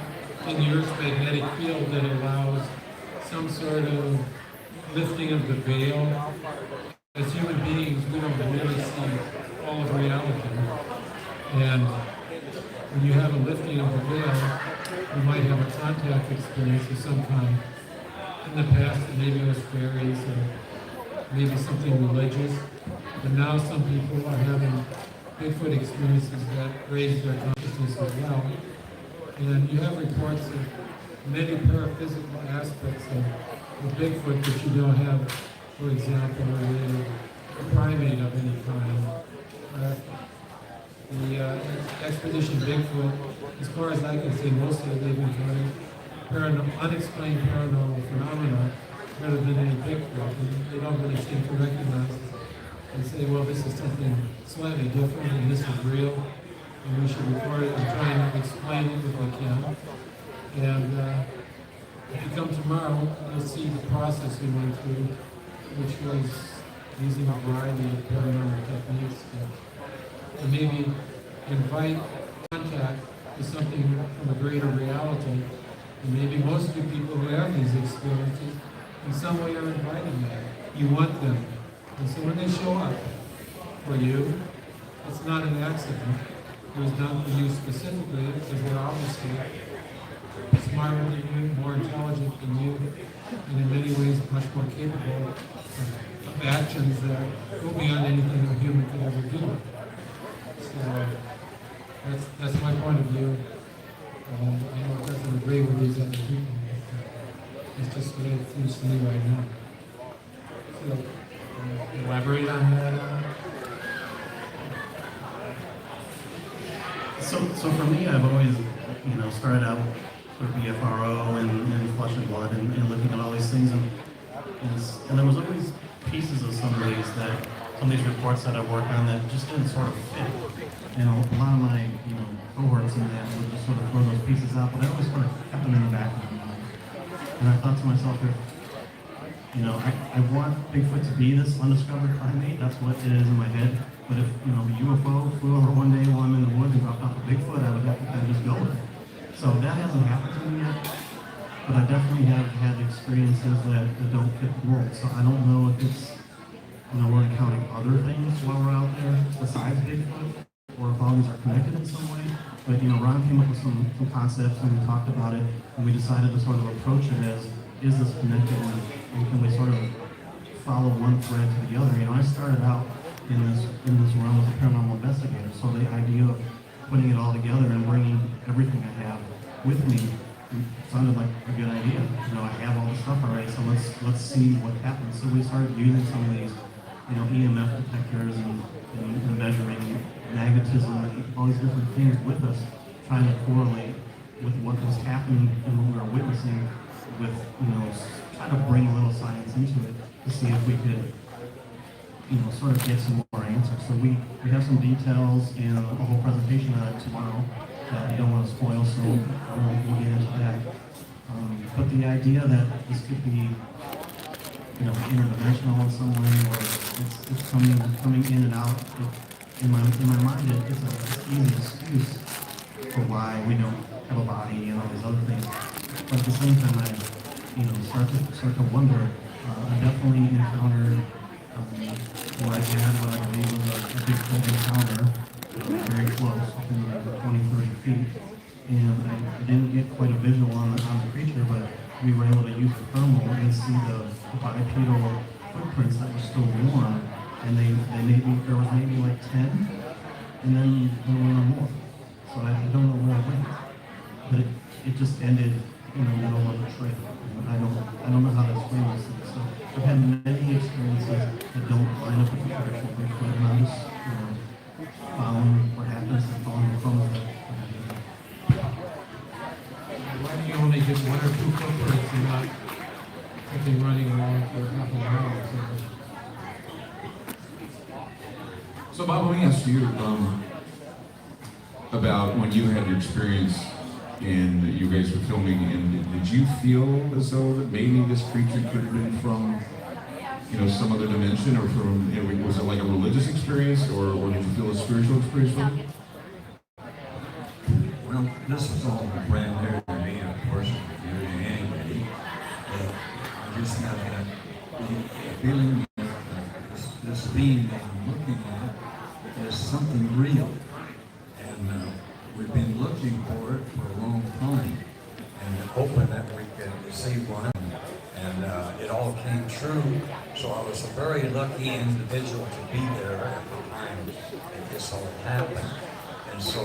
in the Earth's magnetic field that allows some sort of lifting of the veil. As human beings, we don't really see all of reality. And when you have a lifting of the veil, you might have a contact experience of some kind. In the past, maybe it was fairies or maybe something religious. But now some people are having Bigfoot experiences that raise their consciousness as well. And you have reports of many paraphysical aspects of Bigfoot that you don't have, for example, a primate of any kind. The expedition Bigfoot, as far as I can see, mostly they've encountered unexplained paranormal phenomena rather than any Bigfoot. And they don't really seem to recognize it and say, well, this is something slightly different and this is real and we should report it and try and explain it if we can. And if you come tomorrow, you'll see the process we went through, which was using a variety of paranormal techniques to maybe invite contact to something from a greater reality And maybe most of the people who have these experiences in some way are inviting them. You want them. And so when they show up for you, it's not an accident. It was done for you specifically because they're obviously smarter than you, more intelligent than you, and in many ways much more capable of actions that go beyond anything a human could ever do. So that's my point of view. I know it doesn't agree with these other people, but it's just the way it seems to me right now. So, elaborate on that. So for me, I've always, started out with BFRO and Flesh and Blood and looking at all these things, and there was always pieces of some of these reports that I work on that just didn't sort of fit. A lot of my cohorts and that would just sort of throw those pieces out, but I always sort of kept them in the back of my mind. And I thought to myself, I want Bigfoot to be this undiscovered primate. That's what it is in my head. But if a UFO flew over one day while I'm in the woods and dropped off a Bigfoot, I would have to kind of just go with it. So that hasn't happened to me yet. But I definitely have had experiences that don't fit the mold. So I don't know if it's we're encountering other things while we're out there besides Bigfoot, or if all these are connected in some way. But Ron came up with some concepts and we talked about it, and we decided to sort of approach it as, is this connected, and can we sort of follow one thread to the other? I started out in this realm as a paranormal investigator, so the idea of putting it all together and bringing everything I have with me sounded like a good idea. I have all the stuff already, so let's see what happens. So we started using some of these, EMF detectors and measuring magnetism and all these different things with us, trying to correlate with what was happening and what we were witnessing, with trying to bring a little science into it to see if we could sort of get some more answers. So we have some details and a whole presentation on it tomorrow that I don't want to spoil, so we'll get into that. But the idea that this could be, interdimensional in some way, or it's coming in and out, in my mind, it's an easy excuse for why we don't have a body and all these other things. But at the same time, I, start to wonder. I definitely encountered what I believe was a Bigfoot encounter, very close, within 20, 30 feet. And I didn't get quite a visual on the creature, but we were able to use the thermal and see the bipedal footprints that were still warm. And there was maybe like 10, and then there were no more. So I don't know where I went, but it just ended in the middle of the trail. I don't know how to explain this thing. So I've had many experiences that don't line up with the traditional Bigfoot, and I'm just following what happens and following the phones that why do you only get one or two footprints and not something running along for a couple of miles? So Bob, let me ask you about when you had your experience and you guys were filming, and did you feel as though that maybe this creature could have been from, some other dimension, or from, was it like a religious experience, or did you feel a spiritual experience from it? Well, this is all brand new to me, of course, new to anybody. But I just have that feeling that this being that I'm looking at is something real. And we've been looking for it for a long time, and hoping that we could see one. And it all came true. So I was a very lucky individual to be there at the time that this all happened. And so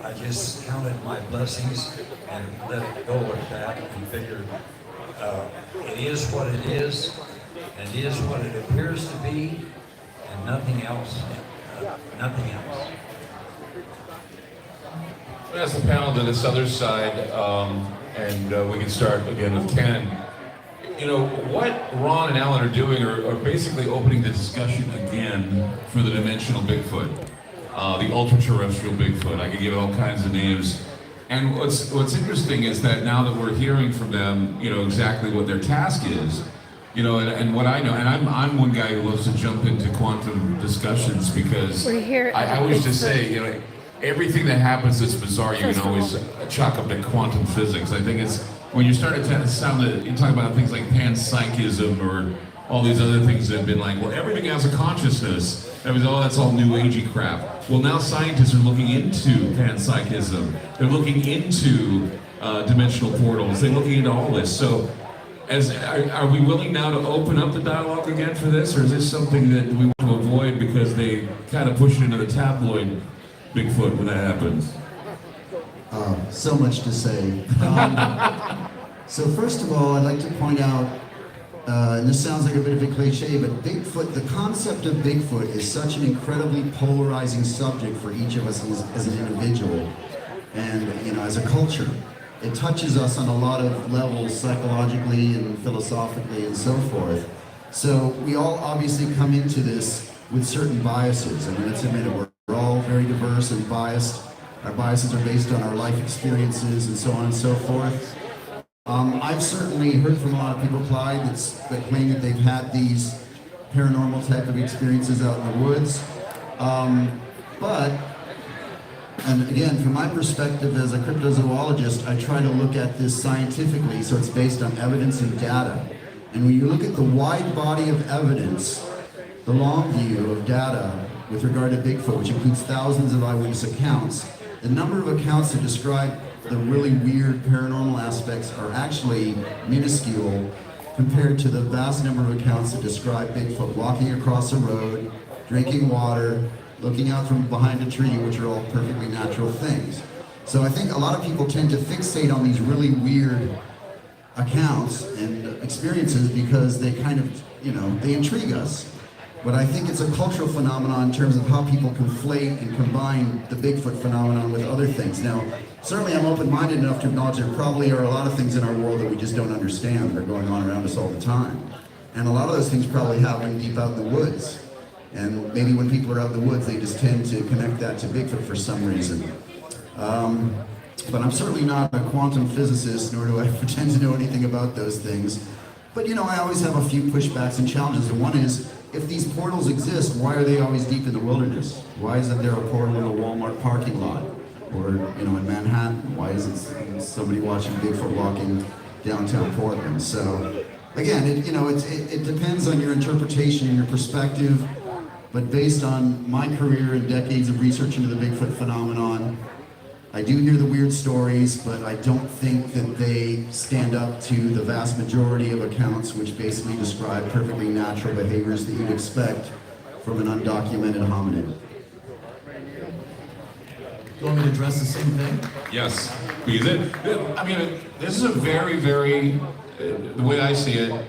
I just counted my blessings and let it go with that, and figured it is what it is, and it is what it appears to be, and nothing else. Nothing else. As the panel to this other side, and we can start again with Ken. What Ron and Alan are doing are basically opening the discussion again for the dimensional Bigfoot, the ultra-terrestrial Bigfoot. I could give it all kinds of names. And what's interesting is that now that we're hearing from them, exactly what their task is, and what I know, and I'm one guy who loves to jump into quantum discussions because I always just say, everything that happens that's bizarre, you can always chalk up to quantum physics. I think it's when you started to sound that you talk about things like panpsychism or all these other things that have been like, well, everything has a consciousness. Oh, that's all new agey crap. Well, now scientists are looking into panpsychism. They're looking into dimensional portals. They're looking into all this. So, are we willing now to open up the dialogue again for this, or is this something that we want to avoid because they kind of push it into the tabloid Bigfoot when that happens? So much to say. So first of all, I'd like to point out, and this sounds like a bit of a cliche, but Bigfoot, the concept of Bigfoot is such an incredibly polarizing subject for each of us as an individual and, as a culture. It touches us on a lot of levels, psychologically and philosophically and so forth. So we all obviously come into this with certain biases. I mean, let's admit it, we're all very diverse and biased. Our biases are based on our life experiences and so on and so forth. I've certainly heard from a lot of people, Clyde, that claim that they've had these paranormal type of experiences out in the woods. And again, from my perspective as a cryptozoologist, I try to look at this scientifically, so it's based on evidence and data. And when you look at the wide body of evidence, the long view of data with regard to Bigfoot, which includes thousands of eyewitness accounts, the number of accounts that describe the really weird paranormal aspects are actually minuscule compared to the vast number of accounts that describe Bigfoot walking across a road, drinking water, looking out from behind a tree, which are all perfectly natural things. So I think a lot of people tend to fixate on these really weird accounts and experiences because they kind of, they intrigue us. But I think it's a cultural phenomenon in terms of how people conflate and combine the Bigfoot phenomenon with other things. Now, certainly I'm open-minded enough to acknowledge there probably are a lot of things in our world that we just don't understand that are going on around us all the time. And a lot of those things probably happen deep out in the woods. And maybe when people are out in the woods, they just tend to connect that to Bigfoot for some reason. But I'm certainly not a quantum physicist, nor do I pretend to know anything about those things. But I always have a few pushbacks and challenges. And one is, if these portals exist, why are they always deep in the wilderness? Why isn't there a portal in a Walmart parking lot? Or, in Manhattan? Why isn't somebody watching Bigfoot walking downtown Portland? So, again, it depends on your interpretation and your perspective. But based on my career and decades of research into the Bigfoot phenomenon, I do hear the weird stories, but I don't think that they stand up to the vast majority of accounts which basically describe perfectly natural behaviors that you'd expect from an undocumented hominid. You want me to address the same thing? Yes, because this is a very, very, the way I see it,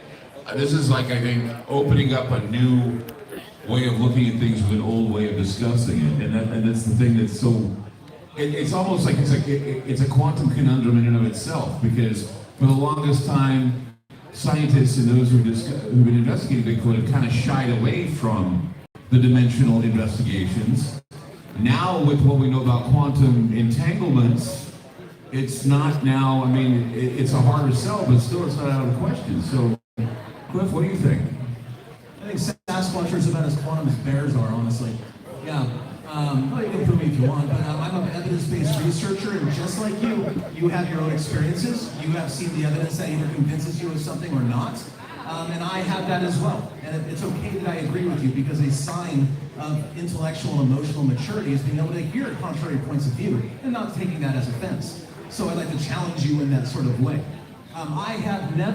this is like, I think, opening up a new way of looking at things with an old way of discussing it, and that's the thing that's so. It's almost like it's a quantum conundrum in and of itself, because for the longest time, scientists and those who've been investigating Bigfoot have kind of shied away from the dimensional investigations. Now, with what we know about quantum entanglements, it's not now. I mean, it's a harder sell, but still, it's not out of the question. So, Cliff, what do you think? I think Sasquatchers are about as quantum as bears are, honestly. Yeah. Well, you can prove me if you want, but I'm an evidence-based researcher, and just like you have your own experiences. You have seen the evidence that either convinces you of something or not, and I have that as well. And it's okay that I agree with you, because a sign of intellectual and emotional maturity is being able to hear contrary points of view and not taking that as offense. So I'd like to challenge you in that sort of way. I have never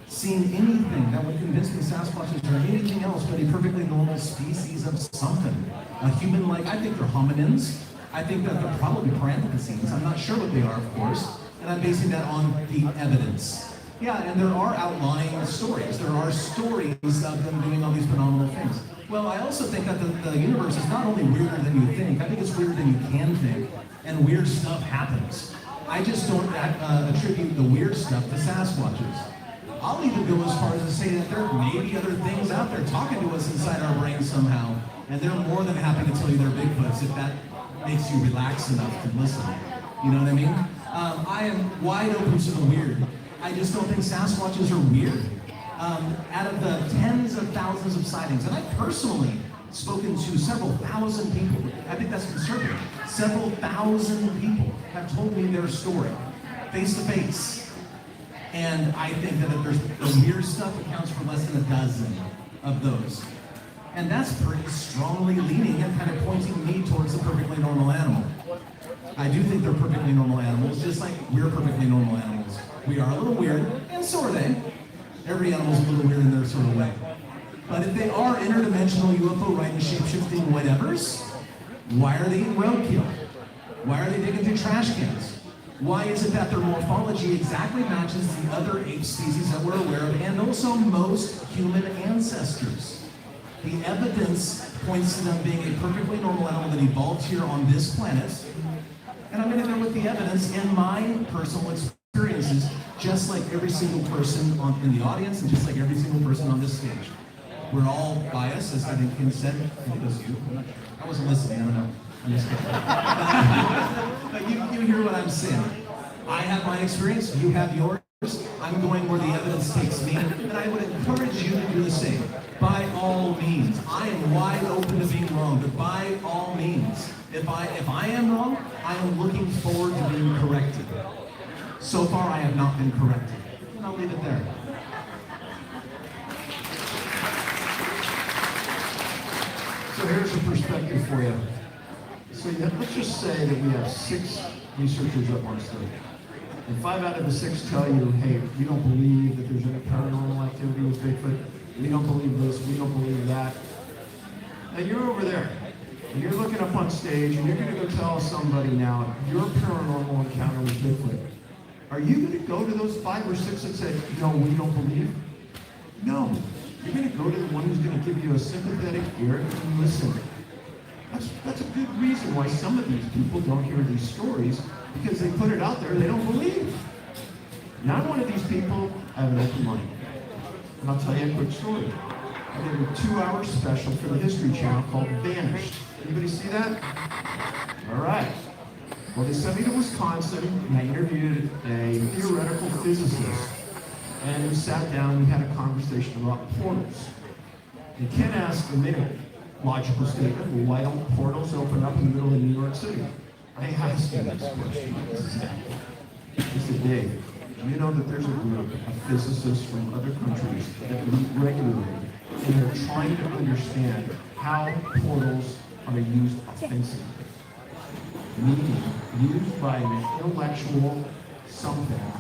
seen anything that would convince me Sasquatches are anything else but a perfectly normal species of something. A human-like, I think they're hominins. I think that they're probably paranthropines. I'm not sure what they are, of course, and I'm basing that on the evidence. Yeah, and there are outlying stories. There are stories of them doing all these phenomenal things. Well, I also think that the universe is not only weirder than you think, I think it's weirder than you can think, and weird stuff happens. I just don't attribute the weird stuff to Sasquatches. I'll even go as far as to say that there may be other things out there talking to us inside our brains somehow, and they're more than happy to tell you they're Bigfoots if that makes you relax enough to listen. You know what I mean? I am wide open to the weird. I just don't think Sasquatches are weird. Out of the tens of thousands of sightings, and I've personally spoken to several thousand people, I think that's conservative, several thousand people have told me their story, face to face. And I think that if there's the weird stuff accounts for less than a dozen of those. And that's pretty strongly leaning and kind of pointing me towards a perfectly normal animal. I do think they're perfectly normal animals, just like we're perfectly normal animals. We are a little weird, and so are they. Every animal's a little weird in their sort of way. But if they are interdimensional UFO riding, shape-shifting whatevers, why are they eating roadkill? Why are they digging through trash cans? Why is it that their morphology exactly matches the other ape species that we're aware of, and also most human ancestors? The evidence points to them being a perfectly normal animal that evolved here on this planet. And I'm going to go with the evidence in my personal experiences, just like every single person in the audience and just like every single person on this stage. We're all biased, as I think Ken said. I think it was you. I wasn't listening, I don't know. I'm just kidding. But you hear what I'm saying. I have my experience, you have yours. I'm going where the evidence takes me, and I would encourage you to do the same. By all means. I am wide open to being wrong, but by all means. If I am wrong, I am looking forward to being corrected. So far, I have not been corrected. And I'll leave it there. So here's a perspective for you. So let's just say that we have 6 researchers up on stage. And 5 out of the 6 tell you, hey, we don't believe that there's any paranormal activity with Bigfoot. We don't believe this, we don't believe that. And you're over there. And you're looking up on stage and you're going to go tell somebody now your paranormal encounter with Bigfoot. Are you going to go to those 5 or 6 that say, no, we don't believe? No. You're going to go to the one who's going to give you a sympathetic ear and listen. That's a good reason why some of these people don't hear these stories, because they put it out there and they don't believe. And I'm one of these people. I have an open mind. And I'll tell you a quick story. I did a 2-hour special for the History Channel called Vanished. Anybody see that? All right. Well, they sent me to Wisconsin, and I interviewed a theoretical physicist. And we sat down and we had a conversation about portals. And Ken asked the minute logical statement, well, why don't portals open up in the middle of New York City? I asked him this question. He said, Dave, do you know that there's a group of physicists from other countries that meet regularly, and they're trying to understand how portals are used offensively? Meaning, used by an intellectual something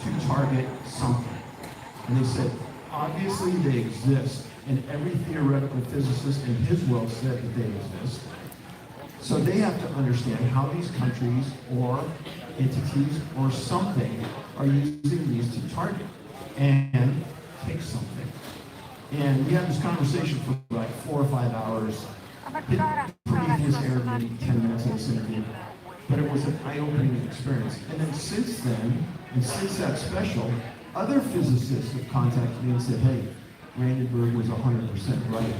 to target something. And they said, obviously they exist, and every theoretical physicist in his world said that they exist. So they have to understand how these countries or entities or something are using these to target and take something. And we had this conversation for like 4 or 5 hours. The previous aired maybe 10 minutes of this interview, but it was an eye-opening experience. And then since then, and since that special, other physicists have contacted me and said, hey, Brandenburg was 100% right.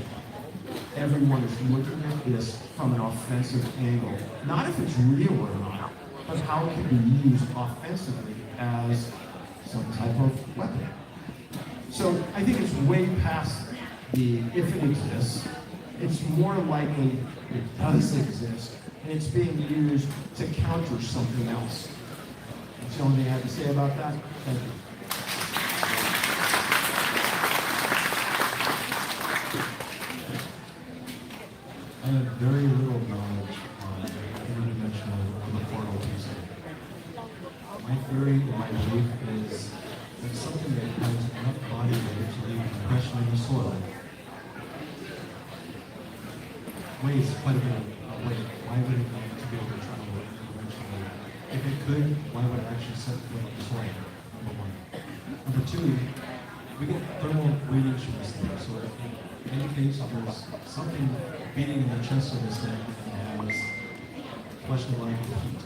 Everyone is looking at this from an offensive angle. Not if it's real or not, but how it can be used offensively as some type of weapon. So I think it's way past the if it exists. It's more likely it does exist, and it's being used to counter something else. That's the only thing I have to say about that. Thank you. I have very little knowledge on interdimensional portal piece. My theory and my belief is that something that has enough body weight to leave an impression in the soil weighs quite a bit of weight. Why would it need to be able to travel interdimensionally? If it could, why would it actually set foot on the soil? Number one. Number two, we get thermal readings from this thing, so it indicates there's something beating in the chest of this thing and has flesh and blood and heat.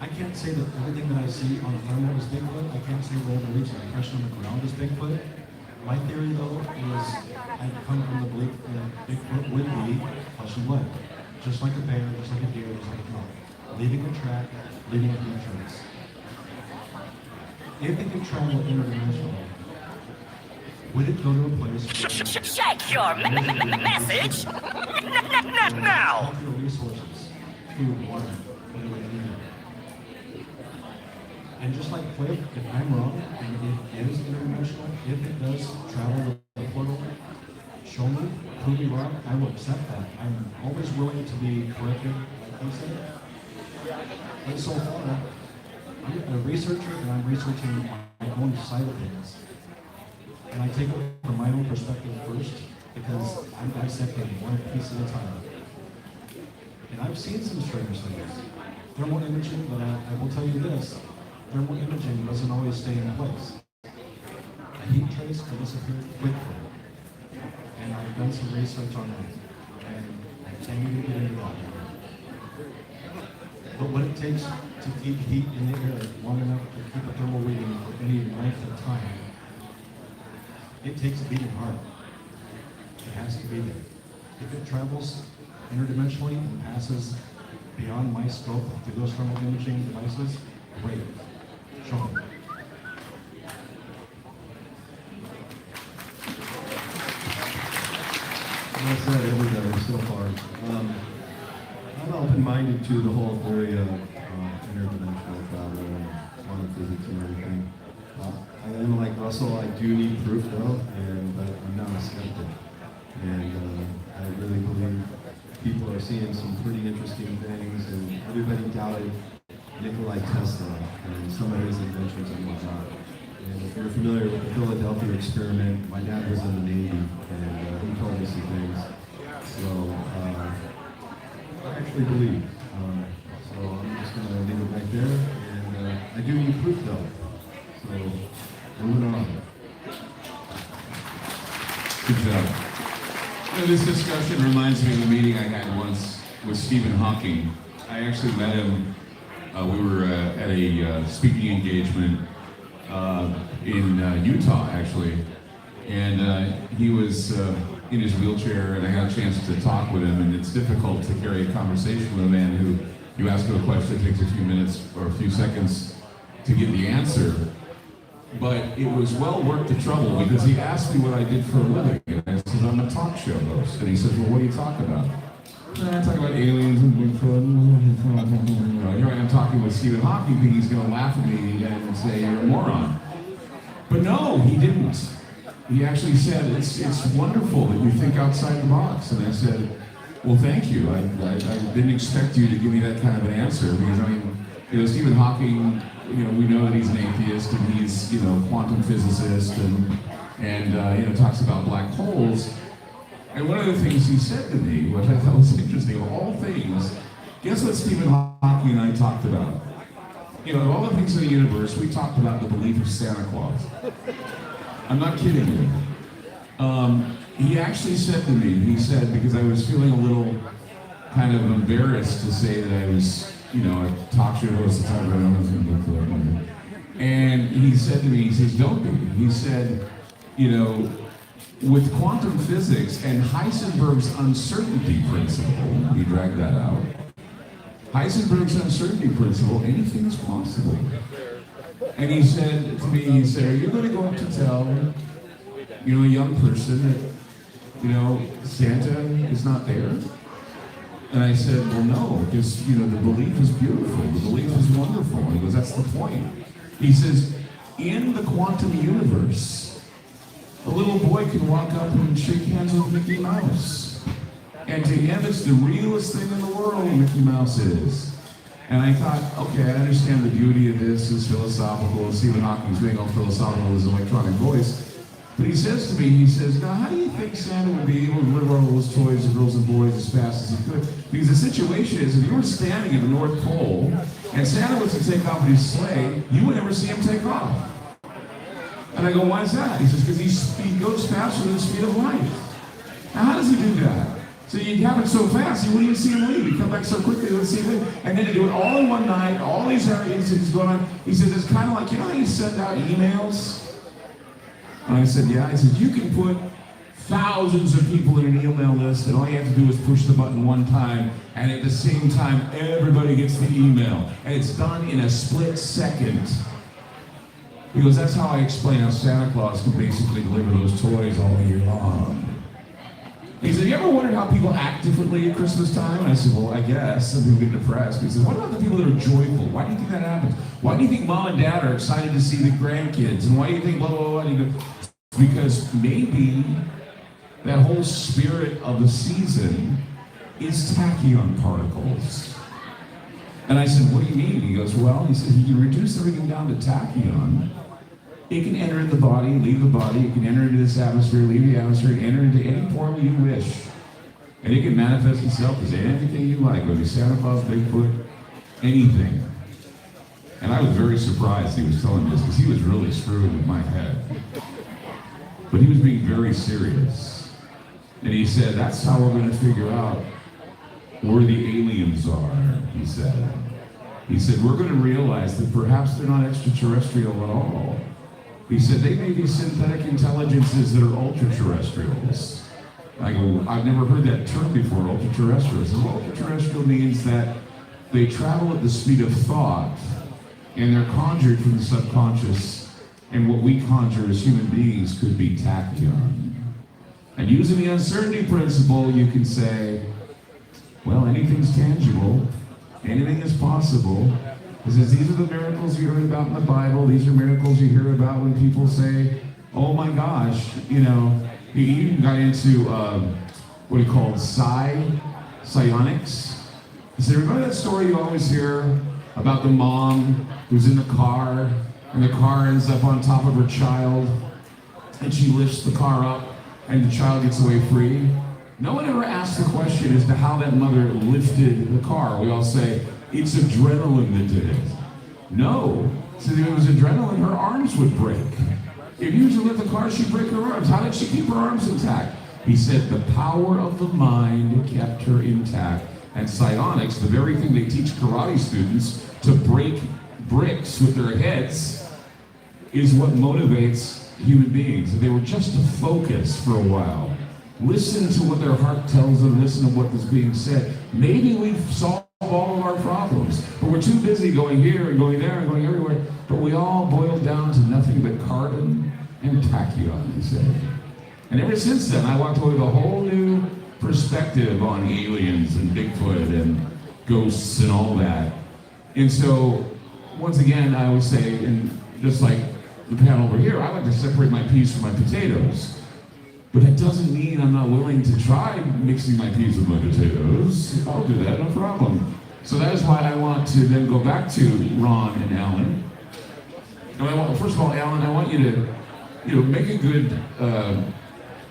I can't say that everything that I see on the thermal is Bigfoot. I can't say where it reaches an impression on the ground is Bigfoot. My theory, though, is I've come from the belief that Bigfoot would be flesh and blood. Just like a bear, just like a deer, just like a dog. Leaving a track, leaving a deep trace. If it could travel interdimensionally, would it go to a place where... Check your message now! Natural resources, food, water, whatever they need. And just like Cliff, if I'm wrong and it is interdimensional, if it does travel the portal, show me, prove me wrong, I will accept that. I'm always willing to be corrected, like he said. But so far, I'm a researcher and I'm researching my own side of things. And I take it from my own perspective first because I'm dissecting one piece at a time. And I've seen some strange things. Thermal imaging, but I will tell you this, thermal imaging doesn't always stay in place. A heat trace can disappear quickly. And I've done some research on that. And I can't even get into that. But what it takes to keep heat in the air long enough to keep a thermal reading for any length of time, it takes a beating heart. It has to be there. If it travels interdimensionally and passes beyond my scope through those thermal imaging devices, great. Show me. Well said, everybody, so far. I'm open-minded to the whole theory of interdimensional travel and quantum physics and everything. I am like Russell, I do need proof though, but I'm not a skeptic. And I really believe people are seeing some pretty interesting things, and everybody doubted Nikola Tesla and some of his inventions and whatnot. And if you're familiar with the Philadelphia experiment, my dad was in the Navy, and he told me some things. So I actually believe. So I'm just going to leave it right there. And I do need proof though. So moving on. Good job. You know, this discussion reminds me of a meeting I had once with Stephen Hawking. I actually met him. We were at a speaking engagement in Utah, actually, and he was in his wheelchair, and I had a chance to talk with him. And it's difficult to carry a conversation with a man who you ask him a question, it takes a few minutes or a few seconds to get the answer. But it was well worth the trouble because he asked me what I did for a living, and I said I'm a talk show host. And he says, "Well, what do you talk about?" And I talk about aliens and Bigfoot. Here I am talking with Stephen Hawking, thinking he's going to laugh at me and say you're a moron. But no, he didn't. He actually said, it's wonderful that you think outside the box. And I said, well, thank you. I didn't expect you to give me that kind of an answer because, I mean, you know, Stephen Hawking, you know, we know that he's an atheist and he's, you know, quantum physicist and you know, talks about black holes. And one of the things he said to me, which I thought was interesting, of all things, guess what Stephen Hawking and I talked about? You know, of all the things in the universe, we talked about the belief of Santa Claus. I'm not kidding you. He actually said to me, he said, because I was feeling a little kind of embarrassed to say that I was, you know, a talk show host, and he said to me, he says, don't be. He said, you know, with quantum physics and Heisenberg's uncertainty principle, he dragged that out. Heisenberg's uncertainty principle, anything is possible. And he said to me, he said, are you going to go up to tell, you know, a young person that, you know, Santa is not there? And I said, well, no, because, you know, the belief is beautiful. The belief is wonderful. And he goes, that's the point. He says, in the quantum universe, a little boy can walk up and shake hands with Mickey Mouse. And to him, it's the realest thing in the world, Mickey Mouse is. And I thought, okay, I understand the beauty of this is philosophical. Stephen Hawking's being all philosophical with his electronic voice. But he says to me, he says, now, how do you think Santa would be able to deliver all those toys to girls and boys as fast as he could? Because the situation is, if you were standing at the North Pole and Santa was to take off with his sleigh, you would never see him take off. And I go, why is that? He says, because he goes faster than the speed of light. Now, how does he do that? So you have it so fast, you wouldn't even see him leave. You come back so quickly, you wouldn't see him leave. And then to do it all in one night, all these incidents going on. He says, it's kind of like, you know how you send out emails? And I said, yeah. He said, you can put thousands of people in an email list, and all you have to do is push the button one time, and at the same time, everybody gets the email. And it's done in a split second. He goes, that's how I explain how Santa Claus can basically deliver those toys all year long. He said, you ever wondered how people act differently at Christmas time? And I said, well, I guess. Some people get depressed. He said, what about the people that are joyful? Why do you think that happens? Why do you think mom and dad are excited to see the grandkids? And why do you think blah, blah, blah? And he goes, because maybe that whole spirit of the season is tachyon particles. And I said, what do you mean? He goes, well, he said, you can reduce everything down to tachyon. It can enter in the body, leave the body. It can enter into this atmosphere, leave the atmosphere, and enter into any form you wish. And it can manifest itself as anything you like, whether it's Santa Claus, Bigfoot, anything. And I was very surprised he was telling this because he was really screwing with my head. But he was being very serious. And he said, that's how we're going to figure out where the aliens are, he said. He said, we're going to realize that perhaps they're not extraterrestrial at all. He said, they may be synthetic intelligences that are ultra-terrestrials. I go, I've never heard that term before, ultra-terrestrial. So ultra-terrestrial means that they travel at the speed of thought, and they're conjured from the subconscious, and what we conjure as human beings could be tachyon. And using the uncertainty principle, you can say, well, anything's tangible, anything is possible. He says, these are the miracles you heard about in the Bible. These are miracles you hear about when people say, oh my gosh, you know, he even got into what he called psionics. He said, remember that story you always hear about the mom who's in the car, and the car ends up on top of her child, and she lifts the car up, and the child gets away free? No one ever asked the question as to how that mother lifted the car. We all say, it's adrenaline that did it. No. So if it was adrenaline, her arms would break. If you were to lift the car, she'd break her arms. How did she keep her arms intact? He said the power of the mind kept her intact. And psionics, the very thing they teach karate students to break bricks with their heads, is what motivates human beings. They were just to focus for a while. Listen to what their heart tells them, listen to what is being said. Maybe we've solved all of our problems, but we're too busy going here and going there and going everywhere. But we all boil down to nothing but carbon and tachyon, he said. And ever since then, I walked away with a whole new perspective on aliens and Bigfoot and ghosts and all that. And so, once again, I always say, and just like the panel over here, I like to separate my peas from my potatoes. But that doesn't mean I'm not willing to try mixing my peas with my potatoes. I'll do that, no problem. So that is why I want to then go back to Ron and Alan. And first of all, Alan, I want you to, make a good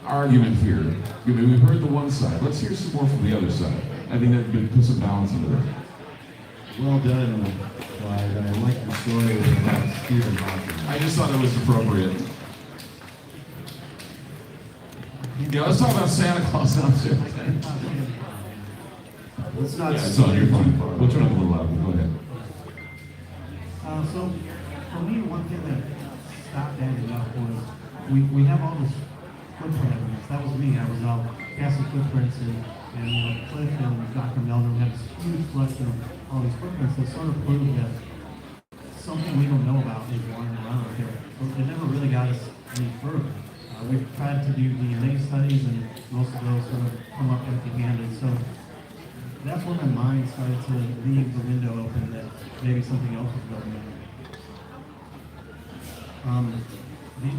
argument here. We've heard the one side. Let's hear some more from the other side. I think that would put some balance into it. Well done, Clyde. I like your story about Stephen Hawking. I just thought it was appropriate. Yeah, let's talk about Santa Claus now, too. Let's not. Yeah, it's on your phone. We'll turn it up a little louder. Go ahead. So, for me, one thing that stopped adding up was we have all this footprint evidence. That was me. I was out casting footprints, and Cliff and Dr. Melvin had this huge collection of all these footprints that sort of proved that something we don't know about is wandering around out there. But it never really got us any further. We've tried to do DNA studies, and most of those sort of come up empty-handed. So that's when my mind started to leave the window open that maybe something else was going on.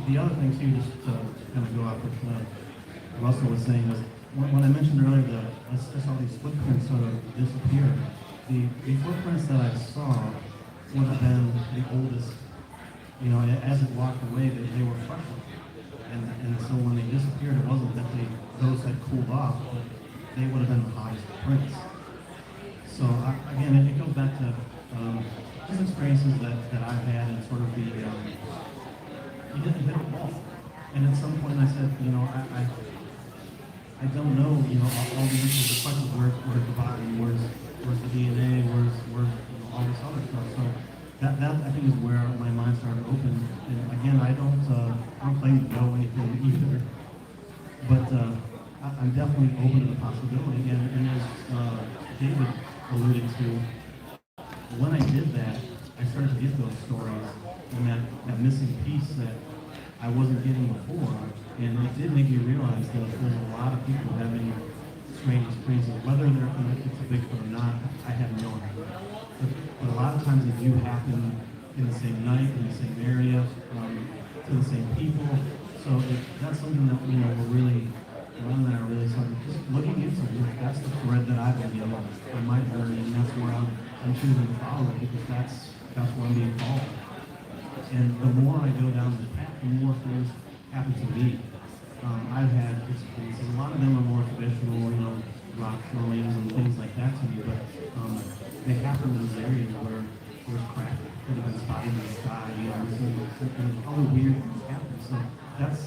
The other thing too, just to kind of go off what Russell was saying, is when I mentioned earlier that I saw these footprints sort of disappear. The footprints that I saw would have been the oldest. As it walked away, they were fresher. And so when they disappeared, it wasn't that those had cooled off, but they would have been the hottest prints. So again, it goes back to just experiences that I've had and sort of you didn't hit a wall. And at some point I said, I don't know, all the answers to questions, where's the body, where's the DNA, where's all this other stuff. So that I think is where my mind started to open. And again, I don't claim to know anything either, but I'm definitely open to the possibility. And as David alluded to, when I did that, I started to get those stories and that missing piece that I wasn't getting before, and it did make me realize that there's a lot of people having strange experiences, whether they're connected to Bigfoot or not. I have no idea. But a lot of times they do happen in the same night, in the same area, to the same people. So that's something that we're really, Ron and I are really starting just looking into. That's the thread that I've been getting on my journey, and that's where I'm choosing to follow, because that's where I'm being called. And the more I go down this path, the more things happen to me. I've had experiences. A lot of them are more traditional, rock throwings and things like that to me, but they happen in these areas where there's crack that have been spotted in the sky, and other weird things happen. So that's,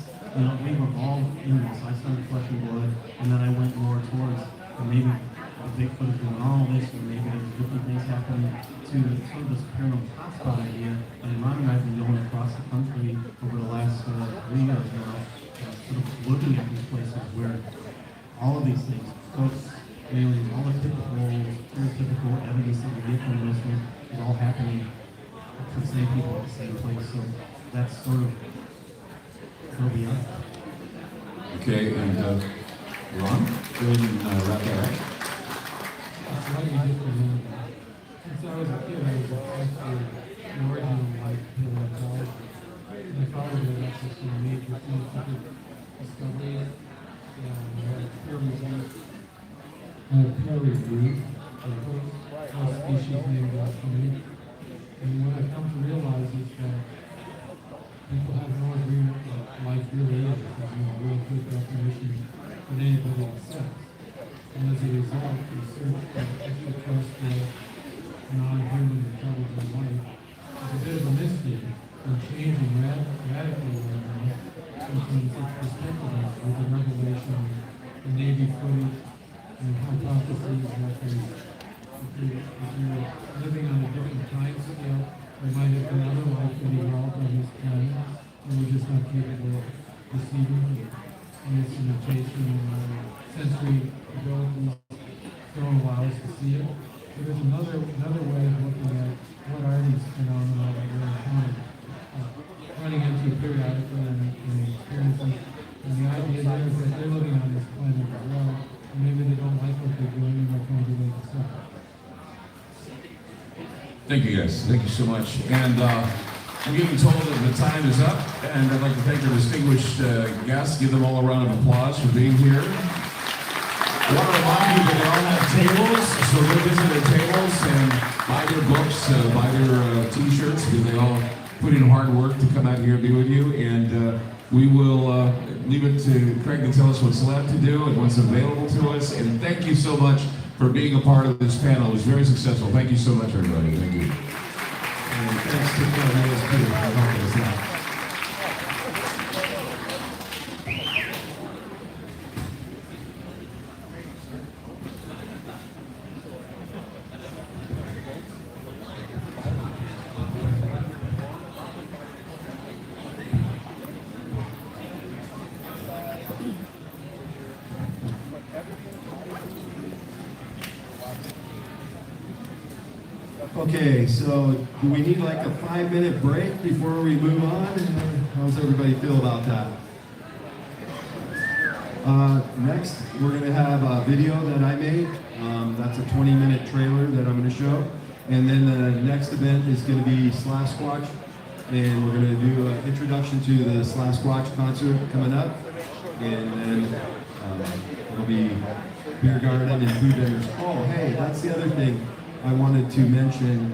we've evolved in this. I started Flesh and Blood, and then I went more towards maybe the Bigfoot is doing all this, or maybe there's different things happening to sort of this paranormal hotspot idea. And Ron and I have been going across the country over the last 3 years now, sort of looking at these places where all of these things, ghosts, aliens, all the stereotypical evidence that we get from this one is all happening to the same people at the same place. So that's sort of where we are. Okay, and Ron, go ahead and wrap that up. Slightly different. Since I was a kid, I was obsessed with the origin of life and mythology. My father did access to a major scientific discovery, and I had peer review. A species named after me. And what I've come to realize is that people have no agreement what life really is. There's no real good definition that anybody accepts. And as a result, the search for extraterrestrial, non-human intelligent life is a bit of a mystery and changing radically right now, which means its perspective with the revelation of the Navy footage and hypotheses that if you're living on a different time scale, there might have been other life that evolved on this planet, and we're just not capable of perceiving it. And its imitation sensory abilities don't allow us to see it. So there's another way of looking at what are these phenomena that we're encountering, running into periodically and experiencing. And the idea there is that they're living on this planet as well, and maybe they don't like what they're doing and they're trying to wake us up. Thank you, guys. Thank you so much. And I'm getting told that the time is up, and I'd like to thank our distinguished guests. Give them all a round of applause for being here. I want to remind you that they all have tables, so go visit their tables and buy their books, buy their t-shirts, because they all put in hard work to come out here and be with you. And we will leave it to Craig to tell us what's left to do and what's available to us. And thank you so much for being a part of this panel. It was very successful. Thank you so much, everybody. Thank you. And thanks to ASP for helping us out. Okay, so do we need like a 5-minute break before we move on? How does everybody feel about that? Next, we're going to have a video that I made. That's a 20-minute trailer that I'm going to show. And then the next event is going to be Sasquatch. And we're going to do an introduction to the Sasquatch concert coming up. And then it'll be beer garden and food vendors. Oh, hey, that's the other thing I wanted to mention.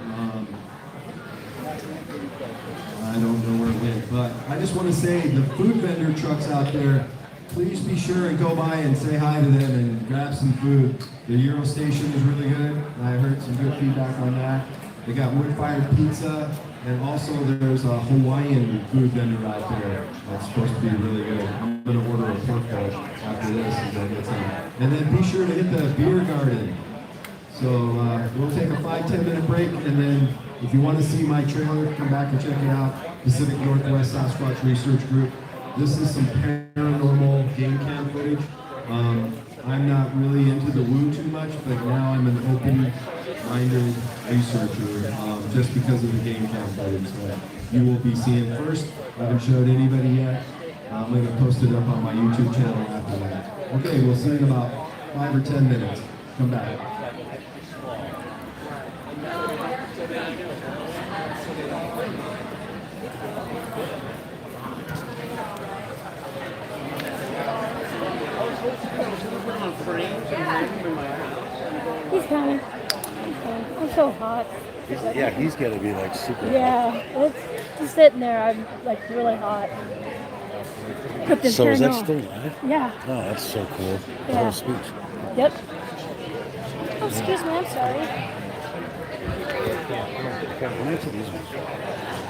I don't know where it went, but I just want to say the food vendor trucks out there, please be sure and go by and say hi to them and grab some food. The Euro station is really good. I heard some good feedback on that. They got wood-fired pizza, and also there's a Hawaiian food vendor out there that's supposed to be really good. I'm going to order a pork bowl after this and get some. And then be sure to hit the beer garden. So we'll take a 5-10 minute break, and then if you want to see my trailer, come back and check it out. Pacific Northwest Sasquatch Research Group. This is some paranormal game cam footage. I'm not really into the woo too much, but now I'm an open minded researcher, just because of the game cam footage that you will be seeing first. I haven't showed anybody yet. I'm going to post it up on my YouTube channel after that. Okay, we'll see you in about 5 or 10 minutes. Come back. He's coming. I'm so hot. He's got to be like super Yeah, it's just sitting there. I'm like really hot. But So is that paranormal. still live? Yeah. Oh, that's so cool. The Yeah. whole speech. Yep. Oh, excuse me. I'm sorry. How much are these ones?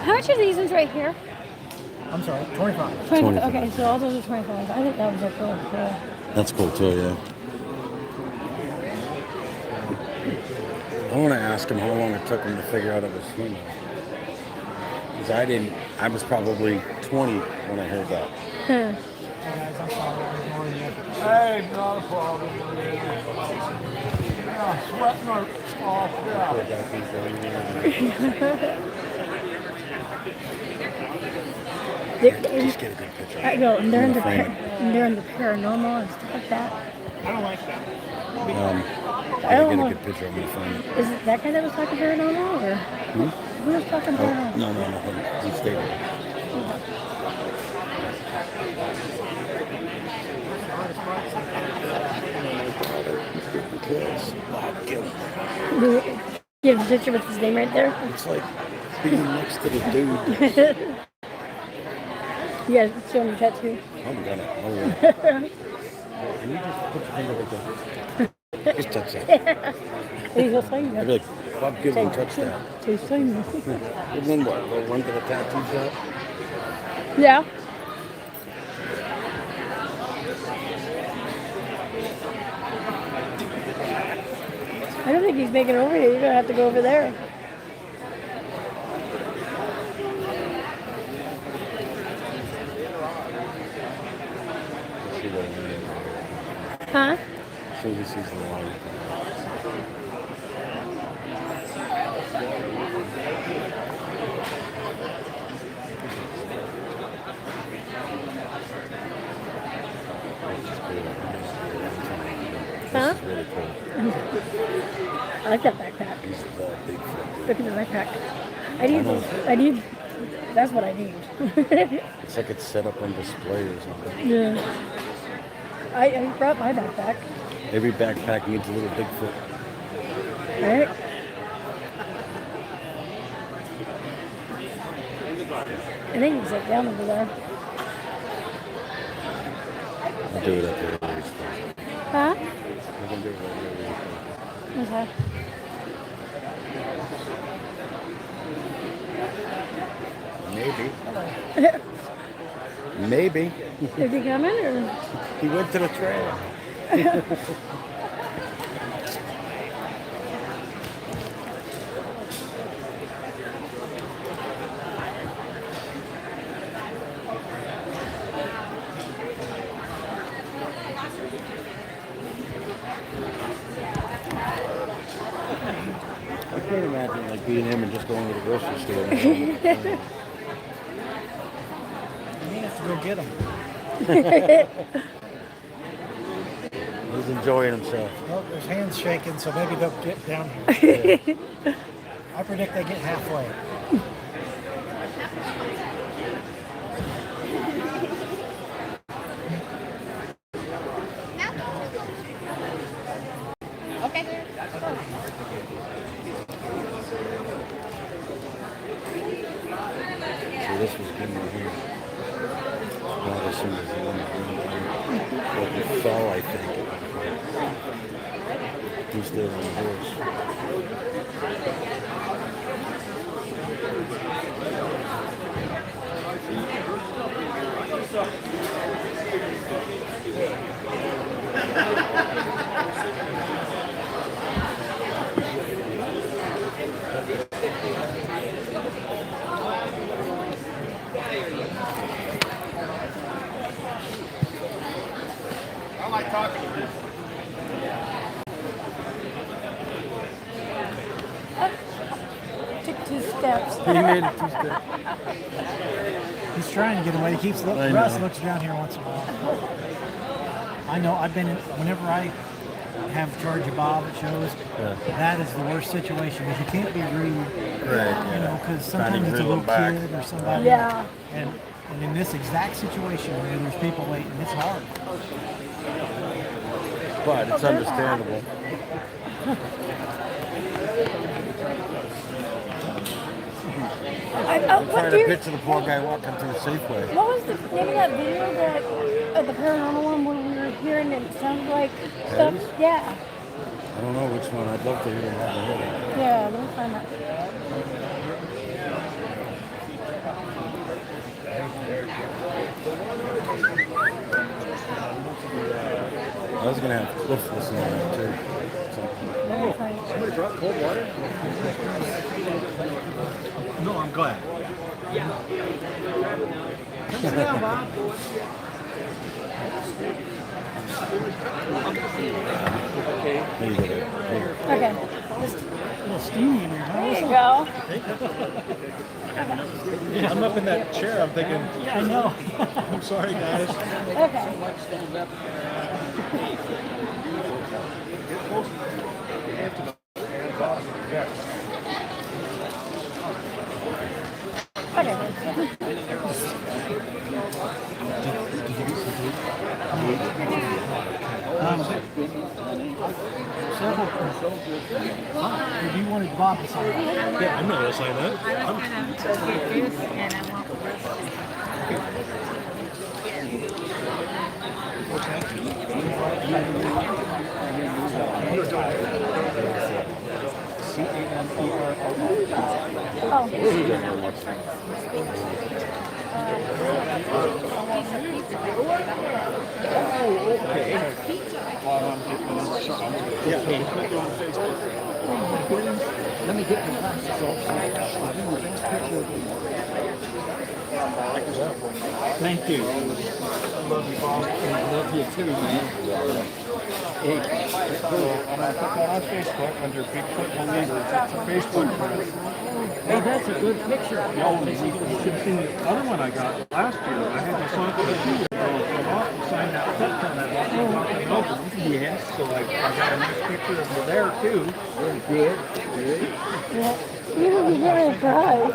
How much are these ones right here? I'm sorry, 25. 25. Okay, so all those are 25. I think that was a cool. That's cool too, yeah. I want to ask him how long it took him to figure out it was human. Because I was probably 20 when I heard that. Hey, not a problem. Yeah, sweating off. Just get a good picture. I know, and they're in the paranormal and stuff like that. I don't like that. I I don't get a know. good picture. I'm going to find it. Is it that guy that was talking paranormal, or who was talking paranormal? No. He stayed. You have a picture with his name right there? It's like being next to the dude. You guys show him your tattoo? I'm gonna. Can you just put your finger right there? Just touch that. He's gonna sign I'd be like, Bob Gimlin, touch that. He's signing And then what? Go run to the tattoo shop? Yeah. I don't think he's making it over here. You're gonna have to go over there. Huh? So this is the line. Huh? This is really cool. I like that backpack. He's the Bigfoot. Look at the backpack. I need, that's what I need. It's like it's set up on display or something. Yeah. I brought my backpack. Every backpack needs a little Bigfoot. Right? I think he's like down over there. I'll do it up there. Huh? We're gonna do it right here. Okay. Maybe. Maybe. Is he coming or? He went to the trail. I can't imagine like being him and just going to the grocery store. You have to go get him. He's enjoying himself. Well, his hand's shaking, so maybe they'll get down here. I predict they get halfway. Okay. So this was him right here. Now this one is the one that went down. But he fell, I think. He's there on the horse. I like talking to him. steps. He made it 2 steps. He's trying to get away. He keeps looking. Russ looks down here once in a while. I know. I've been in, whenever I have charge of Bob at shows, that is the worst situation because you can't be rude. Right. You know, because sometimes it's a little kid or somebody. Yeah. And in this exact situation where there's people waiting, it's hard. But it's understandable. I'm trying to picture the poor guy walking through Safeway. What was the name of that video that the paranormal one where we were hearing it sounded like stuff? Harry's? Yeah. I don't know which one. I'd love to hear it. Yeah, let me find that. I was gonna have Cliff listen to that too. Somebody brought cold water? No, I'm glad. Yeah. Come sit down, Bob. Okay. A little steamy in here. There you go. Yeah, I'm up in that chair. I'm thinking, yeah, I know. I'm sorry, guys. Okay. If you wanted Bob to sign it. Yeah, I'm not going to sign that. I was going to get this and I want Let me get my glasses off. Thank you. I love you, Bob. I love you too, man. Hey, I'm going to put that on Facebook under Bigfoot Believers. It's a Facebook group. Hey, that's a good picture. You should have seen the other one I got last year. I had to sign for the shoe come off and sign that book on that over. Yes. So I got a nice picture of you there too. Good. Yeah. You would be very surprised.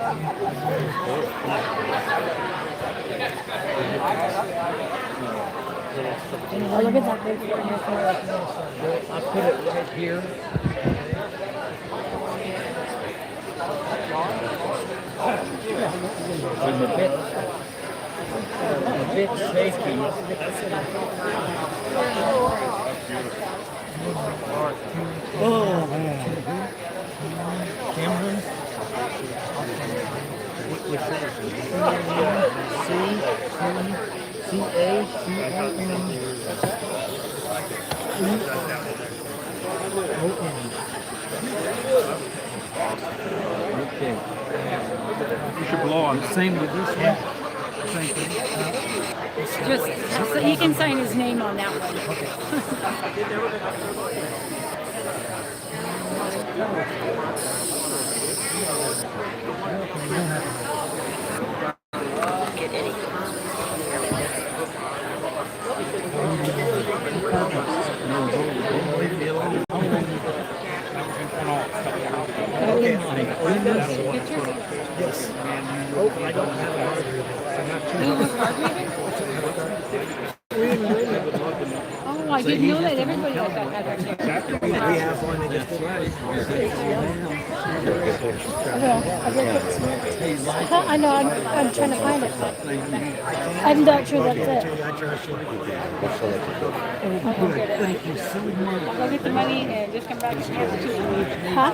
Oh, look at that big one here. I'll put it right here. I'm a bit shaky. Oh, man. GIMLIN. Which is Okay. You should blow on. Same with this one. Same thing. Just so he can sign his name on that one. Yes. Oh, I don't have a Oh, I didn't know that everybody else had that there. We have one that just I know, I'm trying to find it. I'm not sure that's it. Thank you so much. I'll go get the money and just come back and have it too. Huh?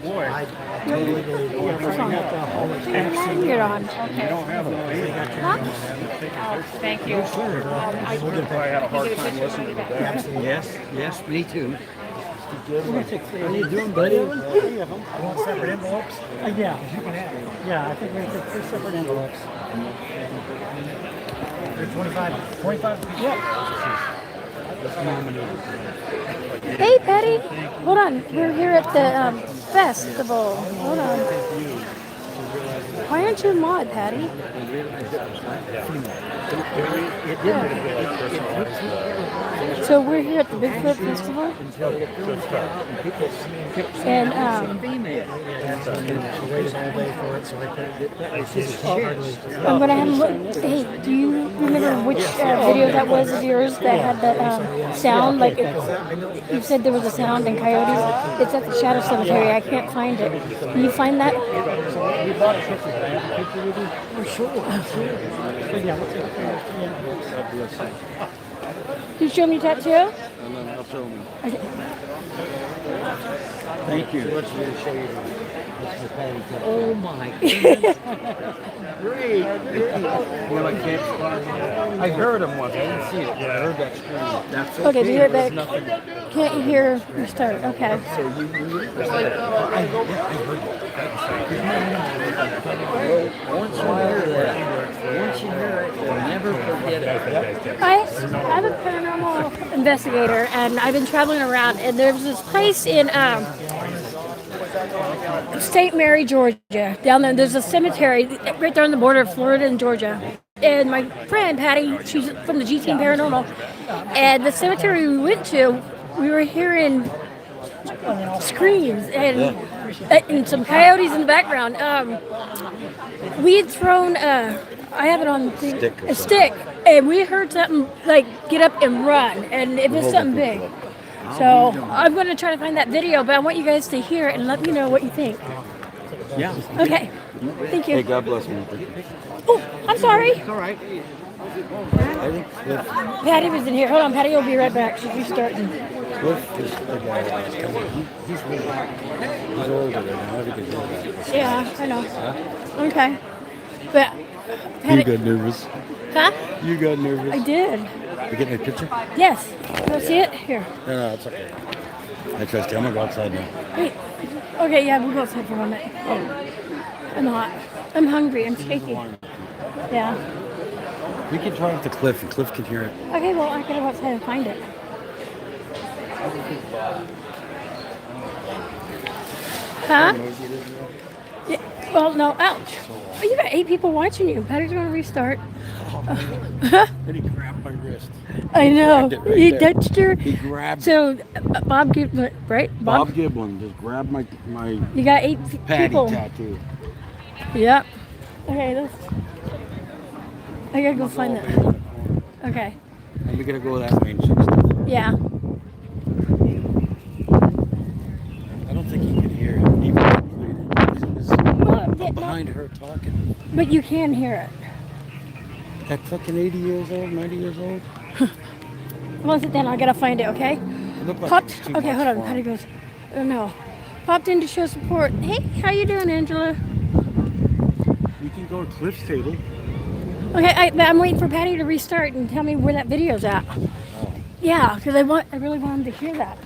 Boy, I totally believe it. You're on. Okay. Huh? Oh, thank you. I had a hard time listening to that. Yes, me too. How you doing, buddy? You want separate envelopes? Yeah. You can have it. Yeah, I think we're going to take 3 separate envelopes. They're 25. Yeah. Hey, Patty. Hold on. We're here at the festival. Hold on. Why aren't you a mod, Patty? So we're here at the Bigfoot Festival, and I'm gonna have a look. Hey, do you remember which video that was of yours that had that sound? Like you said there was a sound in coyotes. It's at the Shadow Cemetery. I can't find it. Can you find that? Can you show me your tattoo? I'll show them. Okay. Thank you. Oh my goodness. Great. I heard him once. I didn't see it, but I heard that scream. That's Okay, be right back. Can't you hear your start? Okay. So once you hear it, you'll never forget it. I'm a paranormal investigator, and I've been traveling around, and there's this place in St. Mary, Georgia. Down there, there's a cemetery right there on the border of Florida and Georgia. And my friend, Patty, she's from the G Team Paranormal, and the cemetery we went to, we were hearing screams and some coyotes in the background. We had thrown, I have it on a stick, and we heard something like get up and run, and it was something big. So I'm going to try to find that video, but I want you guys to hear it and let me know what you think. Yeah. Okay. Thank you. Hey, God bless me. Oh, I'm sorry. It's all right. I think Cliff, Patty was in here. Hold on, Patty will be right back. She's restarting. Cliff is the guy that was coming. He's really, he's older than I think he's older. Yeah, I know. Huh? Okay. But Patty, You got nervous. huh? You got nervous. I did. You getting a picture? Yes. Go see it? Here. No, it's okay. I trust you. I'm going to go outside now. Wait. Okay, yeah, we'll go outside for a minute. I'm hot. I'm hungry. I'm shaky. Yeah. We can try it to Cliff, and Cliff can hear it. Okay, well, I gotta go outside and find it. Huh? Yeah. Well, no. Ouch. Oh, you got 8 people watching you. Patty's gonna restart. Then he grabbed my wrist. I know. Right He there. touched her. He grabbed. So, Bob Giblin, right? Bob Giblin just grabbed my You got 8 Patty people. tattoo. Yep. Okay, let's. I gotta go find that. Okay. And we gotta go that way and check stuff. Yeah. I don't think he could hear it. Even if he played it. He was behind her talking. But you can hear it. That fucking 80 years old, 90 years old. Well, sit down. I gotta find it. Okay. It looked like Popped. it was too Okay, much hold on. for Patty him. goes. Oh no. Popped in to show support. Hey, how you doing, Angela? We can go to Cliff's table. Okay, but I'm waiting for Patty to restart and tell me where that video's at. Yeah, because I really want him to hear that.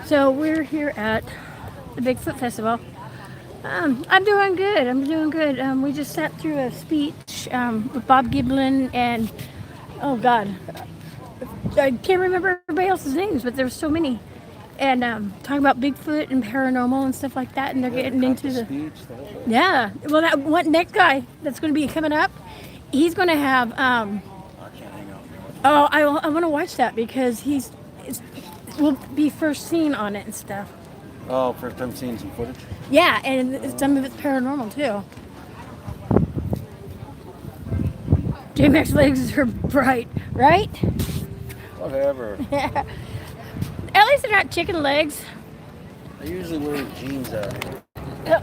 So we're here at the Bigfoot Festival. I'm doing good. I'm doing good. We just sat through a speech with Bob Giblin and oh God, I can't remember everybody else's names, but there's so many. And talking about Bigfoot and paranormal and stuff like that, and they're getting into the yeah. Well, that one next guy that's going to be coming up, he's going to have. Oh, I want to watch that because will be first seen on it and stuff. Oh, first time seeing some footage. Yeah, and some of it's paranormal too. JMAC's legs are bright, right? Whatever. Yeah. At least they're not chicken legs. I usually wear jeans out. Hold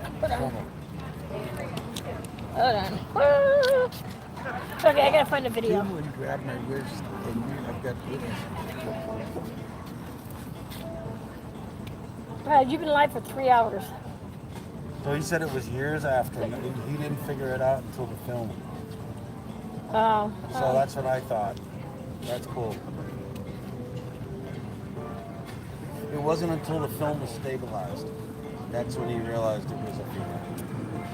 on. Okay, I gotta find a video. Gimlin grabbed my wrist and I've got Brad, you've been live for 3 hours. So he said it was years after. He didn't figure it out until the film. Oh. So that's what I thought. That's cool. It wasn't until the film was stabilized. That's when he realized it was a female.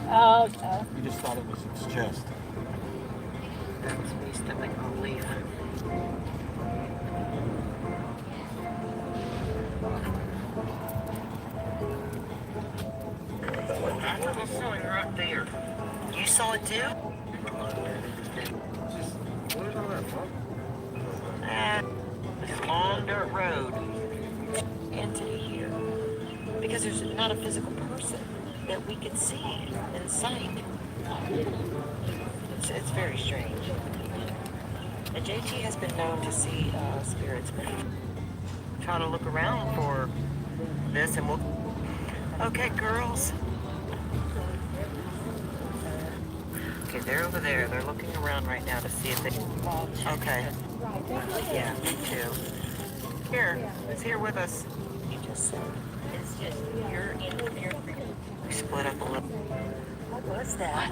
Oh, okay. He just thought it was its chest. That's me stepping on a leaf. After the saw him right there. You saw it too? This long dirt road into here. Because there's not a physical person that we could see in sight. It's very strange. And JT has been known to see spirits, but try to look around for this and we'll... Okay, girls. Okay, they're over there. They're looking around right now to see if they... Okay. Yeah, me too. Here, it's here with us. You just said it's just you're in here. We split up a little. What was that?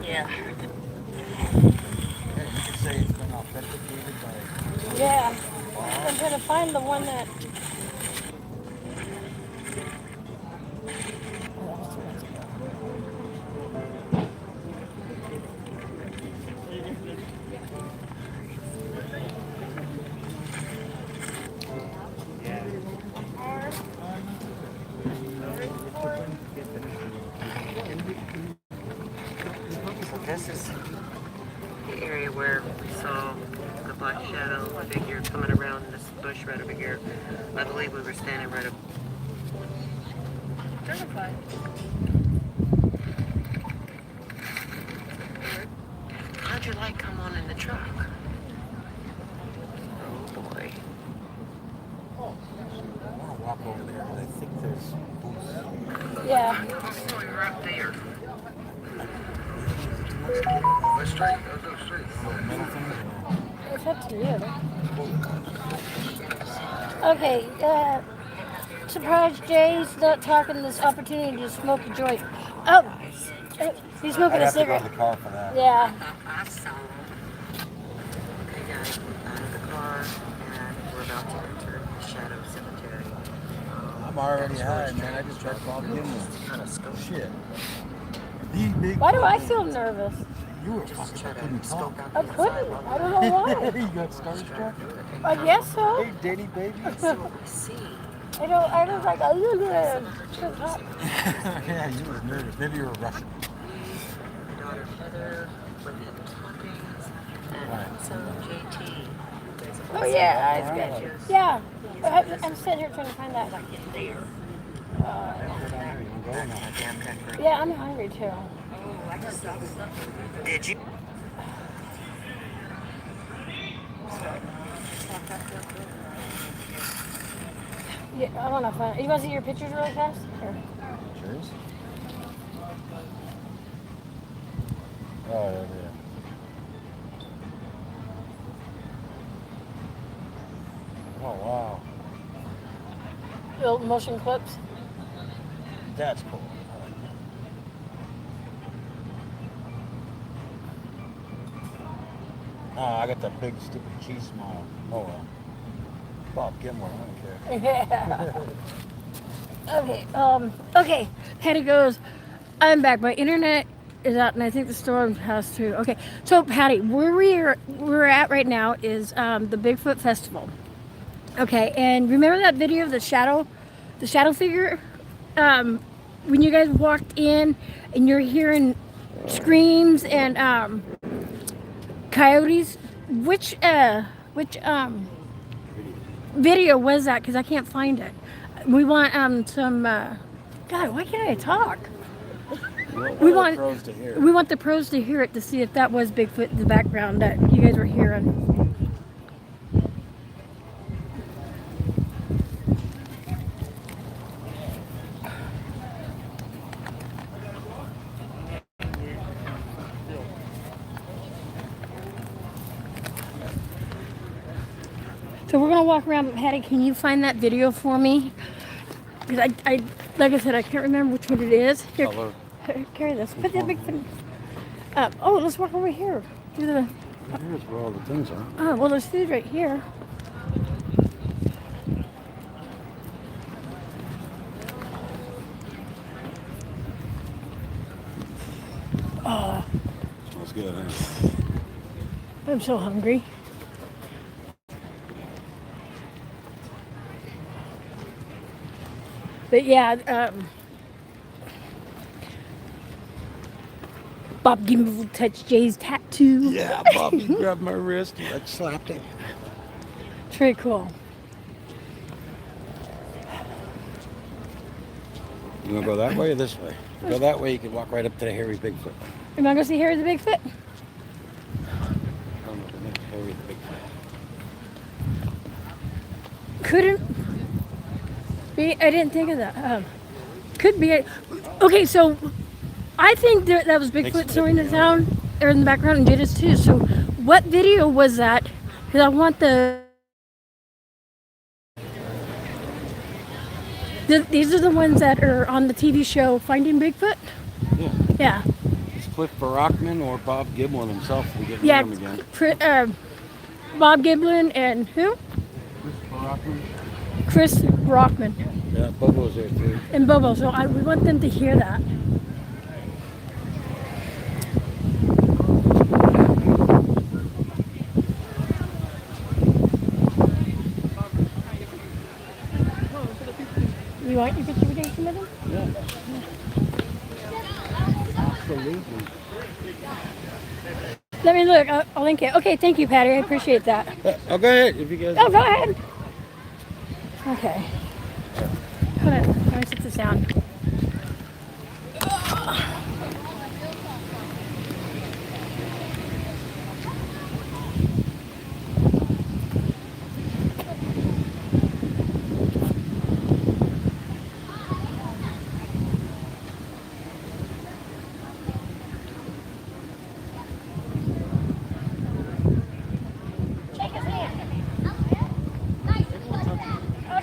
Yeah. Say it's been authenticated by... Yeah. I'm trying to find the one that... So this is the area where we saw the black shadow figure coming around this bush right over here. I believe we were standing right up. Terrified. How'd your light come on in the truck? Oh boy. I want to walk over there, but I think there's booths. Yeah. I saw you right there. Go straight. Go straight. Metal things. It's up to you. Okay, surprise Jay's not talking this opportunity to smoke a joint. Oh, he's smoking a cigarette. I'd have to go to the car for that. Yeah. I saw him. Okay, guys, out of the car, and we're about to enter the Shadow Cemetery. I'm already high, man. I just tried to call GIMLIN. Kind of scope. Shit. The big... Why do I feel nervous? You were fucking... I couldn't talk. I couldn't. I don't know why. You got starstruck? I guess so. Hey, Danny, baby. I don't like, Yeah, you were nervous. Maybe you were rushing. Daughter Heather, with him talking, and so JT. Oh yeah, yeah. I'm sitting here trying to find that. Yeah, I'm hungry too. Did you? Yeah, I want to find. You want to see your pictures really fast? Here. Pictures? Oh, yeah. Oh, wow. Little motion clips. That's cool. Oh, I got that big stupid cheese smile. Oh well. Bob Gimler, I don't care. Yeah. Okay. Okay. Patty goes. I'm back. My internet is out, and I think the storm has to. Okay. So Patty, where we're at right now is the Bigfoot Festival. Okay. And remember that video of the shadow figure? When you guys walked in, and you're hearing screams and coyotes. Which video was that? Because I can't find it. We want some. God, why can't I talk? We want the pros to hear it to see if that was Bigfoot in the background that you guys were hearing. So we're gonna walk around. Patty, can you find that video for me? Because I like I said, I can't remember which one it is. Here, carry this. Put the big thing. Oh, let's walk over here. Do the. Here's where all the things are. Oh, well, there's food right here. Oh. Smells good, huh? I'm so hungry. But yeah, Bob Gimlin touched Jay's tattoo. Yeah, Bobby grabbed my wrist and I slapped it. It's very cool. You want to go that way or this way? If you go that way, you can walk right up to the hairy Bigfoot. Am I going to see Harry the Bigfoot? I don't know, the next hairy Bigfoot. Couldn't be. I didn't think of that. Could be. Okay, so I think that was Bigfoot snoring in the sound or in the background and Jada's too. So what video was that? Because I want these are the ones that are on the TV show Finding Bigfoot? Yeah. Yeah. It's Cliff Barackman or Bob Gimlin himself. We get him again. Bob Gimlin and who? Chris Brockman. Yeah, Bobo's there too. And Bobo. So we want them to hear that. You want your picture with them? Yeah. Absolutely. Let me look. I'll link it. Okay, thank you, Patty. I appreciate that. Oh, go ahead. If you guys. Oh, go ahead. Okay. Hold on. Let me set this down.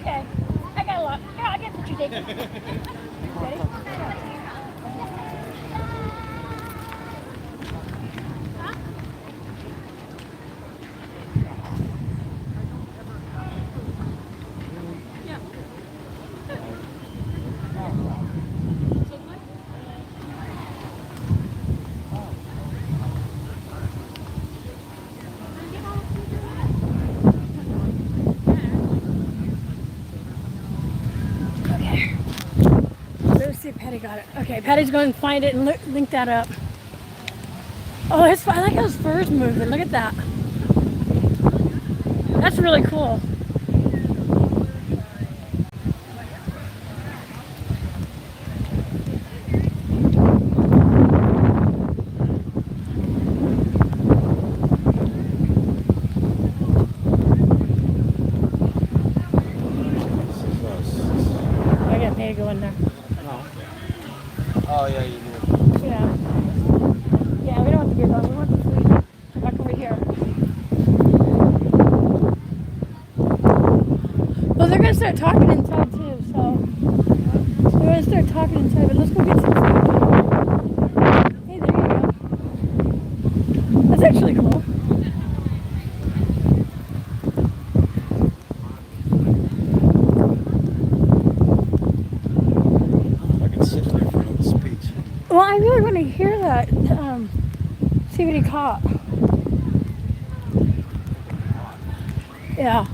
Okay. I got a lot. Yeah, I'll get what you take. Ready? Okay. Let's see if Patty got it. Okay, Patty's going to find it and link that up. Oh, I like how his fur's moving. Look at that. That's really cool. I got Patty go in there. No. Oh, yeah, you do. Yeah. Yeah, we don't want the beer garden. We want the food. Come back over here. Well, they're going to start talking inside too, so. They're going to start talking inside, but let's go get some food. Hey, there you go. That's actually cool. I can sit there for another speech. Well, I really want to hear that. See what he caught. Yeah.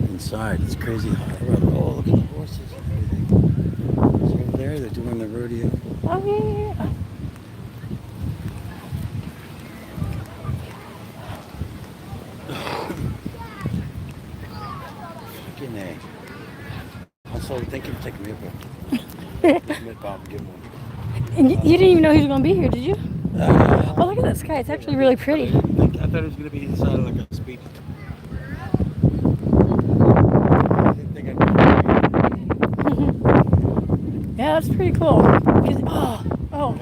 Inside, it's crazy hot. Oh, look at the horses and everything. It's over there, they're doing the rodeo. Oh, yeah. Fucking A. Also, thank you for taking me up there. Met Bob Gimlin. And you didn't even know he was going to be here, did you? Oh, look at that sky. It's actually really pretty. I thought it was going to be inside like a speech. Yeah, that's pretty cool. Oh.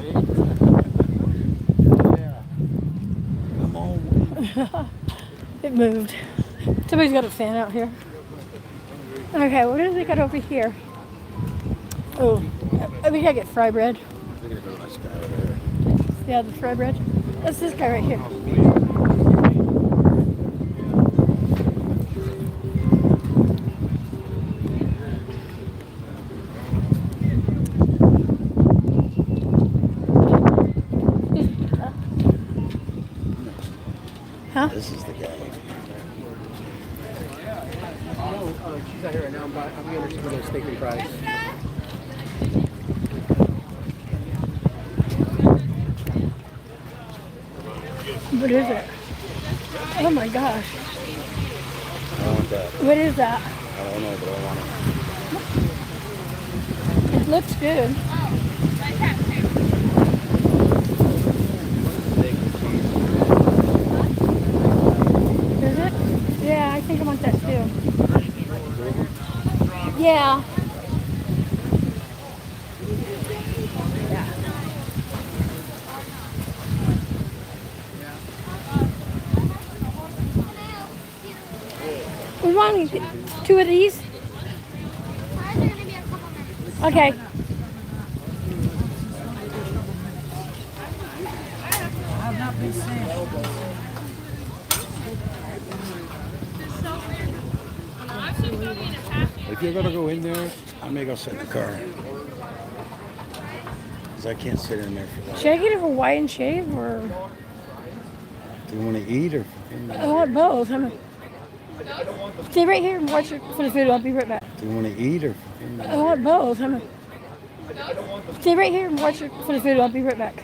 Yeah. Come on. It moved. Somebody's got a fan out here. Okay, what do they got over here? Oh, we gotta get fry bread. Look at the nice guy over there. Yeah, the fry bread. That's this guy right here. Huh? This is the guy. She's not here right now, but I'm going to go steak and fries. What is it? Oh my gosh. I want that. What is that? I don't know, but I want it. It looks good. Is it? Yeah, I think I want that too. Yeah. We want two of these. Okay. I've not been saying. If you're gonna go in there, I may go sit in the car. Because I can't sit in there for that. Should I get a Hawaiian shave or? Do you want to eat or? I want both. Stay right here and watch it for the food. I'll be right back. Do you want to eat or? I want both. Stay right here and watch it for the food. I'll be right back.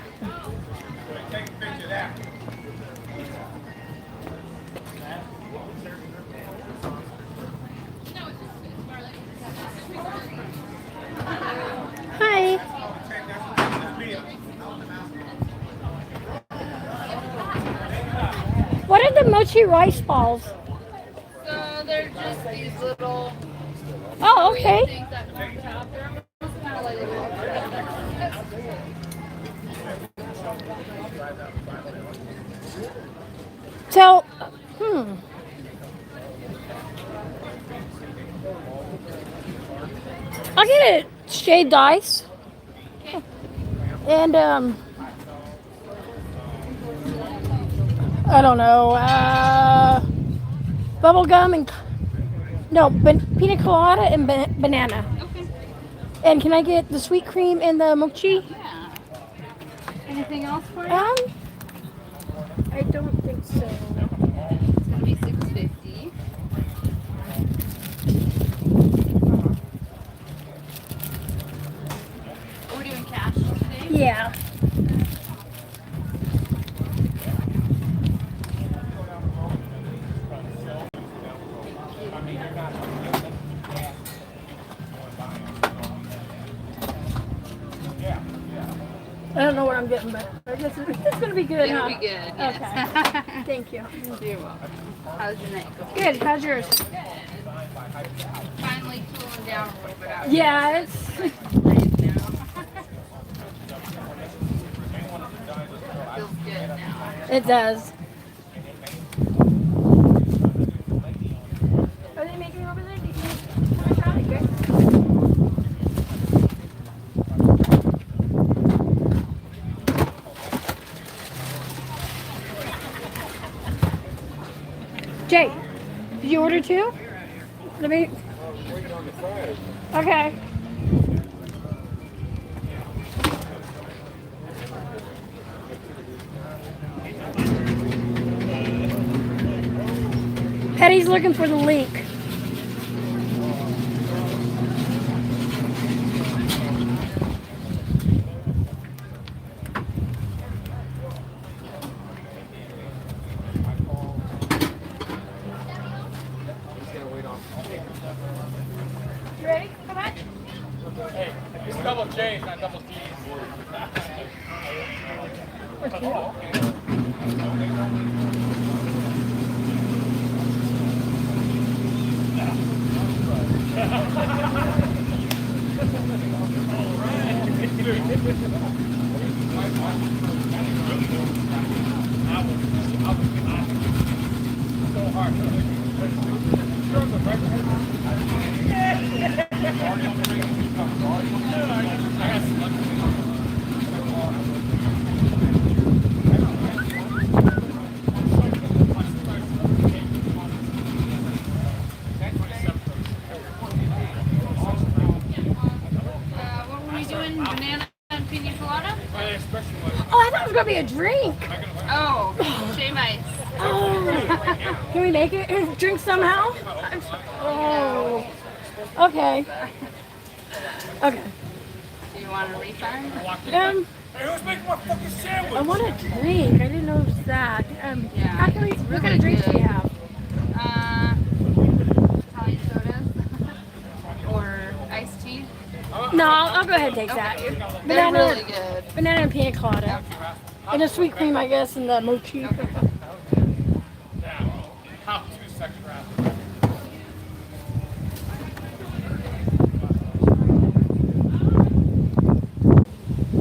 Hi. What are the mochi rice balls? So they're just these little. Oh, okay. Things that come out. They're almost kind of like So, I'll get a shaved ice. And, I don't know, bubble gum and, no, pina colada and banana. Okay. And can I get the sweet cream and the mochi? Yeah. Anything else for you? I don't think so. It's gonna be $6.50. Are we doing cash today? Yeah. I don't know what I'm getting, but I guess it's going to be good, It'll huh? be good, yes. Okay. Thank you. You're welcome. How's your night going? Good. How's yours? Finally cooling down a little bit out Yeah, here. it's... Feels good now. It does. Are they making over there? Can I try it? Good. Jay, did you order two? Let me... Okay. Petty's looking for the link. You ready? Come on. Hey, it's double J's, not double T's. What were we doing? Banana and pina colada? Oh, I thought it was going to be a drink. Oh, shave ice. Oh. Can we make it and drink somehow? Oh. Okay. Okay. Do you want a refund? Hey, who's making my fucking sandwich? I want a drink. I didn't know it was that. Yeah, What kind of drinks do you have? Probably sodas or iced tea. No, I'll go ahead and take that. They're Banana, really good. banana and pina colada. And a sweet cream, I guess, and the mochi.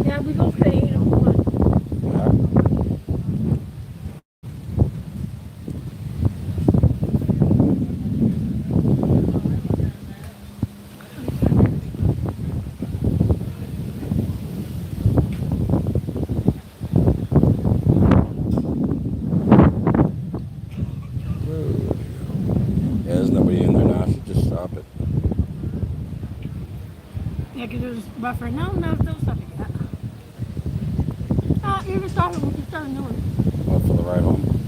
Yeah, we both could eat them. Yeah, there's nobody in there now. I should just stop it. Yeah, because it was buffering. No, don't stop it yet. You can stop it when you start doing it. What, for the ride home?